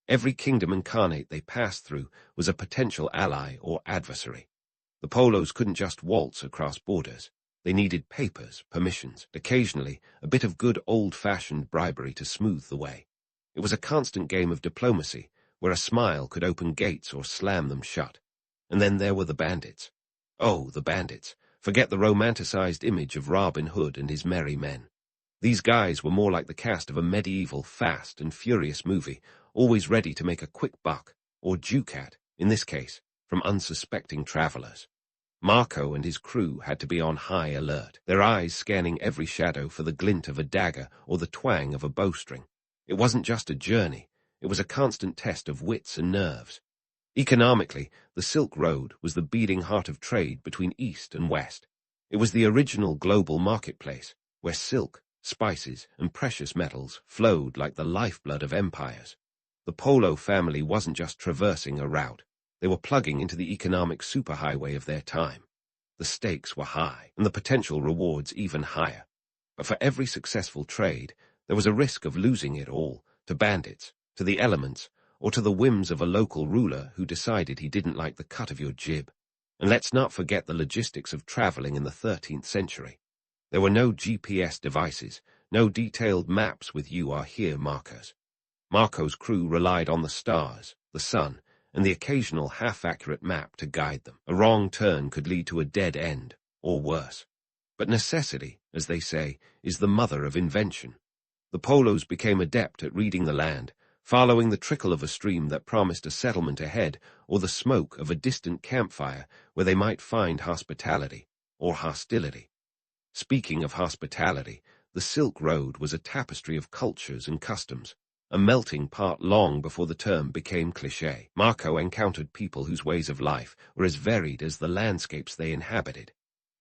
Every kingdom and khanate they passed through was a potential ally or adversary. The Polos couldn't just waltz across borders. They needed papers, permissions, occasionally a bit of good old-fashioned bribery to smooth the way. It was a constant game of diplomacy, where a smile could open gates or slam them shut. And then there were the bandits. Oh, the bandits. Forget the romanticized image of Robin Hood and his merry men. These guys were more like the cast of a medieval Fast and Furious movie, always ready to make a quick buck, or ducat, in this case, from unsuspecting travelers. Marco and his crew had to be on high alert, their eyes scanning every shadow for the glint of a dagger or the twang of a bowstring. It wasn't just a journey, it was a constant test of wits and nerves. Economically, the Silk Road was the beating heart of trade between East and West. It was the original global marketplace, where silk, spices, and precious metals flowed like the lifeblood of empires. The Polo family wasn't just traversing a route, they were plugging into the economic superhighway of their time. The stakes were high, and the potential rewards even higher. But for every successful trade, there was a risk of losing it all to bandits, to the elements, or to the whims of a local ruler who decided he didn't like the cut of your jib. And let's not forget the logistics of traveling in the 13th century. There were no GPS devices, no detailed maps with "you are here" markers. Marco's crew relied on the stars, the sun, and the occasional half-accurate map to guide them. A wrong turn could lead to a dead end, or worse. But necessity, as they say, is the mother of invention. The Polos became adept at reading the land, following the trickle of a stream that promised a settlement ahead or the smoke of a distant campfire where they might find hospitality or hostility. Speaking of hospitality, the Silk Road was a tapestry of cultures and customs, a melting pot long before the term became cliché. Marco encountered people whose ways of life were as varied as the landscapes they inhabited.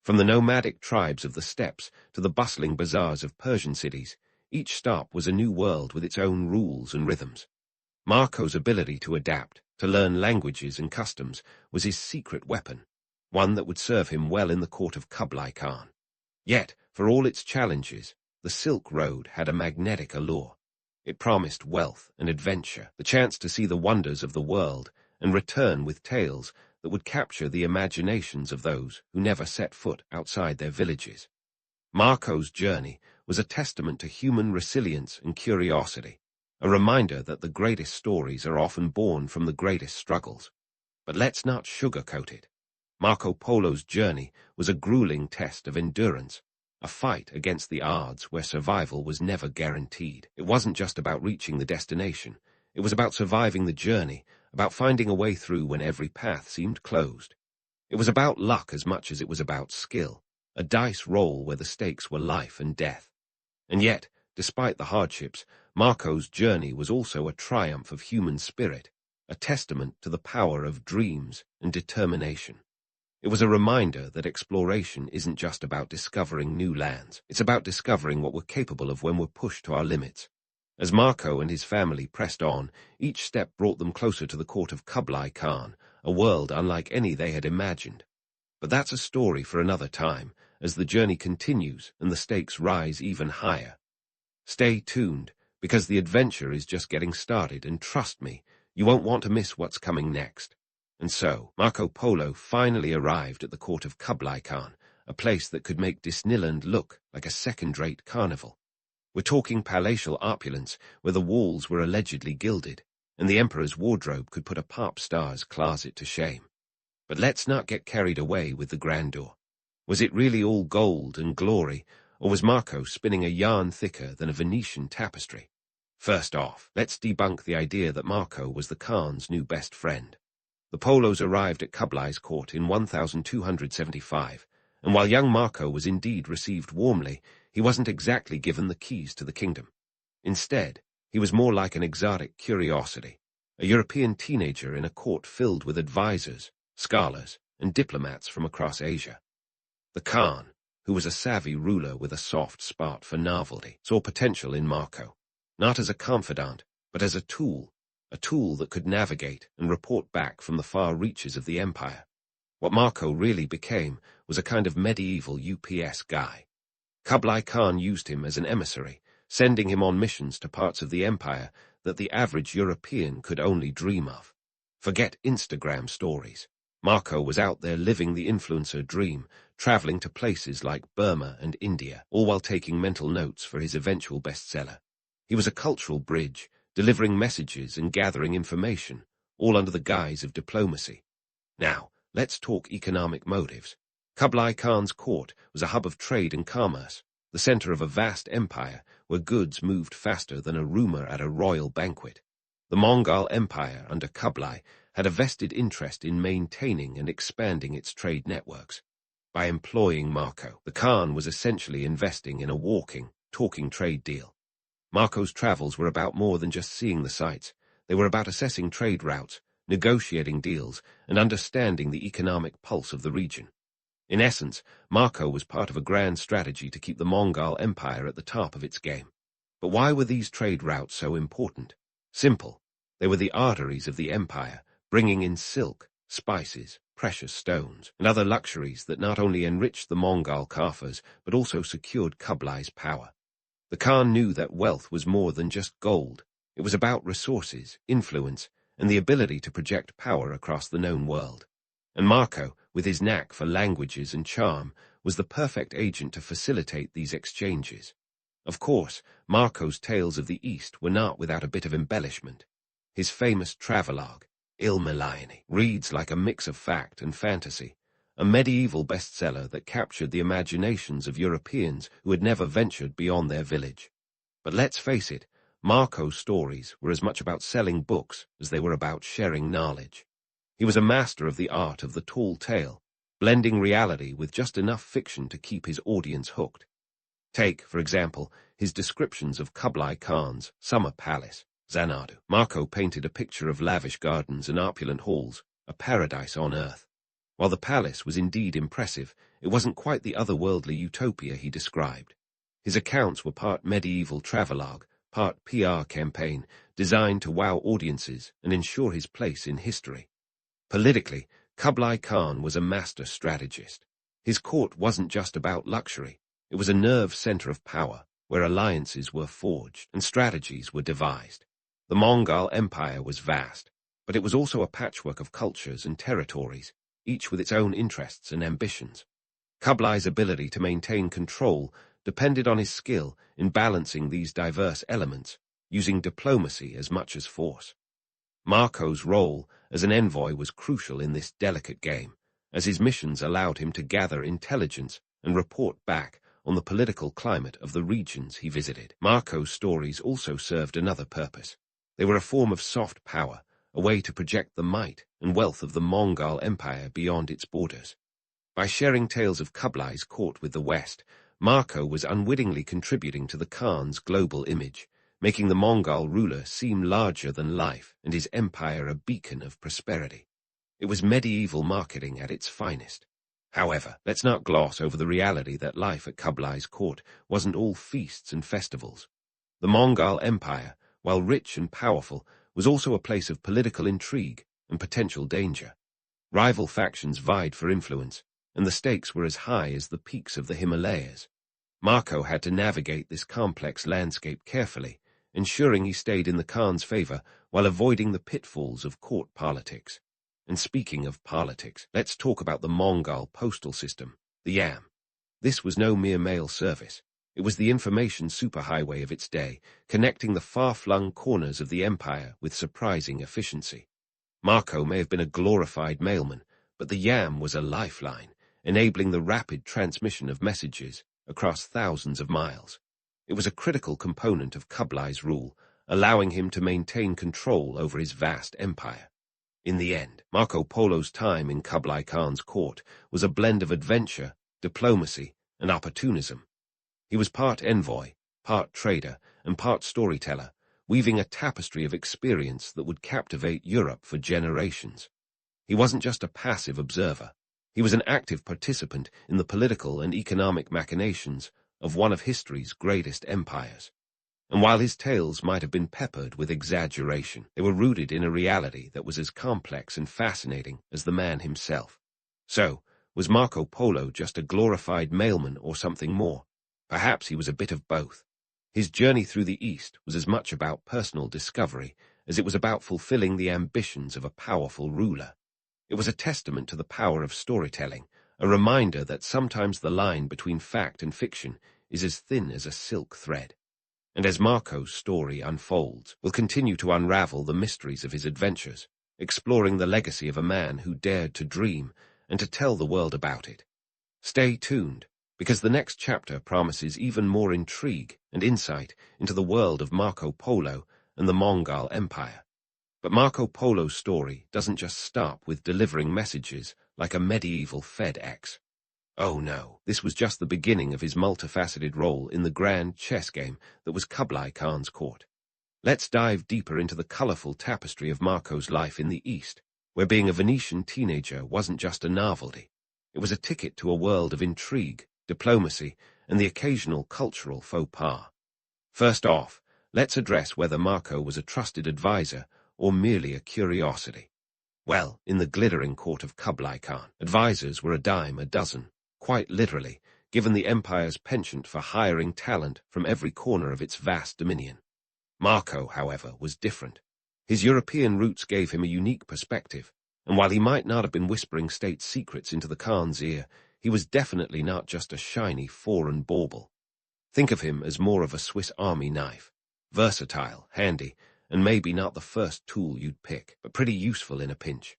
From the nomadic tribes of the steppes to the bustling bazaars of Persian cities, each stop was a new world with its own rules and rhythms. Marco's ability to adapt, to learn languages and customs, was his secret weapon, one that would serve him well in the court of Kublai Khan. Yet, for all its challenges, the Silk Road had a magnetic allure. It promised wealth and adventure, the chance to see the wonders of the world and return with tales that would capture the imaginations of those who never set foot outside their villages. Marco's journey was a testament to human resilience and curiosity, a reminder that the greatest stories are often born from the greatest struggles. But let's not sugarcoat it. Marco Polo's journey was a grueling test of endurance, a fight against the odds where survival was never guaranteed. It wasn't just about reaching the destination. It was about surviving the journey, about finding a way through when every path seemed closed. It was about luck as much as it was about skill, a dice roll where the stakes were life and death. And yet, despite the hardships, Marco's journey was also a triumph of human spirit, a testament to the power of dreams and determination. It was a reminder that exploration isn't just about discovering new lands. It's about discovering what we're capable of when we're pushed to our limits. As Marco and his family pressed on, each step brought them closer to the court of Kublai Khan, a world unlike any they had imagined. But that's a story for another time, as the journey continues and the stakes rise even higher. Stay tuned, because the adventure is just getting started, and trust me, you won't want to miss what's coming next. And so, Marco Polo finally arrived at the court of Kublai Khan, a place that could make Disneyland look like a second-rate carnival. We're talking palatial opulence, where the walls were allegedly gilded, and the emperor's wardrobe could put a pop star's closet to shame. But let's not get carried away with the grandeur. Was it really all gold and glory, or was Marco spinning a yarn thicker than a Venetian tapestry? First off, let's debunk the idea that Marco was the Khan's new best friend. The Polos arrived at Kublai's court in 1275, and while young Marco was indeed received warmly, he wasn't exactly given the keys to the kingdom. Instead, he was more like an exotic curiosity, a European teenager in a court filled with advisors, scholars, and diplomats from across Asia. The Khan, who was a savvy ruler with a soft spot for novelty, saw potential in Marco, not as a confidant, but as a tool that could navigate and report back from the far reaches of the empire. What Marco really became was a kind of medieval UPS guy. Kublai Khan used him as an emissary, sending him on missions to parts of the empire that the average European could only dream of. Forget Instagram stories. Marco was out there living the influencer dream, traveling to places like Burma and India, all while taking mental notes for his eventual bestseller. He was a cultural bridge, delivering messages and gathering information, all under the guise of diplomacy. Now, let's talk economic motives. Kublai Khan's court was a hub of trade and commerce, the center of a vast empire where goods moved faster than a rumor at a royal banquet. The Mongol Empire under Kublai had a vested interest in maintaining and expanding its trade networks. By employing Marco, the Khan was essentially investing in a walking, talking trade deal. Marco's travels were about more than just seeing the sights. They were about assessing trade routes, negotiating deals, and understanding the economic pulse of the region. In essence, Marco was part of a grand strategy to keep the Mongol Empire at the top of its game. But why were these trade routes so important? Simple. They were the arteries of the empire, bringing in silk, spices, precious stones, and other luxuries that not only enriched the Mongol Kaffirs, but also secured Kublai's power. The Khan knew that wealth was more than just gold. It was about resources, influence, and the ability to project power across the known world. And Marco, with his knack for languages and charm, was the perfect agent to facilitate these exchanges. Of course, Marco's tales of the East were not without a bit of embellishment. His famous travelogue, Ilmalione, reads like a mix of fact and fantasy, a medieval bestseller that captured the imaginations of Europeans who had never ventured beyond their village. But let's face it, Marco's stories were as much about selling books as they were about sharing knowledge. He was a master of the art of the tall tale, blending reality with just enough fiction to keep his audience hooked. Take, for example, his descriptions of Kublai Khan's summer palace, Xanadu. Marco painted a picture of lavish gardens and opulent halls, a paradise on earth. While the palace was indeed impressive, it wasn't quite the otherworldly utopia he described. His accounts were part medieval travelogue, part PR campaign designed to wow audiences and ensure his place in history. Politically, Kublai Khan was a master strategist. His court wasn't just about luxury. It was a nerve center of power, where alliances were forged and strategies were devised. The Mongol Empire was vast, but it was also a patchwork of cultures and territories, each with its own interests and ambitions. Kublai's ability to maintain control depended on his skill in balancing these diverse elements, using diplomacy as much as force. Marco's role as an envoy was crucial in this delicate game, as his missions allowed him to gather intelligence and report back on the political climate of the regions he visited. Marco's stories also served another purpose. They were a form of soft power, a way to project the might and wealth of the Mongol Empire beyond its borders. By sharing tales of Kublai's court with the West, Marco was unwittingly contributing to the Khan's global image, making the Mongol ruler seem larger than life and his empire a beacon of prosperity. It was medieval marketing at its finest. However, let's not gloss over the reality that life at Kublai's court wasn't all feasts and festivals. The Mongol Empire, while rich and powerful, was also a place of political intrigue and potential danger. Rival factions vied for influence, and the stakes were as high as the peaks of the Himalayas. Marco had to navigate this complex landscape carefully, ensuring he stayed in the Khan's favor while avoiding the pitfalls of court politics. And speaking of politics, let's talk about the Mongol postal system, the YAM. This was no mere mail service. It was the information superhighway of its day, connecting the far-flung corners of the empire with surprising efficiency. Marco may have been a glorified mailman, but the YAM was a lifeline, enabling the rapid transmission of messages across thousands of miles. It was a critical component of Kublai's rule, allowing him to maintain control over his vast empire. In the end, Marco Polo's time in Kublai Khan's court was a blend of adventure, diplomacy, and opportunism. He was part envoy, part trader, and part storyteller, weaving a tapestry of experience that would captivate Europe for generations. He wasn't just a passive observer. He was an active participant in the political and economic machinations of one of history's greatest empires. And while his tales might have been peppered with exaggeration, they were rooted in a reality that was as complex and fascinating as the man himself. So, was Marco Polo just a glorified mailman or something more? Perhaps he was a bit of both. His journey through the East was as much about personal discovery as it was about fulfilling the ambitions of a powerful ruler. It was a testament to the power of storytelling, a reminder that sometimes the line between fact and fiction is as thin as a silk thread. And as Marco's story unfolds, we'll continue to unravel the mysteries of his adventures, exploring the legacy of a man who dared to dream and to tell the world about it. Stay tuned, because the next chapter promises even more intrigue and insight into the world of Marco Polo and the Mongol Empire. But Marco Polo's story doesn't just stop with delivering messages like a medieval FedEx. Oh no, this was just the beginning of his multifaceted role in the grand chess game that was Kublai Khan's court. Let's dive deeper into the colorful tapestry of Marco's life in the East, where being a Venetian teenager wasn't just a novelty. It was a ticket to a world of intrigue, diplomacy, and the occasional cultural faux pas. First off, let's address whether Marco was a trusted advisor or merely a curiosity. Well, in the glittering court of Kublai Khan, advisors were a dime a dozen, quite literally, given the empire's penchant for hiring talent from every corner of its vast dominion. Marco, however, was different. His European roots gave him a unique perspective, and while he might not have been whispering state secrets into the Khan's ear, he was definitely not just a shiny foreign bauble. Think of him as more of a Swiss Army knife, versatile, handy, and maybe not the first tool you'd pick, but pretty useful in a pinch.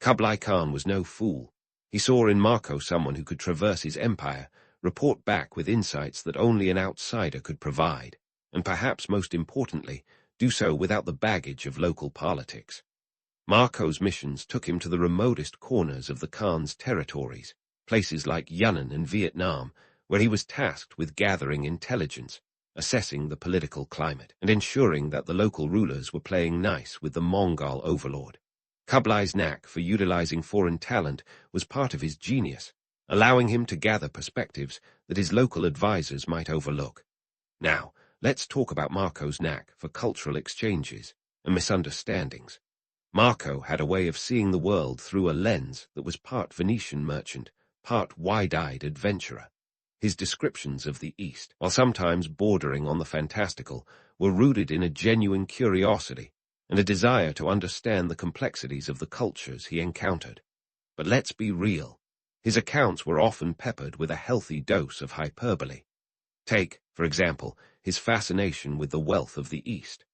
Kublai Khan was no fool. He saw in Marco someone who could traverse his empire, report back with insights that only an outsider could provide, and perhaps most importantly, do so without the baggage of local politics. Marco's missions took him to the remotest corners of the Khan's territories, places like Yunnan and Vietnam, where he was tasked with gathering intelligence, assessing the political climate, and ensuring that the local rulers were playing nice with the Mongol overlord. Kublai's knack for utilizing foreign talent was part of his genius, allowing him to gather perspectives that his local advisors might overlook. Now, let's talk about Marco's knack for cultural exchanges and misunderstandings. Marco had a way of seeing the world through a lens that was part Venetian merchant, part wide-eyed adventurer. His descriptions of the East, while sometimes bordering on the fantastical, were rooted in a genuine curiosity and a desire to understand the complexities of the cultures he encountered. But let's be real. His accounts were often peppered with a healthy dose of hyperbole. Take, for example, his fascination with the wealth of the East.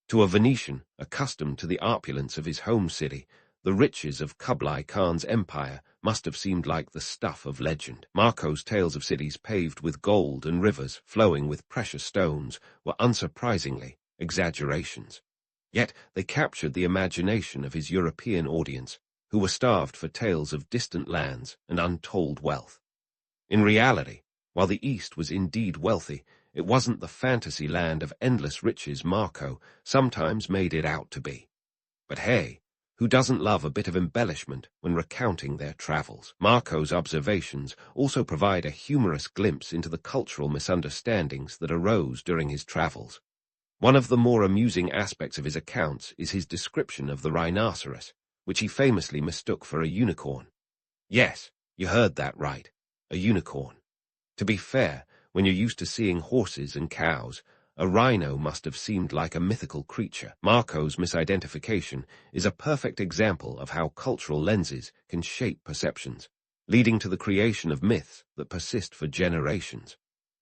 To a Venetian, accustomed to the opulence of his home city, the riches of Kublai Khan's empire must have seemed like the stuff of legend. Marco's tales of cities paved with gold and rivers flowing with precious stones were unsurprisingly exaggerations. Yet they captured the imagination of his European audience, who were starved for tales of distant lands and untold wealth. In reality, while the East was indeed wealthy, it wasn't the fantasy land of endless riches Marco sometimes made it out to be. But hey, who doesn't love a bit of embellishment when recounting their travels? Marco's observations also provide a humorous glimpse into the cultural misunderstandings that arose during his travels. One of the more amusing aspects of his accounts is his description of the rhinoceros, which he famously mistook for a unicorn. Yes, you heard that right, a unicorn. To be fair, when you're used to seeing horses and cows, a rhino must have seemed like a mythical creature. Marco's misidentification is a perfect example of how cultural lenses can shape perceptions, leading to the creation of myths that persist for generations.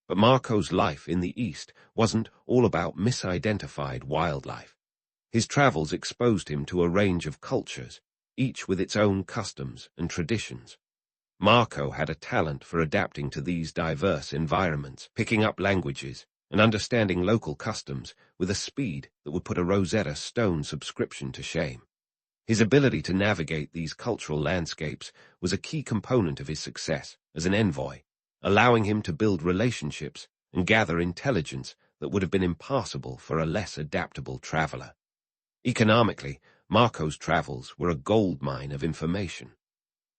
But Marco's life in the East wasn't all about misidentified wildlife. His travels exposed him to a range of cultures, each with its own customs and traditions. Marco had a talent for adapting to these diverse environments, picking up languages, and understanding local customs with a speed that would put a Rosetta Stone subscription to shame. His ability to navigate these cultural landscapes was a key component of his success as an envoy, allowing him to build relationships and gather intelligence that would have been impossible for a less adaptable traveler. Economically, Marco's travels were a goldmine of information.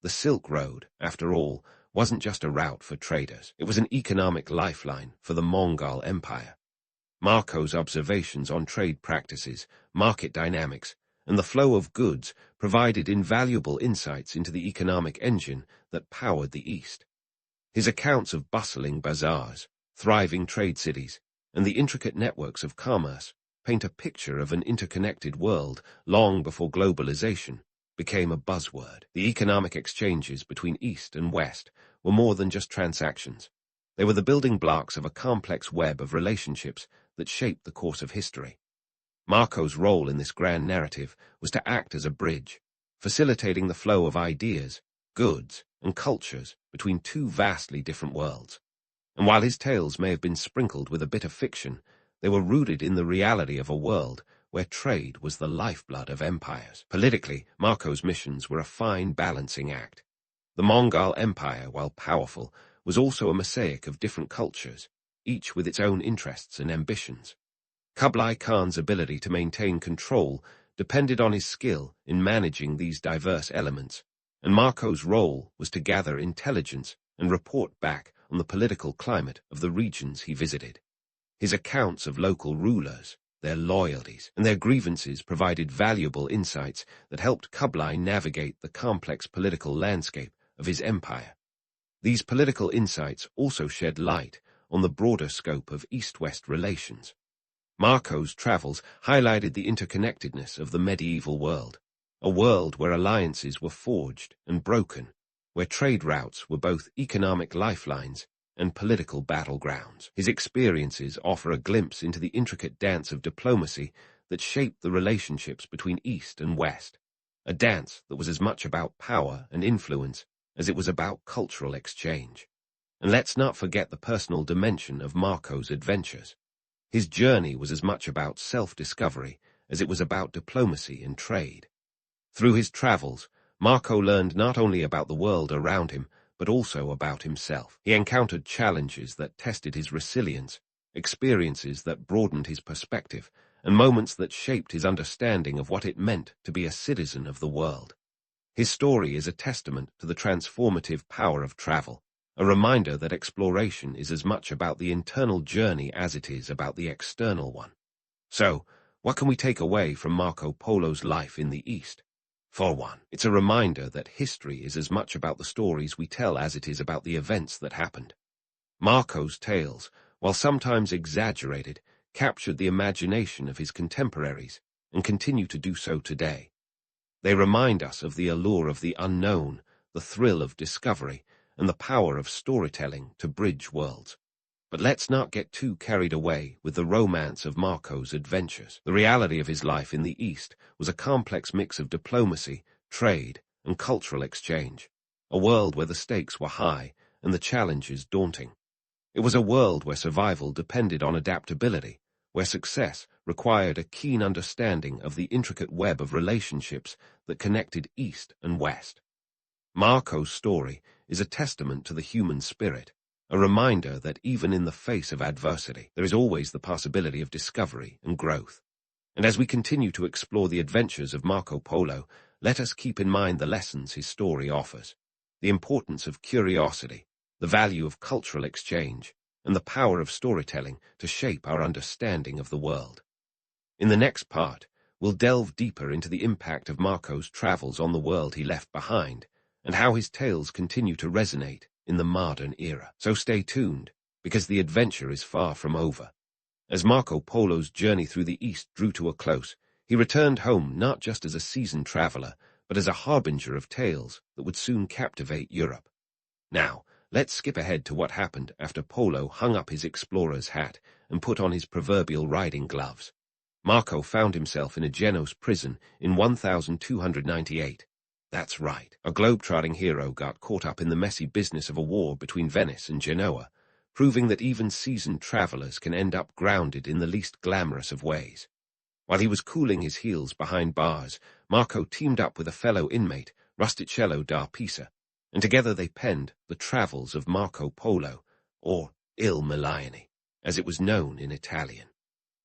The Silk Road, after all, wasn't just a route for traders. It was an economic lifeline for the Mongol Empire. Marco's observations on trade practices, market dynamics, and the flow of goods provided invaluable insights into the economic engine that powered the East. His accounts of bustling bazaars, thriving trade cities, and the intricate networks of commerce paint a picture of an interconnected world long before globalization became a buzzword. The economic exchanges between East and West were more than just transactions. They were the building blocks of a complex web of relationships that shaped the course of history. Marco's role in this grand narrative was to act as a bridge, facilitating the flow of ideas, goods, and cultures between two vastly different worlds. And while his tales may have been sprinkled with a bit of fiction, they were rooted in the reality of a world where trade was the lifeblood of empires. Politically, Marco's missions were a fine balancing act. The Mongol Empire, while powerful, was also a mosaic of different cultures, each with its own interests and ambitions. Kublai Khan's ability to maintain control depended on his skill in managing these diverse elements, and Marco's role was to gather intelligence and report back on the political climate of the regions he visited. His accounts of local rulers, their loyalties, and their grievances provided valuable insights that helped Kublai navigate the complex political landscape of his empire. These political insights also shed light on the broader scope of East-West relations. Marco's travels highlighted the interconnectedness of the medieval world, a world where alliances were forged and broken, where trade routes were both economic lifelines and political battlegrounds. His experiences offer a glimpse into the intricate dance of diplomacy that shaped the relationships between East and West, a dance that was as much about power and influence as it was about cultural exchange. And let's not forget the personal dimension of Marco's adventures. His journey was as much about self-discovery as it was about diplomacy and trade. Through his travels, Marco learned not only about the world around him, but also about himself. He encountered challenges that tested his resilience, experiences that broadened his perspective, and moments that shaped his understanding of what it meant to be a citizen of the world. His story is a testament to the transformative power of travel, a reminder that exploration is as much about the internal journey as it is about the external one. So, what can we take away from Marco Polo's life in the East? For one, it's a reminder that history is as much about the stories we tell as it is about the events that happened. Marco's tales, while sometimes exaggerated, captured the imagination of his contemporaries and continue to do so today. They remind us of the allure of the unknown, the thrill of discovery, and the power of storytelling to bridge worlds. But let's not get too carried away with the romance of Marco's adventures. The reality of his life in the East was a complex mix of diplomacy, trade, and cultural exchange, a world where the stakes were high and the challenges daunting. It was a world where survival depended on adaptability, where success required a keen understanding of the intricate web of relationships that connected East and West. Marco's story is a testament to the human spirit, a reminder that even in the face of adversity, there is always the possibility of discovery and growth. And as we continue to explore the adventures of Marco Polo, let us keep in mind the lessons his story offers, the importance of curiosity, the value of cultural exchange, and the power of storytelling to shape our understanding of the world. In the next part, we'll delve deeper into the impact of Marco's travels on the world he left behind, and how his tales continue to resonate in the modern era. So stay tuned, because the adventure is far from over. As Marco Polo's journey through the East drew to a close, he returned home not just as a seasoned traveler, but as a harbinger of tales that would soon captivate Europe. Now, let's skip ahead to what happened after Polo hung up his explorer's hat and put on his proverbial riding gloves. Marco found himself in a Genoese prison in 1298. That's right, a globe-trotting hero got caught up in the messy business of a war between Venice and Genoa, proving that even seasoned travelers can end up grounded in the least glamorous of ways. While he was cooling his heels behind bars, Marco teamed up with a fellow inmate, Rustichello da Pisa, and together they penned the Travels of Marco Polo, or Il Milione, as it was known in Italian.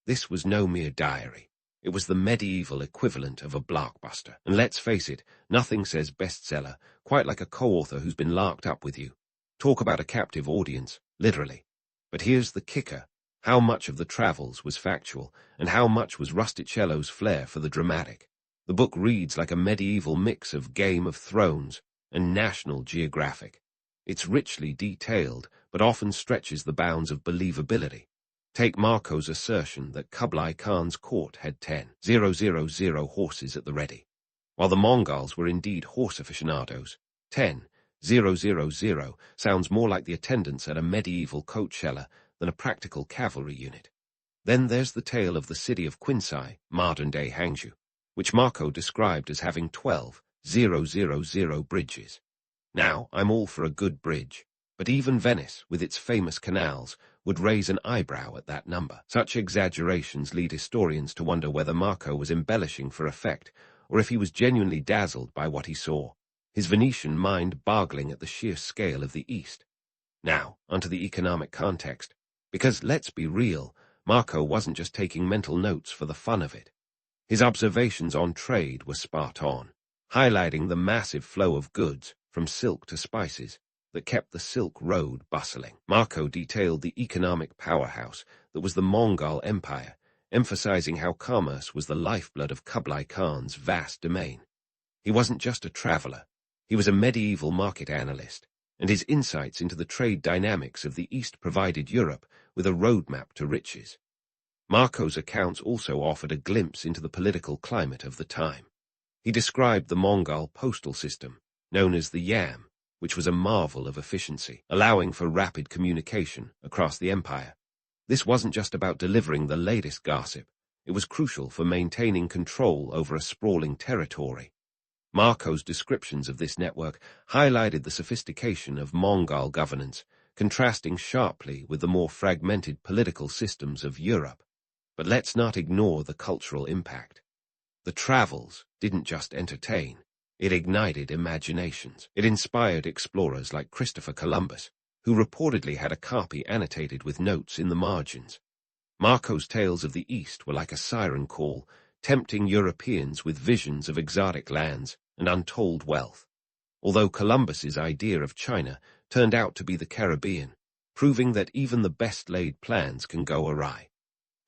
This was no mere diary. It was the medieval equivalent of a blockbuster. And let's face it, nothing says bestseller quite like a co-author who's been locked up with you. Talk about a captive audience, literally. But here's the kicker. How much of the travels was factual, and how much was Rustichello's flair for the dramatic? The book reads like a medieval mix of Game of Thrones and National Geographic. It's richly detailed, but often stretches the bounds of believability. Take Marco's assertion that Kublai Khan's court had 10,000 horses at the ready. While the Mongols were indeed horse aficionados, 10,000 sounds more like the attendants at a medieval Coachella than a practical cavalry unit. Then there's the tale of the city of Quinsai, modern-day Hangzhou, which Marco described as having 12,000 bridges. Now, I'm all for a good bridge, but even Venice, with its famous canals, would raise an eyebrow at that number. Such exaggerations lead historians to wonder whether Marco was embellishing for effect, or if he was genuinely dazzled by what he saw, his Venetian mind boggling at the sheer scale of the East. Now, onto the economic context, because let's be real, Marco wasn't just taking mental notes for the fun of it. His observations on trade were spot on, highlighting the massive flow of goods, from silk to spices, that kept the Silk Road bustling. Marco detailed the economic powerhouse that was the Mongol Empire, emphasizing how commerce was the lifeblood of Kublai Khan's vast domain. He wasn't just a traveler, he was a medieval market analyst, and his insights into the trade dynamics of the East provided Europe with a roadmap to riches. Marco's accounts also offered a glimpse into the political climate of the time. He described the Mongol postal system, known as the Yam, which was a marvel of efficiency, allowing for rapid communication across the empire. This wasn't just about delivering the latest gossip, it was crucial for maintaining control over a sprawling territory. Marco's descriptions of this network highlighted the sophistication of Mongol governance, contrasting sharply with the more fragmented political systems of Europe. But let's not ignore the cultural impact. The travels didn't just entertain. It ignited imaginations. It inspired explorers like Christopher Columbus, who reportedly had a copy annotated with notes in the margins. Marco's tales of the East were like a siren call, tempting Europeans with visions of exotic lands and untold wealth. Although Columbus's idea of China turned out to be the Caribbean, proving that even the best-laid plans can go awry.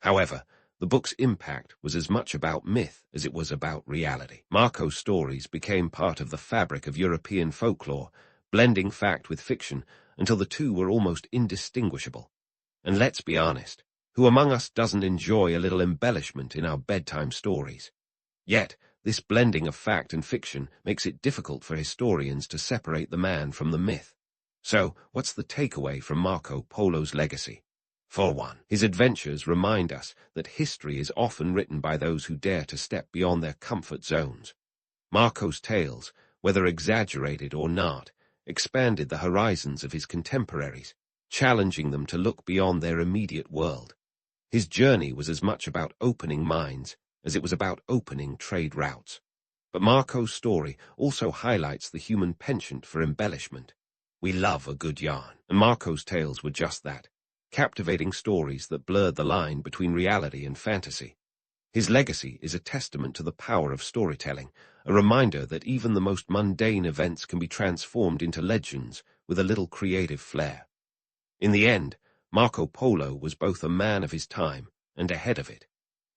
However, the book's impact was as much about myth as it was about reality. Marco's stories became part of the fabric of European folklore, blending fact with fiction until the two were almost indistinguishable. And let's be honest, who among us doesn't enjoy a little embellishment in our bedtime stories? Yet, this blending of fact and fiction makes it difficult for historians to separate the man from the myth. So, what's the takeaway from Marco Polo's legacy? For one, his adventures remind us that history is often written by those who dare to step beyond their comfort zones. Marco's tales, whether exaggerated or not, expanded the horizons of his contemporaries, challenging them to look beyond their immediate world. His journey was as much about opening minds as it was about opening trade routes. But Marco's story also highlights the human penchant for embellishment. We love a good yarn, and Marco's tales were just that. Captivating stories that blurred the line between reality and fantasy. His legacy is a testament to the power of storytelling, a reminder that even the most mundane events can be transformed into legends with a little creative flair. In the end, Marco Polo was both a man of his time and ahead of it.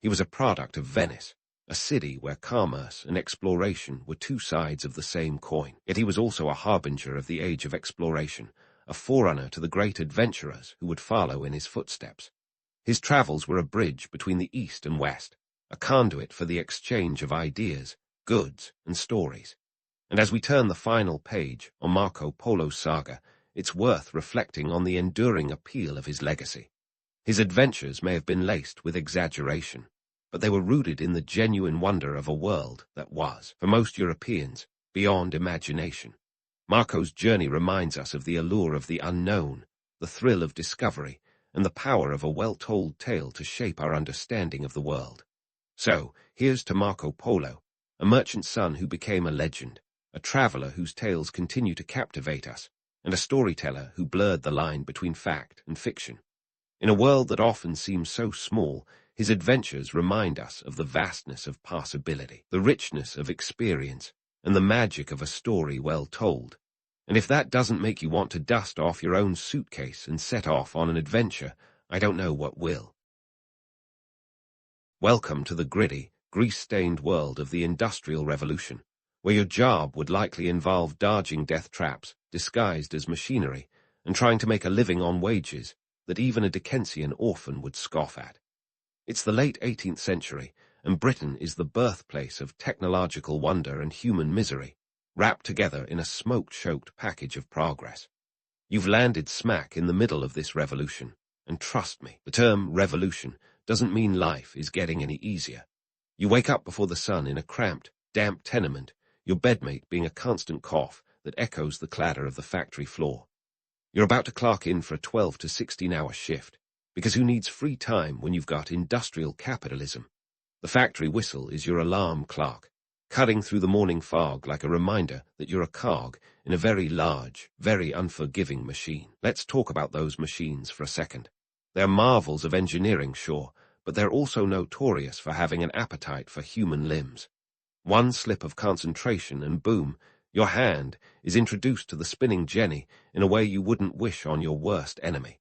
He was a product of Venice, a city where commerce and exploration were two sides of the same coin. Yet he was also a harbinger of the age of exploration, a forerunner to the great adventurers who would follow in his footsteps. His travels were a bridge between the East and West, a conduit for the exchange of ideas, goods, and stories. And as we turn the final page on Marco Polo's saga, it's worth reflecting on the enduring appeal of his legacy. His adventures may have been laced with exaggeration, but they were rooted in the genuine wonder of a world that was, for most Europeans, beyond imagination. Marco's journey reminds us of the allure of the unknown, the thrill of discovery, and the power of a well-told tale to shape our understanding of the world. So, here's to Marco Polo, a merchant son who became a legend, a traveler whose tales continue to captivate us, and a storyteller who blurred the line between fact and fiction. In a world that often seems so small, his adventures remind us of the vastness of possibility, the richness of experience, and the magic of a story well told. And if that doesn't make you want to dust off your own suitcase and set off on an adventure, I don't know what will. Welcome to the gritty, grease-stained world of the Industrial Revolution, where your job would likely involve dodging death traps disguised as machinery and trying to make a living on wages that even a Dickensian orphan would scoff at. It's the late 18th century, and Britain is the birthplace of technological wonder and human misery, wrapped together in a smoke-choked package of progress. You've landed smack in the middle of this revolution, and trust me, the term revolution doesn't mean life is getting any easier. You wake up before the sun in a cramped, damp tenement, your bedmate being a constant cough that echoes the clatter of the factory floor. You're about to clock in for a 12 to 16-hour shift, because who needs free time when you've got industrial capitalism? The factory whistle is your alarm clock, cutting through the morning fog like a reminder that you're a cog in a very large, very unforgiving machine. Let's talk about those machines for a second. They're marvels of engineering, sure, but they're also notorious for having an appetite for human limbs. One slip of concentration and boom, your hand is introduced to the spinning jenny in a way you wouldn't wish on your worst enemy.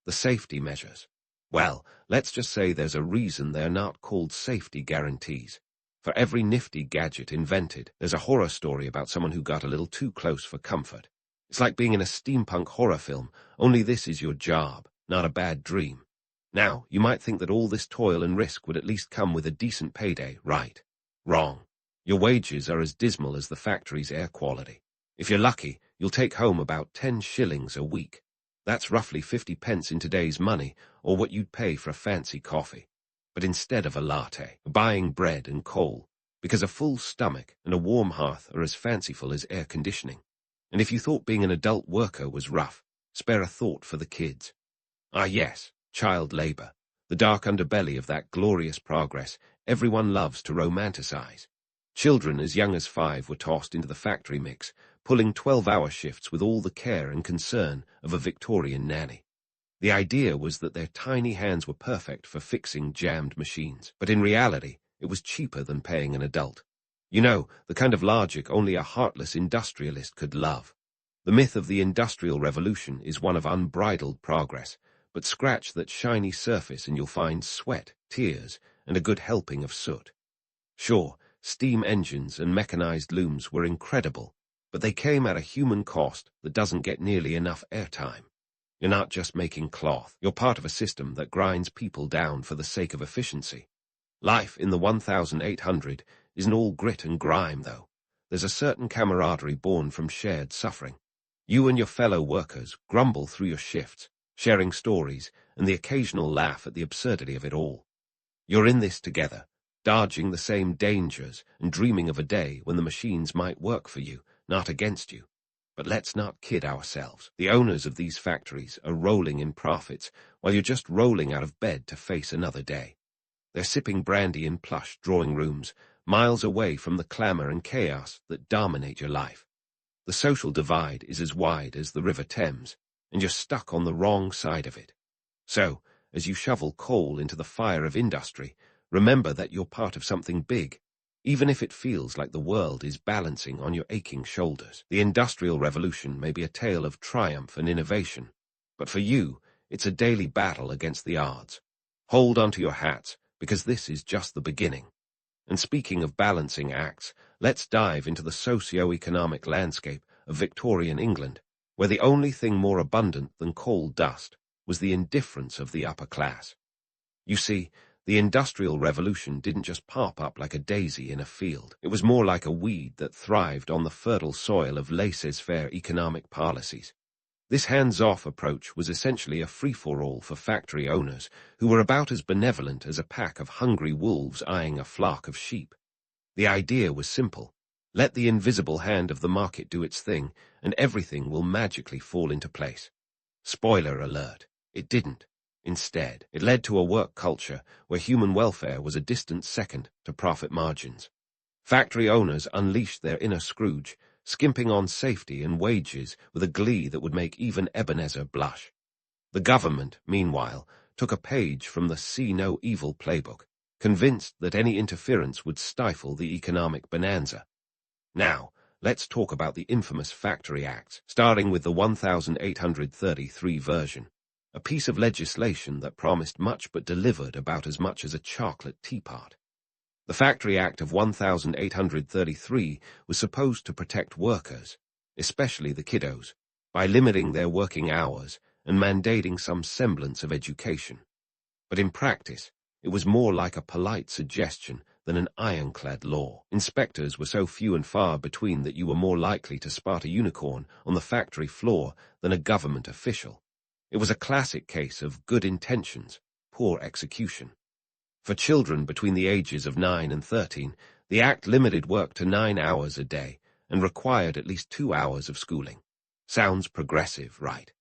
The safety measures. Well, let's just say there's a reason they're not called safety guarantees. For every nifty gadget invented, there's a horror story about someone who got a little too close for comfort. It's like being in a steampunk horror film, only this is your job, not a bad dream. Now, you might think that all this toil and risk would at least come with a decent payday, right? Wrong. Your wages are as dismal as the factory's air quality. If you're lucky, you'll take home about 10 shillings a week. That's roughly 50 pence in today's money, or what you'd pay for a fancy coffee. But instead of a latte, buying bread and coal, because a full stomach and a warm hearth are as fanciful as air conditioning. And if you thought being an adult worker was rough, spare a thought for the kids. Ah yes, child labor, the dark underbelly of that glorious progress everyone loves to romanticize. Children as young as 5 were tossed into the factory mix, pulling 12-hour shifts with all the care and concern of a Victorian nanny. The idea was that their tiny hands were perfect for fixing jammed machines, but in reality, it was cheaper than paying an adult. You know, the kind of logic only a heartless industrialist could love. The myth of the Industrial Revolution is one of unbridled progress, but scratch that shiny surface and you'll find sweat, tears, and a good helping of soot. Sure, steam engines and mechanized looms were incredible, but they came at a human cost that doesn't get nearly enough airtime. You're not just making cloth, you're part of a system that grinds people down for the sake of efficiency. Life in the 1800 isn't all grit and grime, though. There's a certain camaraderie born from shared suffering. You and your fellow workers grumble through your shifts, sharing stories and the occasional laugh at the absurdity of it all. You're in this together, dodging the same dangers and dreaming of a day when the machines might work for you, not against you. But let's not kid ourselves. The owners of these factories are rolling in profits while you're just rolling out of bed to face another day. They're sipping brandy in plush drawing rooms, miles away from the clamor and chaos that dominate your life. The social divide is as wide as the River Thames, and you're stuck on the wrong side of it. So, as you shovel coal into the fire of industry, remember that you're part of something big, even if it feels like the world is balancing on your aching shoulders. The Industrial Revolution may be a tale of triumph and innovation, but for you, it's a daily battle against the odds. Hold onto your hats, because this is just the beginning. And speaking of balancing acts, let's dive into the socio-economic landscape of Victorian England, where the only thing more abundant than coal dust was the indifference of the upper class. You see, the Industrial Revolution didn't just pop up like a daisy in a field. It was more like a weed that thrived on the fertile soil of laissez-faire economic policies. This hands-off approach was essentially a free-for-all for factory owners who were about as benevolent as a pack of hungry wolves eyeing a flock of sheep. The idea was simple. Let the invisible hand of the market do its thing, and everything will magically fall into place. Spoiler alert, it didn't. Instead, it led to a work culture where human welfare was a distant second to profit margins. Factory owners unleashed their inner Scrooge, skimping on safety and wages with a glee that would make even Ebenezer blush. The government, meanwhile, took a page from the See No Evil playbook, convinced that any interference would stifle the economic bonanza. Now, let's talk about the infamous Factory Acts, starting with the 1833 version. A piece of legislation that promised much but delivered about as much as a chocolate teapot. The Factory Act of 1833 was supposed to protect workers, especially the kiddos, by limiting their working hours and mandating some semblance of education. But in practice, it was more like a polite suggestion than an ironclad law. Inspectors were so few and far between that you were more likely to spot a unicorn on the factory floor than a government official. It was a classic case of good intentions, poor execution. For children between the ages of 9 and 13, the Act limited work to 9 hours a day and required at least 2 hours of schooling. Sounds progressive, right?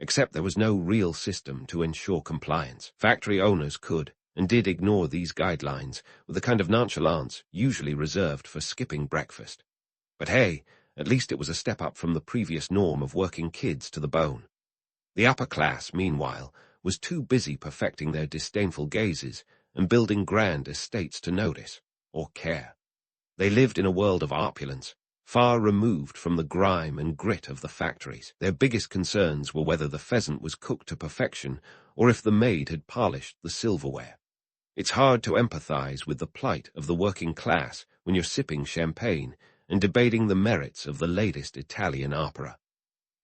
Except there was no real system to ensure compliance. Factory owners could and did ignore these guidelines with the kind of nonchalance usually reserved for skipping breakfast. But hey, at least it was a step up from the previous norm of working kids to the bone. The upper class, meanwhile, was too busy perfecting their disdainful gazes and building grand estates to notice or care. They lived in a world of opulence, far removed from the grime and grit of the factories. Their biggest concerns were whether the pheasant was cooked to perfection or if the maid had polished the silverware. It's hard to empathize with the plight of the working class when you're sipping champagne and debating the merits of the latest Italian opera.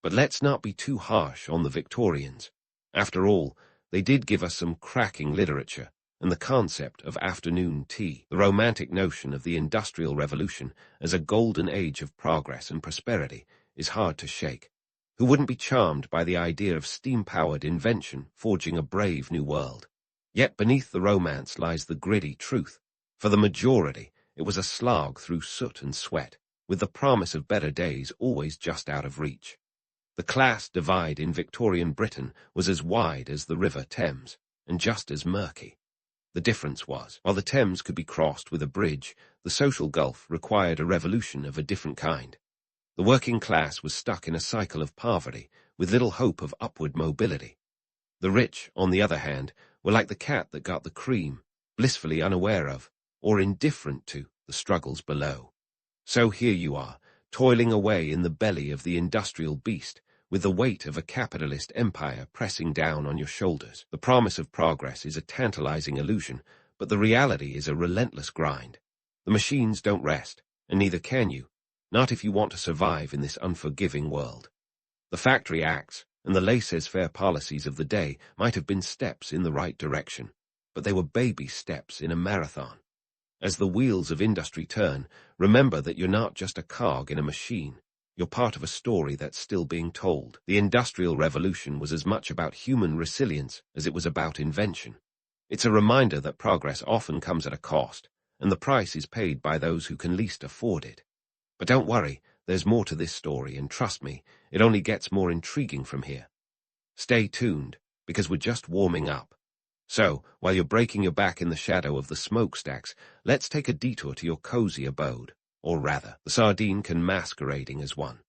But let's not be too harsh on the Victorians. After all, they did give us some cracking literature and the concept of afternoon tea. The romantic notion of the Industrial Revolution as a golden age of progress and prosperity is hard to shake. Who wouldn't be charmed by the idea of steam-powered invention forging a brave new world? Yet beneath the romance lies the gritty truth. For the majority, it was a slog through soot and sweat, with the promise of better days always just out of reach. The class divide in Victorian Britain was as wide as the River Thames, and just as murky. The difference was, while the Thames could be crossed with a bridge, the social gulf required a revolution of a different kind. The working class was stuck in a cycle of poverty, with little hope of upward mobility. The rich, on the other hand, were like the cat that got the cream, blissfully unaware of, or indifferent to, the struggles below. So here you are, toiling away in the belly of the industrial beast, with the weight of a capitalist empire pressing down on your shoulders. The promise of progress is a tantalizing illusion, but the reality is a relentless grind. The machines don't rest, and neither can you, not if you want to survive in this unforgiving world. The Factory Acts and the laissez-faire policies of the day might have been steps in the right direction, but they were baby steps in a marathon. As the wheels of industry turn, remember that you're not just a cog in a machine. You're part of a story that's still being told. The Industrial Revolution was as much about human resilience as it was about invention. It's a reminder that progress often comes at a cost, and the price is paid by those who can least afford it. But don't worry, there's more to this story, and trust me, it only gets more intriguing from here. Stay tuned, because we're just warming up. So, while you're breaking your back in the shadow of the smokestacks, let's take a detour to your cozy abode. Or rather, the sardine can masquerading as one.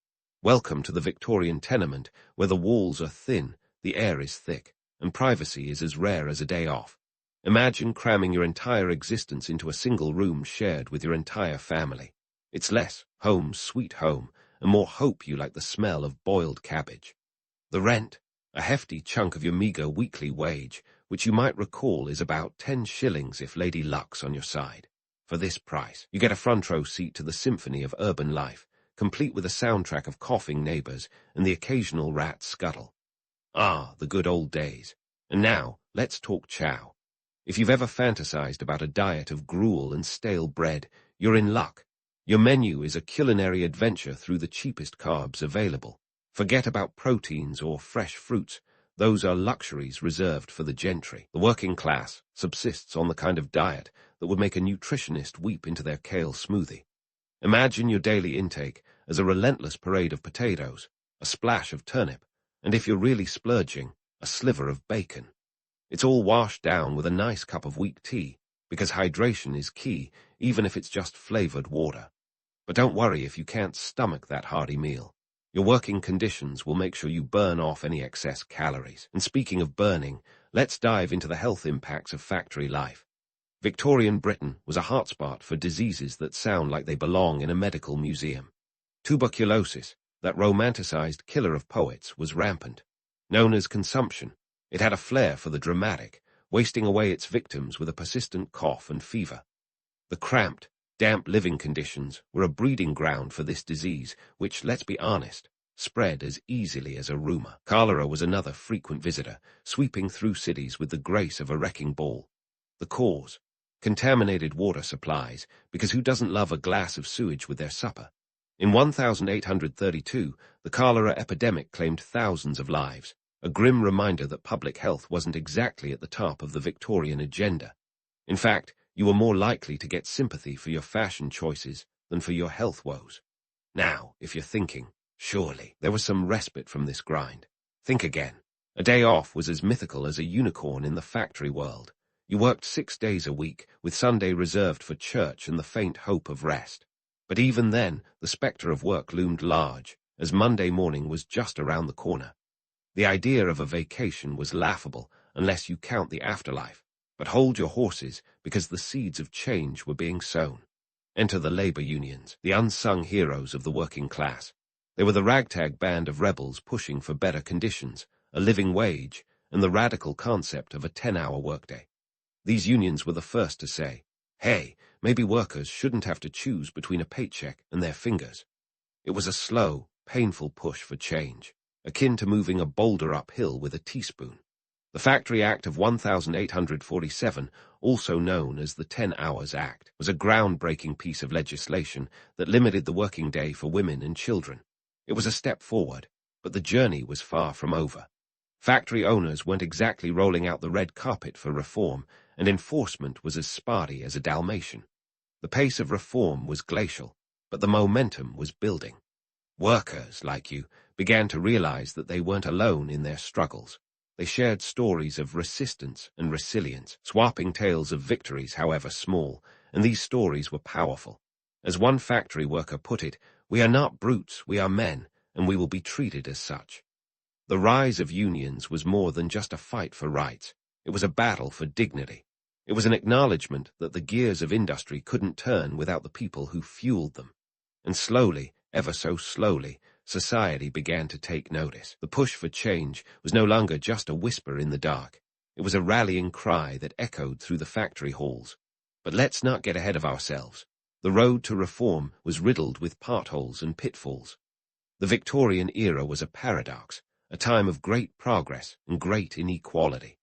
Welcome to the Victorian tenement, where the walls are thin, the air is thick, and privacy is as rare as a day off. Imagine cramming your entire existence into a single room shared with your entire family. It's less home sweet home, and more hope you like the smell of boiled cabbage. The rent, a hefty chunk of your meager weekly wage, which you might recall is about 10 shillings if Lady Luck's on your side. For this price, you get a front-row seat to the symphony of urban life, complete with a soundtrack of coughing neighbors and the occasional rat scuttle. Ah, the good old days. And now, let's talk chow. If you've ever fantasized about a diet of gruel and stale bread, you're in luck. Your menu is a culinary adventure through the cheapest carbs available. Forget about proteins or fresh fruits. Those are luxuries reserved for the gentry. The working class subsists on the kind of diet that would make a nutritionist weep into their kale smoothie. Imagine your daily intake as a relentless parade of potatoes, a splash of turnip, and if you're really splurging, a sliver of bacon. It's all washed down with a nice cup of weak tea, because hydration is key, even if it's just flavored water. But don't worry if you can't stomach that hearty meal. Your working conditions will make sure you burn off any excess calories. And speaking of burning, let's dive into the health impacts of factory life. Victorian Britain was a hotspot for diseases that sound like they belong in a medical museum. Tuberculosis, that romanticized killer of poets, was rampant. Known as consumption, it had a flair for the dramatic, wasting away its victims with a persistent cough and fever. The cramped, damp living conditions were a breeding ground for this disease, which, let's be honest, spread as easily as a rumor. Cholera was another frequent visitor, sweeping through cities with the grace of a wrecking ball. The cause? Contaminated water supplies, because who doesn't love a glass of sewage with their supper? In 1832, the cholera epidemic claimed thousands of lives, a grim reminder that public health wasn't exactly at the top of the Victorian agenda. In fact, you were more likely to get sympathy for your fashion choices than for your health woes. Now, if you're thinking, surely there was some respite from this grind. Think again. A day off was as mythical as a unicorn in the factory world. You worked 6 days a week, with Sunday reserved for church and the faint hope of rest. But even then, the spectre of work loomed large, as Monday morning was just around the corner. The idea of a vacation was laughable, unless you count the afterlife. But hold your horses, because the seeds of change were being sown. Enter the labor unions, the unsung heroes of the working class. They were the ragtag band of rebels pushing for better conditions, a living wage, and the radical concept of a 10-hour workday. These unions were the first to say, hey, maybe workers shouldn't have to choose between a paycheck and their fingers. It was a slow, painful push for change, akin to moving a boulder uphill with a teaspoon. The Factory Act of 1847, also known as the 10 Hours Act, was a groundbreaking piece of legislation that limited the working day for women and children. It was a step forward, but the journey was far from over. Factory owners weren't exactly rolling out the red carpet for reform, and enforcement was as sparty as a Dalmatian. The pace of reform was glacial, but the momentum was building. Workers, like you, began to realize that they weren't alone in their struggles. They shared stories of resistance and resilience, swapping tales of victories, however small, and these stories were powerful. As one factory worker put it, "We are not brutes, we are men, and we will be treated as such." The rise of unions was more than just a fight for rights. It was a battle for dignity. It was an acknowledgement that the gears of industry couldn't turn without the people who fueled them. And slowly, ever so slowly, society began to take notice. The push for change was no longer just a whisper in the dark. It was a rallying cry that echoed through the factory halls. But let's not get ahead of ourselves. The road to reform was riddled with potholes and pitfalls. The Victorian era was a paradox, a time of great progress and great inequality.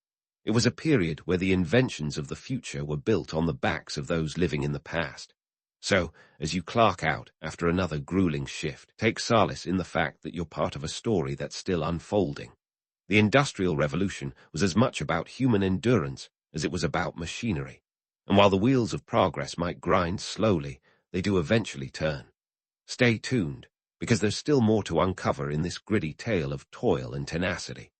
It was a period where the inventions of the future were built on the backs of those living in the past. So, as you clock out after another grueling shift, take solace in the fact that you're part of a story that's still unfolding. The Industrial Revolution was as much about human endurance as it was about machinery. And while the wheels of progress might grind slowly, they do eventually turn. Stay tuned, because there's still more to uncover in this gritty tale of toil and tenacity.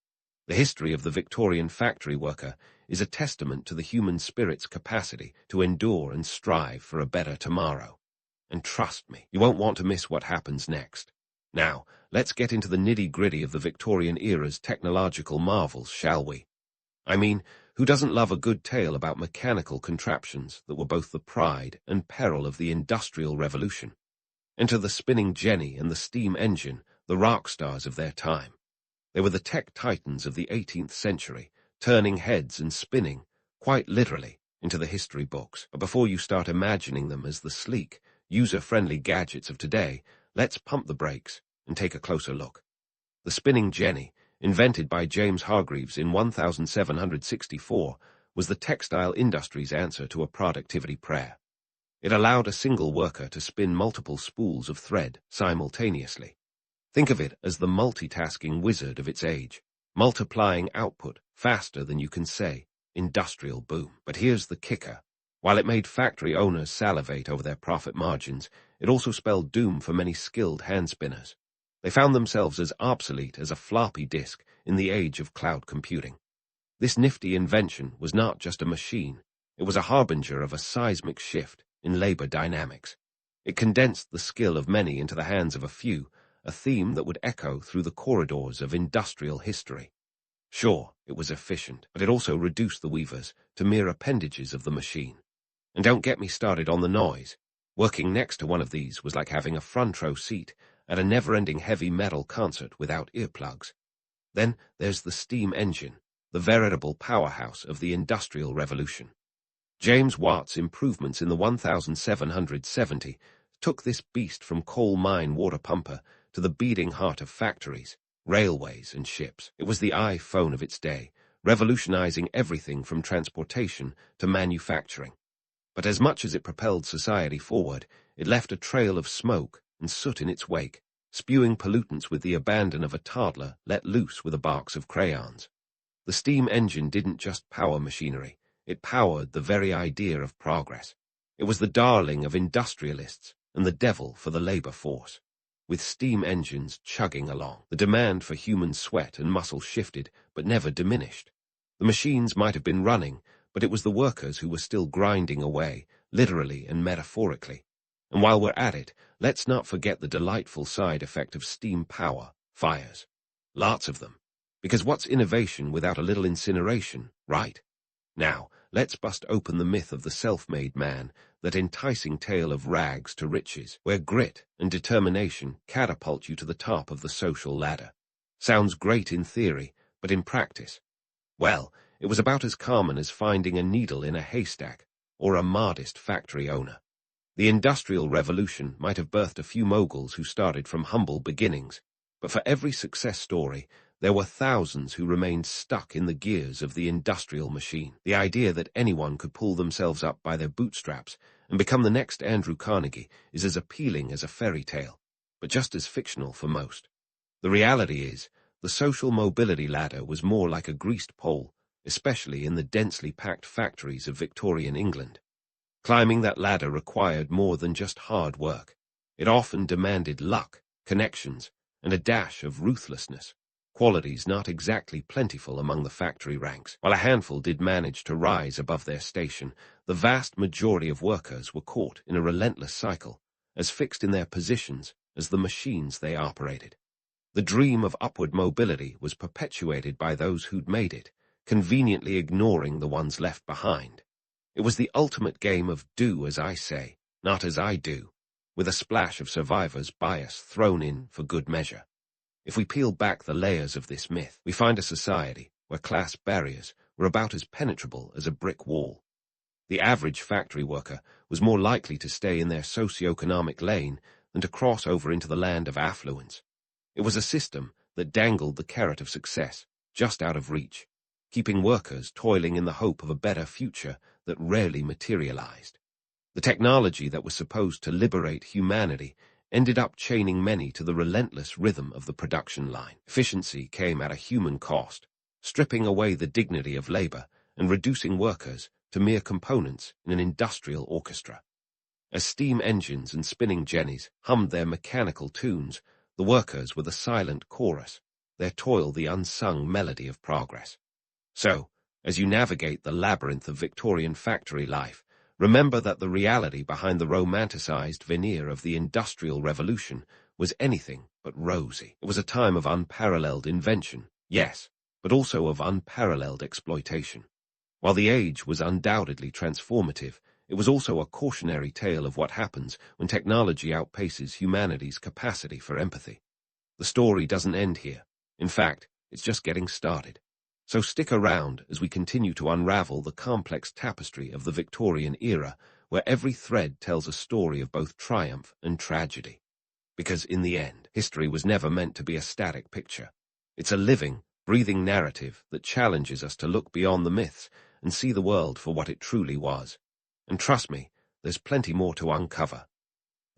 The history of the Victorian factory worker is a testament to the human spirit's capacity to endure and strive for a better tomorrow. And trust me, you won't want to miss what happens next. Now, let's get into the nitty-gritty of the Victorian era's technological marvels, shall we? I mean, who doesn't love a good tale about mechanical contraptions that were both the pride and peril of the Industrial Revolution? Enter the spinning jenny and the steam engine, the rock stars of their time. They were the tech titans of the 18th century, turning heads and spinning, quite literally, into the history books. But before you start imagining them as the sleek, user-friendly gadgets of today, let's pump the brakes and take a closer look. The spinning jenny, invented by James Hargreaves in 1764, was the textile industry's answer to a productivity prayer. It allowed a single worker to spin multiple spools of thread simultaneously. Think of it as the multitasking wizard of its age, multiplying output faster than you can say, industrial boom. But here's the kicker. While it made factory owners salivate over their profit margins, it also spelled doom for many skilled hand spinners. They found themselves as obsolete as a floppy disk in the age of cloud computing. This nifty invention was not just a machine, it was a harbinger of a seismic shift in labor dynamics. It condensed the skill of many into the hands of a few, a theme that would echo through the corridors of industrial history. Sure, it was efficient, but it also reduced the weavers to mere appendages of the machine. And don't get me started on the noise. Working next to one of these was like having a front row seat at a never-ending heavy metal concert without earplugs. Then there's the steam engine, the veritable powerhouse of the Industrial Revolution. James Watt's improvements in the 1770 took this beast from coal mine water pumper to the beating heart of factories, railways, and ships. It was the iPhone of its day, revolutionizing everything from transportation to manufacturing. But as much as it propelled society forward, it left a trail of smoke and soot in its wake, spewing pollutants with the abandon of a toddler let loose with a box of crayons. The steam engine didn't just power machinery, it powered the very idea of progress. It was the darling of industrialists and the devil for the labor force. With steam engines chugging along, the demand for human sweat and muscle shifted but never diminished. The machines might have been running, but it was the workers who were still grinding away, literally and metaphorically. And while we're at it, let's not forget the delightful side effect of steam power, fires. Lots of them. Because what's innovation without a little incineration, right? Now, let's bust open the myth of the self-made man, that enticing tale of rags to riches, where grit and determination catapult you to the top of the social ladder. Sounds great in theory, but in practice, well, it was about as common as finding a needle in a haystack or a modest factory owner. The Industrial Revolution might have birthed a few moguls who started from humble beginnings, but for every success story, there were thousands who remained stuck in the gears of the industrial machine. The idea that anyone could pull themselves up by their bootstraps and become the next Andrew Carnegie is as appealing as a fairy tale, but just as fictional for most. The reality is, the social mobility ladder was more like a greased pole, especially in the densely packed factories of Victorian England. Climbing that ladder required more than just hard work. It often demanded luck, connections, and a dash of ruthlessness, qualities not exactly plentiful among the factory ranks. While a handful did manage to rise above their station, the vast majority of workers were caught in a relentless cycle, as fixed in their positions as the machines they operated. The dream of upward mobility was perpetuated by those who'd made it, conveniently ignoring the ones left behind. It was the ultimate game of do as I say, not as I do, with a splash of survivor's bias thrown in for good measure. If we peel back the layers of this myth, we find a society where class barriers were about as penetrable as a brick wall. The average factory worker was more likely to stay in their socio-economic lane than to cross over into the land of affluence. It was a system that dangled the carrot of success just out of reach, keeping workers toiling in the hope of a better future that rarely materialized. The technology that was supposed to liberate humanity ended up chaining many to the relentless rhythm of the production line. Efficiency came at a human cost, stripping away the dignity of labor and reducing workers to mere components in an industrial orchestra. As steam engines and spinning jennies hummed their mechanical tunes, the workers were the silent chorus, their toil the unsung melody of progress. So, as you navigate the labyrinth of Victorian factory life, remember that the reality behind the romanticized veneer of the Industrial Revolution was anything but rosy. It was a time of unparalleled invention, yes, but also of unparalleled exploitation. While the age was undoubtedly transformative, it was also a cautionary tale of what happens when technology outpaces humanity's capacity for empathy. The story doesn't end here. In fact, it's just getting started. So stick around as we continue to unravel the complex tapestry of the Victorian era, where every thread tells a story of both triumph and tragedy. Because in the end, history was never meant to be a static picture. It's a living, breathing narrative that challenges us to look beyond the myths and see the world for what it truly was. And trust me, there's plenty more to uncover.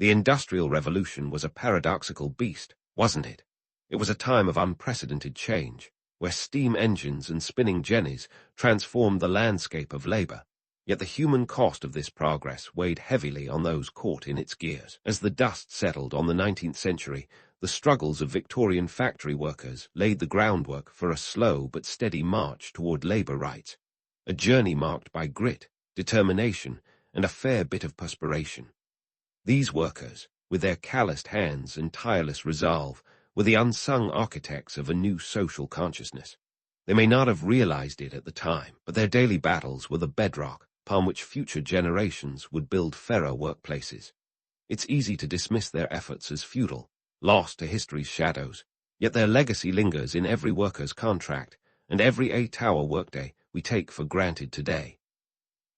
The Industrial Revolution was a paradoxical beast, wasn't it? It was a time of unprecedented change, where steam engines and spinning jennies transformed the landscape of labor. Yet the human cost of this progress weighed heavily on those caught in its gears. As the dust settled on the 19th century, the struggles of Victorian factory workers laid the groundwork for a slow but steady march toward labor rights, a journey marked by grit, determination, and a fair bit of perspiration. These workers, with their calloused hands and tireless resolve, were the unsung architects of a new social consciousness. They may not have realized it at the time, but their daily battles were the bedrock upon which future generations would build fairer workplaces. It's easy to dismiss their efforts as futile, lost to history's shadows, yet their legacy lingers in every worker's contract and every 8-hour workday we take for granted today.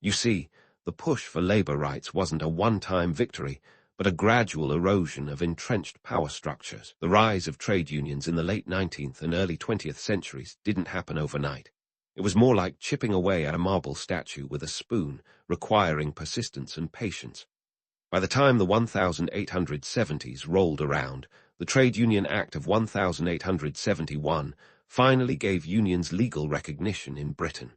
You see, the push for labor rights wasn't a one-time victory, but a gradual erosion of entrenched power structures. The rise of trade unions in the late 19th and early 20th centuries didn't happen overnight. It was more like chipping away at a marble statue with a spoon, requiring persistence and patience. By the time the 1870s rolled around, the Trade Union Act of 1871 finally gave unions legal recognition in Britain.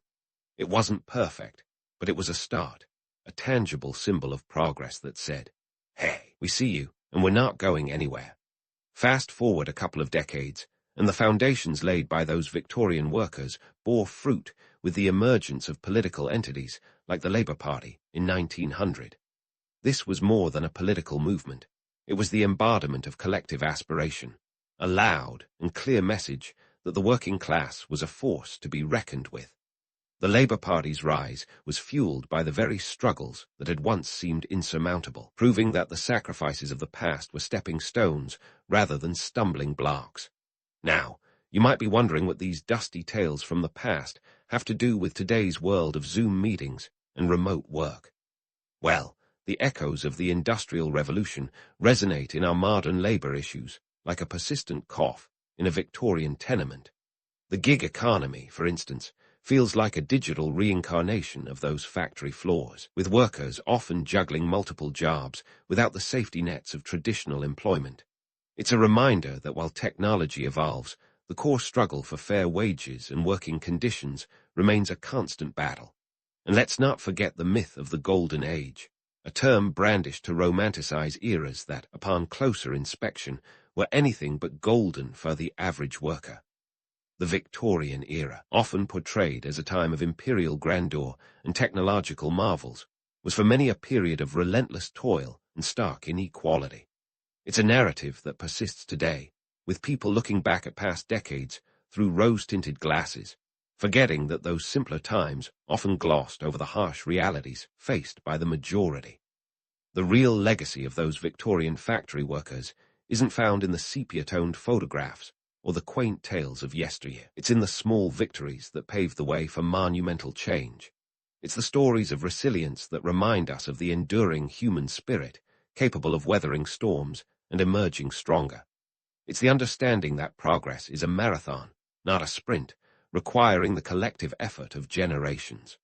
It wasn't perfect, but it was a start, a tangible symbol of progress that said, "Hey, we see you, and we're not going anywhere." Fast forward a couple of decades, and the foundations laid by those Victorian workers bore fruit with the emergence of political entities like the Labour Party in 1900. This was more than a political movement. It was the embodiment of collective aspiration, a loud and clear message that the working class was a force to be reckoned with. The Labour Party's rise was fueled by the very struggles that had once seemed insurmountable, proving that the sacrifices of the past were stepping stones rather than stumbling blocks. Now, you might be wondering what these dusty tales from the past have to do with today's world of Zoom meetings and remote work. Well, the echoes of the Industrial Revolution resonate in our modern labor issues like a persistent cough in a Victorian tenement. The gig economy, for instance, feels like a digital reincarnation of those factory floors, with workers often juggling multiple jobs without the safety nets of traditional employment. It's a reminder that while technology evolves, the core struggle for fair wages and working conditions remains a constant battle. And let's not forget the myth of the Golden Age, a term brandished to romanticize eras that, upon closer inspection, were anything but golden for the average worker. The Victorian era, often portrayed as a time of imperial grandeur and technological marvels, was for many a period of relentless toil and stark inequality. It's a narrative that persists today, with people looking back at past decades through rose-tinted glasses, forgetting that those simpler times often glossed over the harsh realities faced by the majority. The real legacy of those Victorian factory workers isn't found in the sepia-toned photographs or the quaint tales of yesteryear. It's in the small victories that paved the way for monumental change. It's the stories of resilience that remind us of the enduring human spirit, capable of weathering storms and emerging stronger. It's the understanding that progress is a marathon, not a sprint, requiring the collective effort of generations.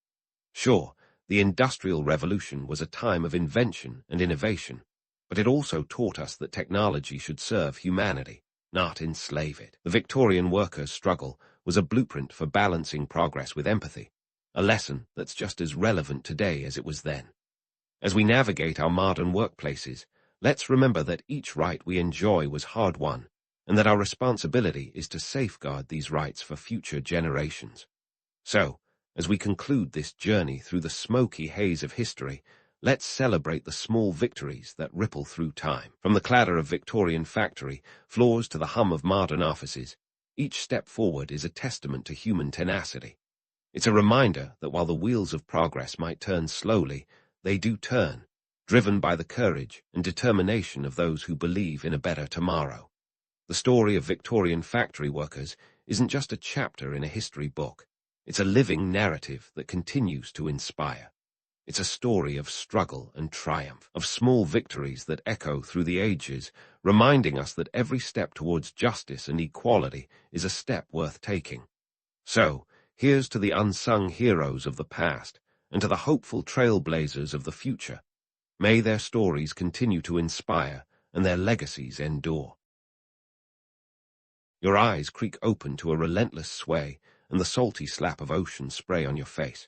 Sure, the Industrial Revolution was a time of invention and innovation, but it also taught us that technology should serve humanity, not enslave it. The Victorian workers' struggle was a blueprint for balancing progress with empathy, a lesson that's just as relevant today as it was then. As we navigate our modern workplaces, let's remember that each right we enjoy was hard-won, and that our responsibility is to safeguard these rights for future generations. So, as we conclude this journey through the smoky haze of history, let's celebrate the small victories that ripple through time. From the clatter of Victorian factory floors to the hum of modern offices, each step forward is a testament to human tenacity. It's a reminder that while the wheels of progress might turn slowly, they do turn, driven by the courage and determination of those who believe in a better tomorrow. The story of Victorian factory workers isn't just a chapter in a history book. It's a living narrative that continues to inspire. It's a story of struggle and triumph, of small victories that echo through the ages, reminding us that every step towards justice and equality is a step worth taking. So, here's to the unsung heroes of the past, and to the hopeful trailblazers of the future. May their stories continue to inspire, and their legacies endure. Your eyes creak open to a relentless sway, and the salty slap of ocean spray on your face.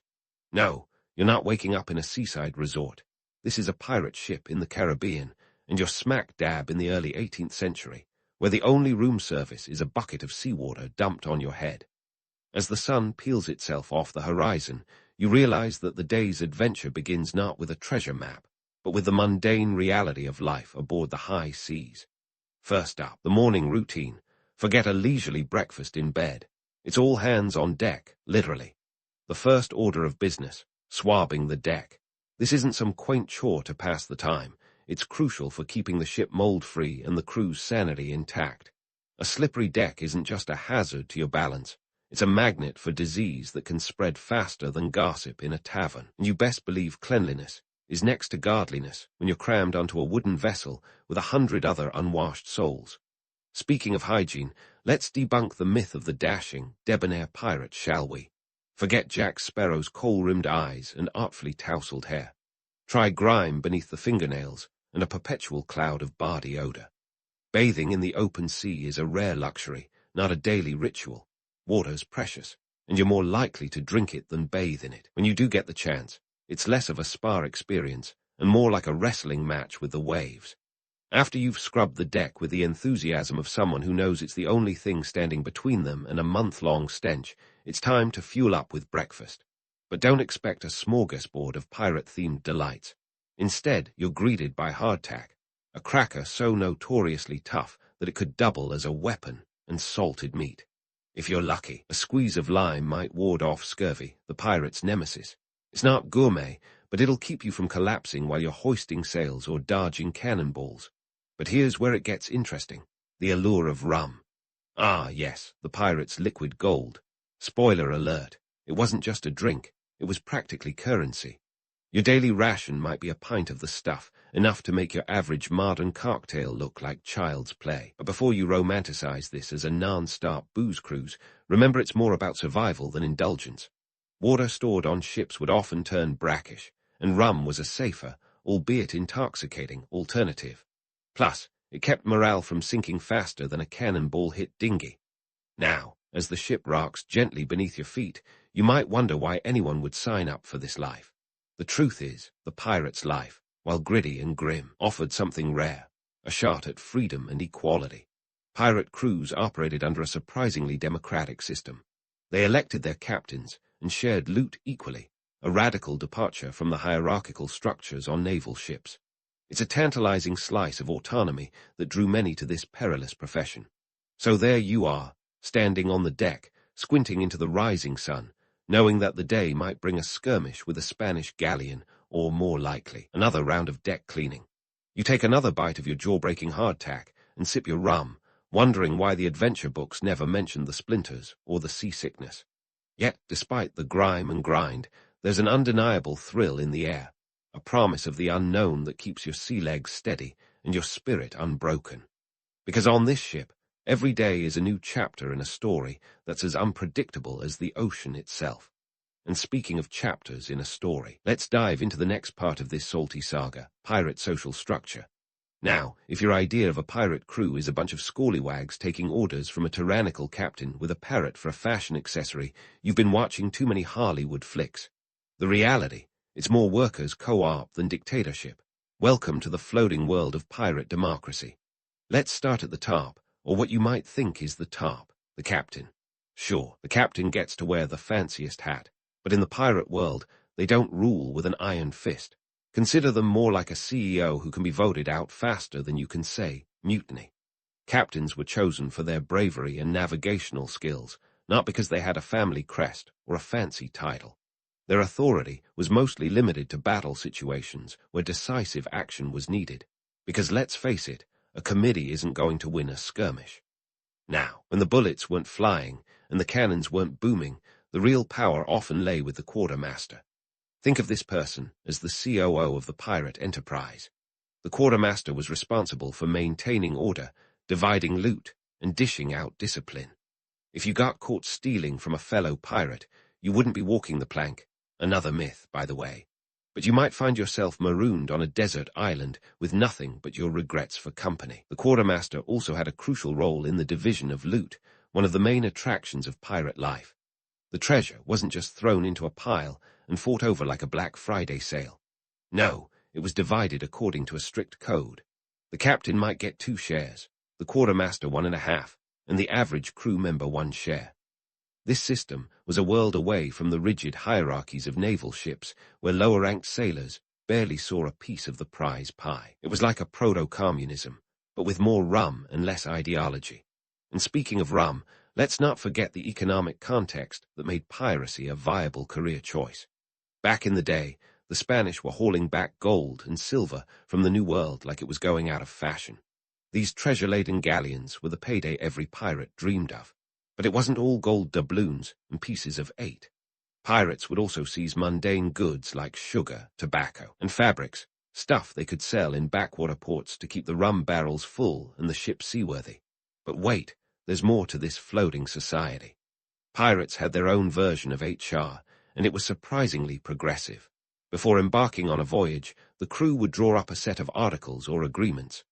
No, you're not waking up in a seaside resort. This is a pirate ship in the Caribbean, and you're smack dab in the early 18th century, where the only room service is a bucket of seawater dumped on your head. As the sun peels itself off the horizon, you realize that the day's adventure begins not with a treasure map, but with the mundane reality of life aboard the high seas. First up, the morning routine. Forget a leisurely breakfast in bed. It's all hands on deck, literally. The first order of business, swabbing the deck. This isn't some quaint chore to pass the time. It's crucial for keeping the ship mold-free and the crew's sanity intact. A slippery deck isn't just a hazard to your balance. It's a magnet for disease that can spread faster than gossip in a tavern. And you best believe cleanliness is next to godliness when you're crammed onto a wooden vessel with 100 other unwashed souls. Speaking of hygiene, let's debunk the myth of the dashing, debonair pirate, shall we? Forget Jack Sparrow's kohl-rimmed eyes and artfully tousled hair. Try grime beneath the fingernails and a perpetual cloud of bardy odor. Bathing in the open sea is a rare luxury, not a daily ritual. Water's precious, and you're more likely to drink it than bathe in it. When you do get the chance, it's less of a spa experience and more like a wrestling match with the waves. After you've scrubbed the deck with the enthusiasm of someone who knows it's the only thing standing between them and a month-long stench, it's time to fuel up with breakfast. But don't expect a smorgasbord of pirate-themed delights. Instead, you're greeted by hardtack, a cracker so notoriously tough that it could double as a weapon, and salted meat. If you're lucky, a squeeze of lime might ward off scurvy, the pirate's nemesis. It's not gourmet, but it'll keep you from collapsing while you're hoisting sails or dodging cannonballs. But here's where it gets interesting, the allure of rum. Ah, yes, the pirate's liquid gold. Spoiler alert, it wasn't just a drink, it was practically currency. Your daily ration might be a pint of the stuff, enough to make your average modern cocktail look like child's play. But before you romanticize this as a non-stop booze cruise, remember it's more about survival than indulgence. Water stored on ships would often turn brackish, and rum was a safer, albeit intoxicating, alternative. Plus, it kept morale from sinking faster than a cannonball-hit dinghy. Now, as the ship rocks gently beneath your feet, you might wonder why anyone would sign up for this life. The truth is, the pirate's life, while gritty and grim, offered something rare, a shot at freedom and equality. Pirate crews operated under a surprisingly democratic system. They elected their captains and shared loot equally, a radical departure from the hierarchical structures on naval ships. It's a tantalizing slice of autonomy that drew many to this perilous profession. So there you are, standing on the deck, squinting into the rising sun, knowing that the day might bring a skirmish with a Spanish galleon, or more likely, another round of deck cleaning. You take another bite of your jaw-breaking hardtack and sip your rum, wondering why the adventure books never mentioned the splinters or the seasickness. Yet, despite the grime and grind, there's an undeniable thrill in the air, a promise of the unknown that keeps your sea legs steady and your spirit unbroken. Because on this ship, every day is a new chapter in a story that's as unpredictable as the ocean itself. And speaking of chapters in a story, let's dive into the next part of this salty saga, pirate social structure. Now, if your idea of a pirate crew is a bunch of scallywags taking orders from a tyrannical captain with a parrot for a fashion accessory, you've been watching too many Hollywood flicks. The reality, it's more workers' co-op than dictatorship. Welcome to the floating world of pirate democracy. Let's start at the top, or what you might think is the top, the captain. Sure, the captain gets to wear the fanciest hat, but in the pirate world, they don't rule with an iron fist. Consider them more like a CEO who can be voted out faster than you can say mutiny. Captains were chosen for their bravery and navigational skills, not because they had a family crest or a fancy title. Their authority was mostly limited to battle situations where decisive action was needed, because let's face it, a committee isn't going to win a skirmish. Now, when the bullets weren't flying and the cannons weren't booming, the real power often lay with the quartermaster. Think of this person as the COO of the pirate enterprise. The quartermaster was responsible for maintaining order, dividing loot, and dishing out discipline. If you got caught stealing from a fellow pirate, you wouldn't be walking the plank. Another myth, by the way. But you might find yourself marooned on a desert island with nothing but your regrets for company. The quartermaster also had a crucial role in the division of loot, one of the main attractions of pirate life. The treasure wasn't just thrown into a pile and fought over like a Black Friday sale. No, it was divided according to a strict code. The captain might get 2 shares, the quartermaster 1.5, and the average crew member 1 share. This system was a world away from the rigid hierarchies of naval ships, where lower-ranked sailors barely saw a piece of the prize pie. It was like a proto-communism, but with more rum and less ideology. And speaking of rum, let's not forget the economic context that made piracy a viable career choice. Back in the day, the Spanish were hauling back gold and silver from the New World like it was going out of fashion. These treasure-laden galleons were the payday every pirate dreamed of. But it wasn't all gold doubloons and pieces of 8. Pirates would also seize mundane goods like sugar, tobacco, and fabrics, stuff they could sell in backwater ports to keep the rum barrels full and the ship seaworthy. But wait, there's more to this floating society. Pirates had their own version of HR, and it was surprisingly progressive. Before embarking on a voyage, the crew would draw up a set of articles or agreements.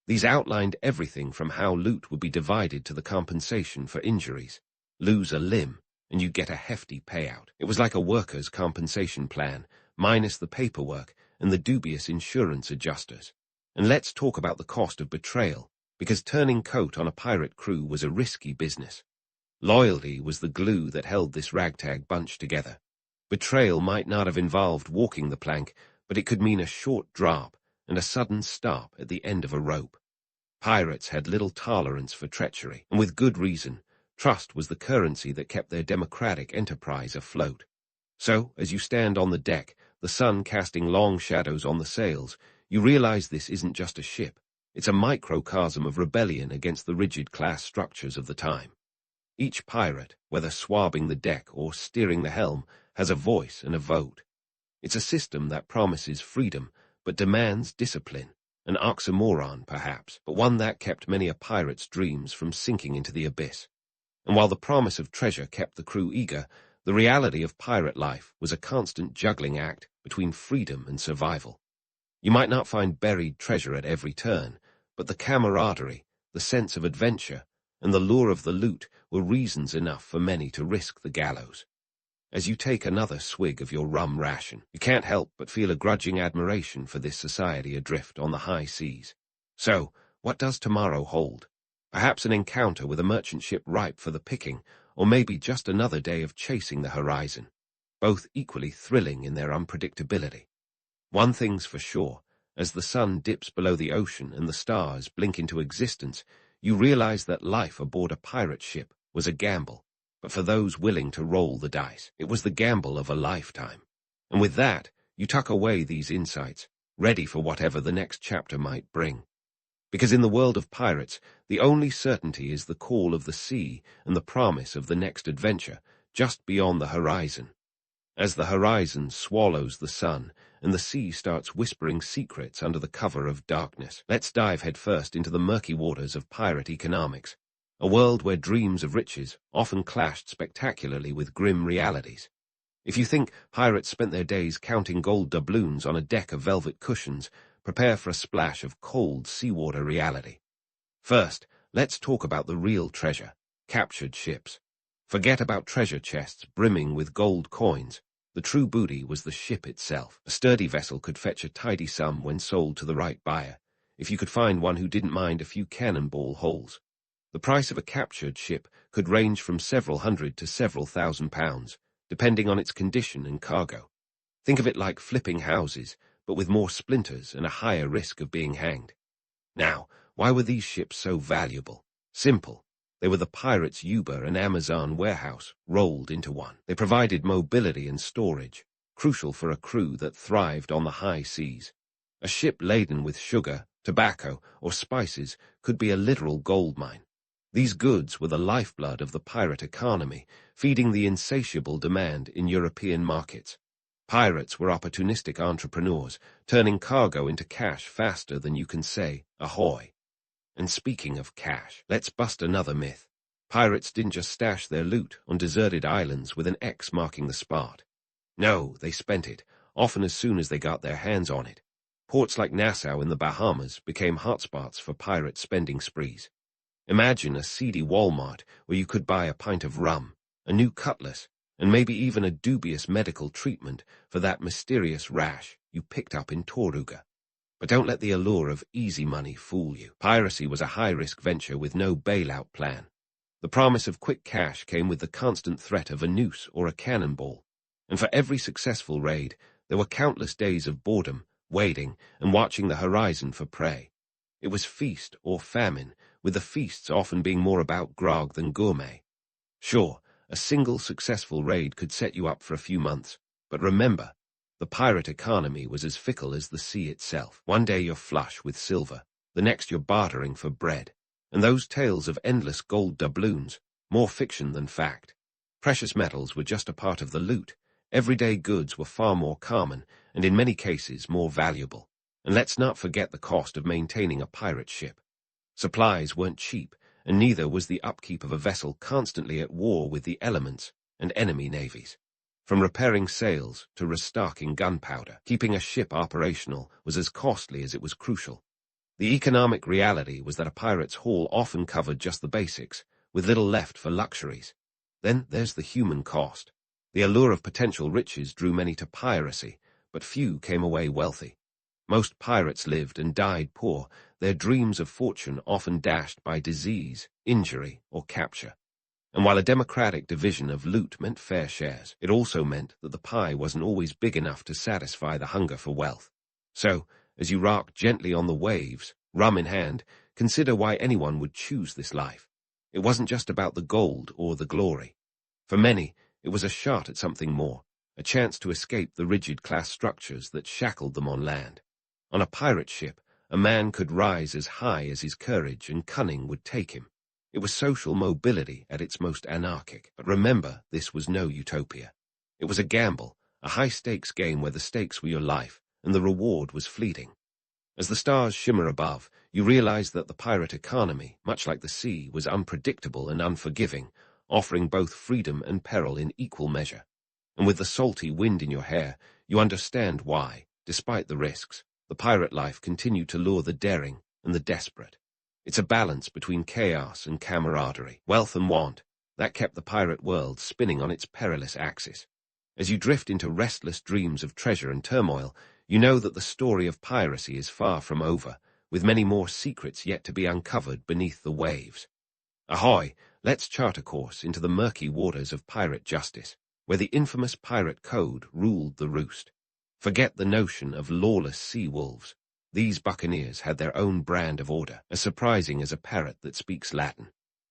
These outlined everything from how loot would be divided to the compensation for injuries. Lose a limb, and you get a hefty payout. It was like a workers' compensation plan, minus the paperwork and the dubious insurance adjusters. And let's talk about the cost of betrayal, because turning coat on a pirate crew was a risky business. Loyalty was the glue that held this ragtag bunch together. Betrayal might not have involved walking the plank, but it could mean a short drop and a sudden stop at the end of a rope. Pirates had little tolerance for treachery, and with good reason. Trust was the currency that kept their democratic enterprise afloat. So, as you stand on the deck, the sun casting long shadows on the sails, you realize this isn't just a ship. It's a microcosm of rebellion against the rigid class structures of the time. Each pirate, whether swabbing the deck or steering the helm, has a voice and a vote. It's a system that promises freedom, but demands discipline. An oxymoron, perhaps, but one that kept many a pirate's dreams from sinking into the abyss. And while the promise of treasure kept the crew eager, the reality of pirate life was a constant juggling act between freedom and survival. You might not find buried treasure at every turn, but the camaraderie, the sense of adventure, and the lure of the loot were reasons enough for many to risk the gallows. As you take another swig of your rum ration, you can't help but feel a grudging admiration for this society adrift on the high seas. So, what does tomorrow hold? Perhaps an encounter with a merchant ship ripe for the picking, or maybe just another day of chasing the horizon, both equally thrilling in their unpredictability. One thing's for sure, as the sun dips below the ocean and the stars blink into existence, you realize that life aboard a pirate ship was a gamble, but for those willing to roll the dice, it was the gamble of a lifetime. And with that, you tuck away these insights, ready for whatever the next chapter might bring. Because in the world of pirates, the only certainty is the call of the sea and the promise of the next adventure, just beyond the horizon. As the horizon swallows the sun and the sea starts whispering secrets under the cover of darkness, let's dive headfirst into the murky waters of pirate economics, a world where dreams of riches often clashed spectacularly with grim realities. If you think pirates spent their days counting gold doubloons on a deck of velvet cushions, prepare for a splash of cold seawater reality. First, let's talk about the real treasure, captured ships. Forget about treasure chests brimming with gold coins. The true booty was the ship itself. A sturdy vessel could fetch a tidy sum when sold to the right buyer, if you could find one who didn't mind a few cannonball holes. The price of a captured ship could range from several hundred to several £1,000s, depending on its condition and cargo. Think of it like flipping houses, but with more splinters and a higher risk of being hanged. Now, why were these ships so valuable? Simple. They were the pirates' Uber and Amazon warehouse rolled into one. They provided mobility and storage, crucial for a crew that thrived on the high seas. A ship laden with sugar, tobacco, or spices could be a literal gold mine. These goods were the lifeblood of the pirate economy, feeding the insatiable demand in European markets. Pirates were opportunistic entrepreneurs, turning cargo into cash faster than you can say, ahoy. And speaking of cash, let's bust another myth. Pirates didn't just stash their loot on deserted islands with an X marking the spot. No, they spent it, often as soon as they got their hands on it. Ports like Nassau in the Bahamas became hotspots for pirate spending sprees. Imagine a seedy Walmart where you could buy a pint of rum, a new cutlass, and maybe even a dubious medical treatment for that mysterious rash you picked up in Toruga. But don't let the allure of easy money fool you. Piracy was a high-risk venture with no bailout plan. The promise of quick cash came with the constant threat of a noose or a cannonball. And for every successful raid, there were countless days of boredom, waiting, and watching the horizon for prey. It was feast or famine, with the feasts often being more about grog than gourmet. Sure, a single successful raid could set you up for a few months, but remember, the pirate economy was as fickle as the sea itself. One day you're flush with silver, the next you're bartering for bread, and those tales of endless gold doubloons, more fiction than fact. Precious metals were just a part of the loot. Everyday goods were far more common, and in many cases more valuable. And let's not forget the cost of maintaining a pirate ship. Supplies weren't cheap, and neither was the upkeep of a vessel constantly at war with the elements and enemy navies. From repairing sails to restocking gunpowder, keeping a ship operational was as costly as it was crucial. The economic reality was that a pirate's haul often covered just the basics, with little left for luxuries. Then there's the human cost. The allure of potential riches drew many to piracy, but few came away wealthy. Most pirates lived and died poor, their dreams of fortune often dashed by disease, injury, or capture. And while a democratic division of loot meant fair shares, it also meant that the pie wasn't always big enough to satisfy the hunger for wealth. So, as you rock gently on the waves, rum in hand, consider why anyone would choose this life. It wasn't just about the gold or the glory. For many, it was a shot at something more, a chance to escape the rigid class structures that shackled them on land. On a pirate ship, a man could rise as high as his courage and cunning would take him. It was social mobility at its most anarchic. But remember, this was no utopia. It was a gamble, a high-stakes game where the stakes were your life, and the reward was fleeting. As the stars shimmer above, you realize that the pirate economy, much like the sea, was unpredictable and unforgiving, offering both freedom and peril in equal measure. And with the salty wind in your hair, you understand why, despite the risks, the pirate life continued to lure the daring and the desperate. It's a balance between chaos and camaraderie, wealth and want, that kept the pirate world spinning on its perilous axis. As you drift into restless dreams of treasure and turmoil, you know that the story of piracy is far from over, with many more secrets yet to be uncovered beneath the waves. Ahoy! Let's chart a course into the murky waters of pirate justice, where the infamous pirate code ruled the roost. Forget the notion of lawless sea wolves. These buccaneers had their own brand of order, as surprising as a parrot that speaks Latin.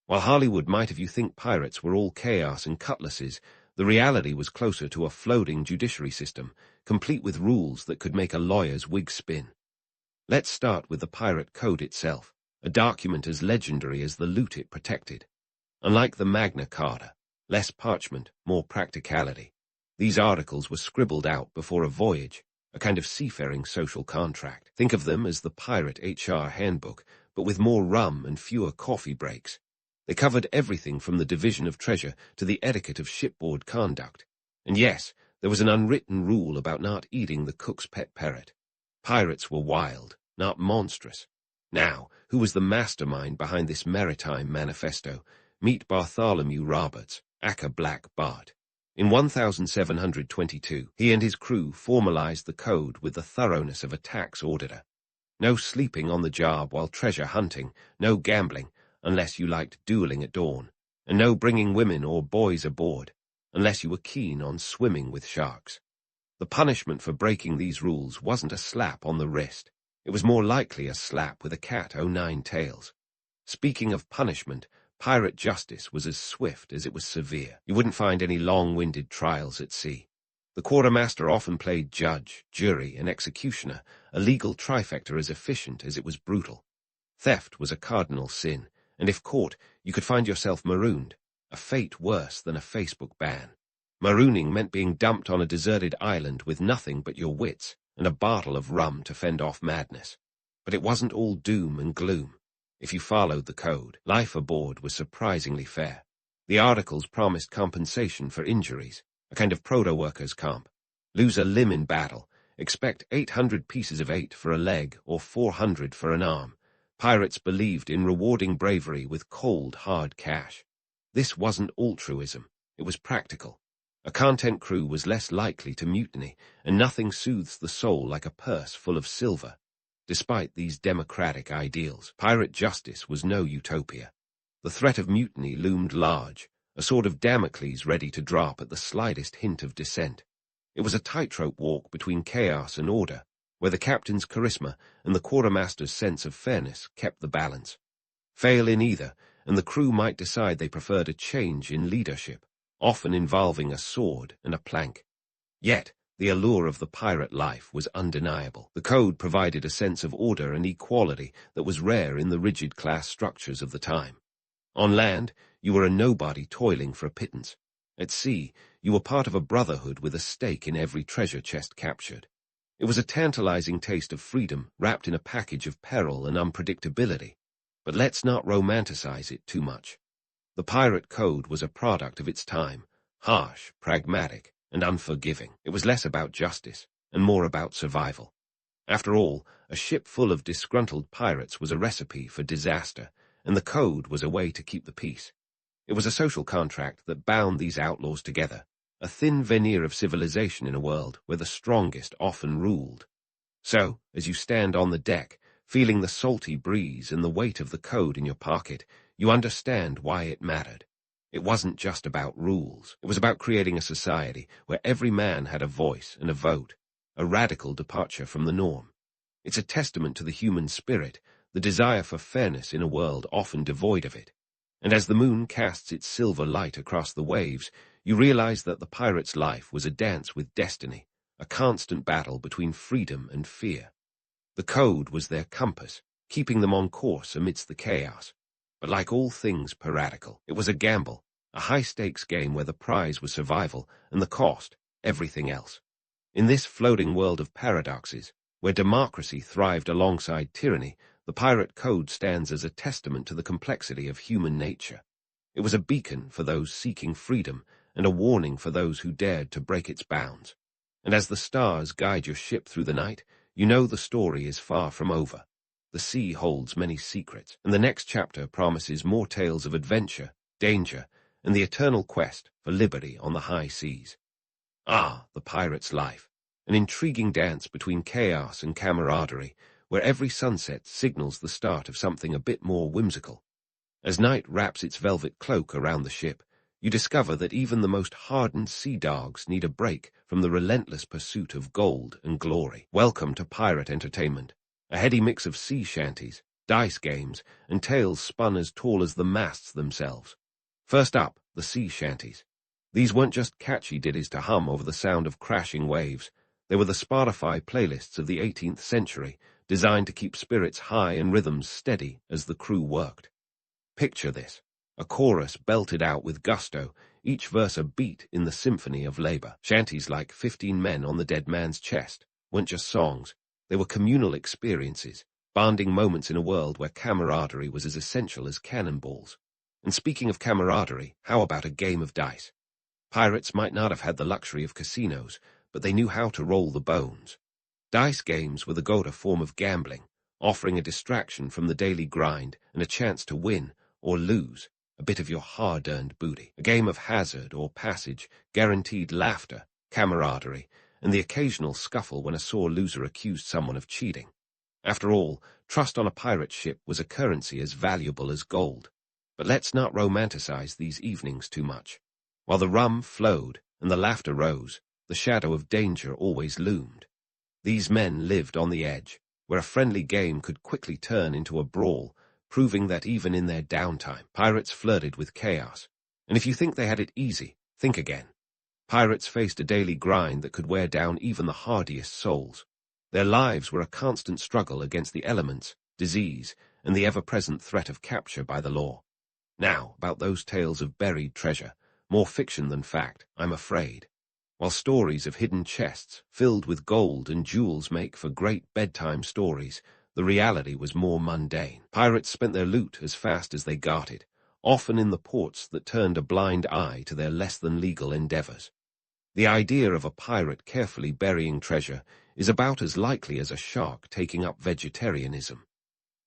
While Hollywood might have you think pirates were all chaos and cutlasses, the reality was closer to a floating judiciary system, complete with rules that could make a lawyer's wig spin. Let's start with the pirate code itself, a document as legendary as the loot it protected. Unlike the Magna Carta, less parchment, more practicality. These articles were scribbled out before a voyage, a kind of seafaring social contract. Think of them as the pirate HR handbook, but with more rum and fewer coffee breaks. They covered everything from the division of treasure to the etiquette of shipboard conduct. And yes, there was an unwritten rule about not eating the cook's pet parrot. Pirates were wild, not monstrous. Now, who was the mastermind behind this maritime manifesto? Meet Bartholomew Roberts, aka Black Bart. In 1722, he and his crew formalized the code with the thoroughness of a tax auditor. No sleeping on the job while treasure hunting, no gambling, unless you liked dueling at dawn, and no bringing women or boys aboard, unless you were keen on swimming with sharks. The punishment for breaking these rules wasn't a slap on the wrist. It was more likely a slap with a cat o' nine tails. Speaking of punishment, pirate justice was as swift as it was severe. You wouldn't find any long-winded trials at sea. The quartermaster often played judge, jury, and executioner, a legal trifecta as efficient as it was brutal. Theft was a cardinal sin, and if caught, you could find yourself marooned, a fate worse than a Facebook ban. Marooning meant being dumped on a deserted island with nothing but your wits and a bottle of rum to fend off madness. But it wasn't all doom and gloom. If you followed the code, life aboard was surprisingly fair. The articles promised compensation for injuries, a kind of proto-workers' comp. Lose a limb in battle, expect 800 pieces of 8 for a leg or 400 for an arm. Pirates believed in rewarding bravery with cold, hard cash. This wasn't altruism, it was practical. A content crew was less likely to mutiny, and nothing soothes the soul like a purse full of silver. Despite these democratic ideals, pirate justice was no utopia. The threat of mutiny loomed large, a sword of Damocles ready to drop at the slightest hint of dissent. It was a tightrope walk between chaos and order, where the captain's charisma and the quartermaster's sense of fairness kept the balance. Fail in either, and the crew might decide they preferred a change in leadership, often involving a sword and a plank. Yet, the allure of the pirate life was undeniable. The code provided a sense of order and equality that was rare in the rigid class structures of the time. On land, you were a nobody toiling for a pittance. At sea, you were part of a brotherhood with a stake in every treasure chest captured. It was a tantalizing taste of freedom wrapped in a package of peril and unpredictability. But let's not romanticize it too much. The pirate code was a product of its time, harsh, pragmatic, and unforgiving. It was less about justice and more about survival. After all, a ship full of disgruntled pirates was a recipe for disaster, and the code was a way to keep the peace. It was a social contract that bound these outlaws together, a thin veneer of civilization in a world where the strongest often ruled. So, as you stand on the deck, feeling the salty breeze and the weight of the code in your pocket, you understand why it mattered. It wasn't just about rules. It was about creating a society where every man had a voice and a vote, a radical departure from the norm. It's a testament to the human spirit, the desire for fairness in a world often devoid of it. And as the moon casts its silver light across the waves, you realize that the pirate's life was a dance with destiny, a constant battle between freedom and fear. The code was their compass, keeping them on course amidst the chaos. But like all things piratical, it was a gamble, a high-stakes game where the prize was survival and the cost, everything else. In this floating world of paradoxes, where democracy thrived alongside tyranny, the pirate code stands as a testament to the complexity of human nature. It was a beacon for those seeking freedom and a warning for those who dared to break its bounds. And as the stars guide your ship through the night, you know the story is far from over. The sea holds many secrets, and the next chapter promises more tales of adventure, danger, and the eternal quest for liberty on the high seas. Ah, the pirate's life, an intriguing dance between chaos and camaraderie, where every sunset signals the start of something a bit more whimsical. As night wraps its velvet cloak around the ship, you discover that even the most hardened sea dogs need a break from the relentless pursuit of gold and glory. Welcome to pirate entertainment, a heady mix of sea shanties, dice games, and tales spun as tall as the masts themselves. First up, the sea shanties. These weren't just catchy ditties to hum over the sound of crashing waves. They were the Spotify playlists of the 18th century, designed to keep spirits high and rhythms steady as the crew worked. Picture this, a chorus belted out with gusto, each verse a beat in the symphony of labor. Shanties like 15 Men on the Dead Man's Chest weren't just songs, they were communal experiences, bonding moments in a world where camaraderie was as essential as cannonballs. And speaking of camaraderie, how about a game of dice? Pirates might not have had the luxury of casinos, but they knew how to roll the bones. Dice games were the go-to form of gambling, offering a distraction from the daily grind and a chance to win or lose a bit of your hard-earned booty. A game of hazard or passage guaranteed laughter, camaraderie, and the occasional scuffle when a sore loser accused someone of cheating. After all, trust on a pirate ship was a currency as valuable as gold. But let's not romanticize these evenings too much. While the rum flowed and the laughter rose, the shadow of danger always loomed. These men lived on the edge, where a friendly game could quickly turn into a brawl, proving that even in their downtime, pirates flirted with chaos. And if you think they had it easy, think again. Pirates faced a daily grind that could wear down even the hardiest souls. Their lives were a constant struggle against the elements, disease, and the ever-present threat of capture by the law. Now, about those tales of buried treasure, more fiction than fact, I'm afraid. While stories of hidden chests filled with gold and jewels make for great bedtime stories, the reality was more mundane. Pirates spent their loot as fast as they got it, often in the ports that turned a blind eye to their less-than-legal endeavors. The idea of a pirate carefully burying treasure is about as likely as a shark taking up vegetarianism.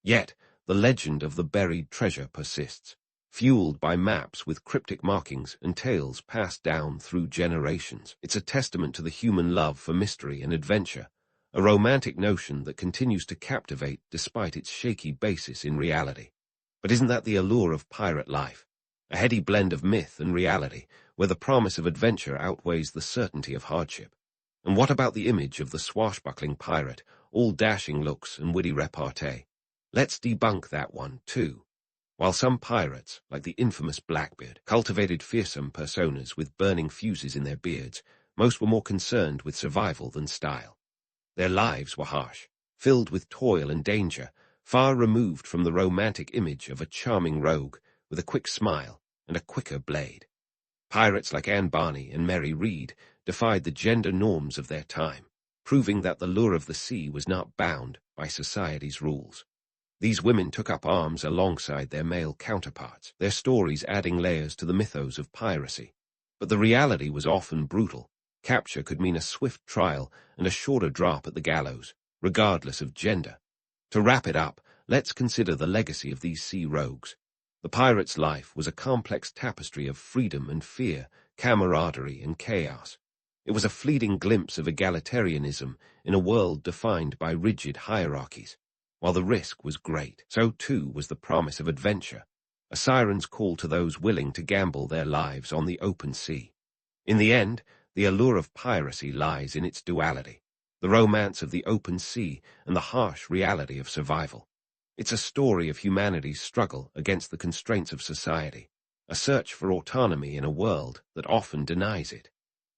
Yet, the legend of the buried treasure persists, fueled by maps with cryptic markings and tales passed down through generations. It's a testament to the human love for mystery and adventure, a romantic notion that continues to captivate despite its shaky basis in reality. But isn't that the allure of pirate life? A heady blend of myth and reality, where the promise of adventure outweighs the certainty of hardship. And what about the image of the swashbuckling pirate, all dashing looks and witty repartee? Let's debunk that one, too. While some pirates, like the infamous Blackbeard, cultivated fearsome personas with burning fuses in their beards, most were more concerned with survival than style. Their lives were harsh, filled with toil and danger, far removed from the romantic image of a charming rogue with a quick smile and a quicker blade. Pirates like Anne Barney and Mary Read defied the gender norms of their time, proving that the lure of the sea was not bound by society's rules. These women took up arms alongside their male counterparts, their stories adding layers to the mythos of piracy. But the reality was often brutal. Capture could mean a swift trial and a shorter drop at the gallows, regardless of gender. To wrap it up, let's consider the legacy of these sea rogues. The pirate's life was a complex tapestry of freedom and fear, camaraderie and chaos. It was a fleeting glimpse of egalitarianism in a world defined by rigid hierarchies. While the risk was great, so too was the promise of adventure, a siren's call to those willing to gamble their lives on the open sea. In the end, the allure of piracy lies in its duality, the romance of the open sea and the harsh reality of survival. It's a story of humanity's struggle against the constraints of society, a search for autonomy in a world that often denies it.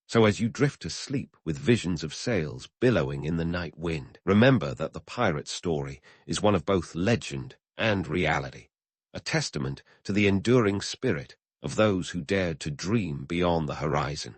So as you drift to sleep with visions of sails billowing in the night wind, remember that the pirate's story is one of both legend and reality, a testament to the enduring spirit of those who dared to dream beyond the horizon.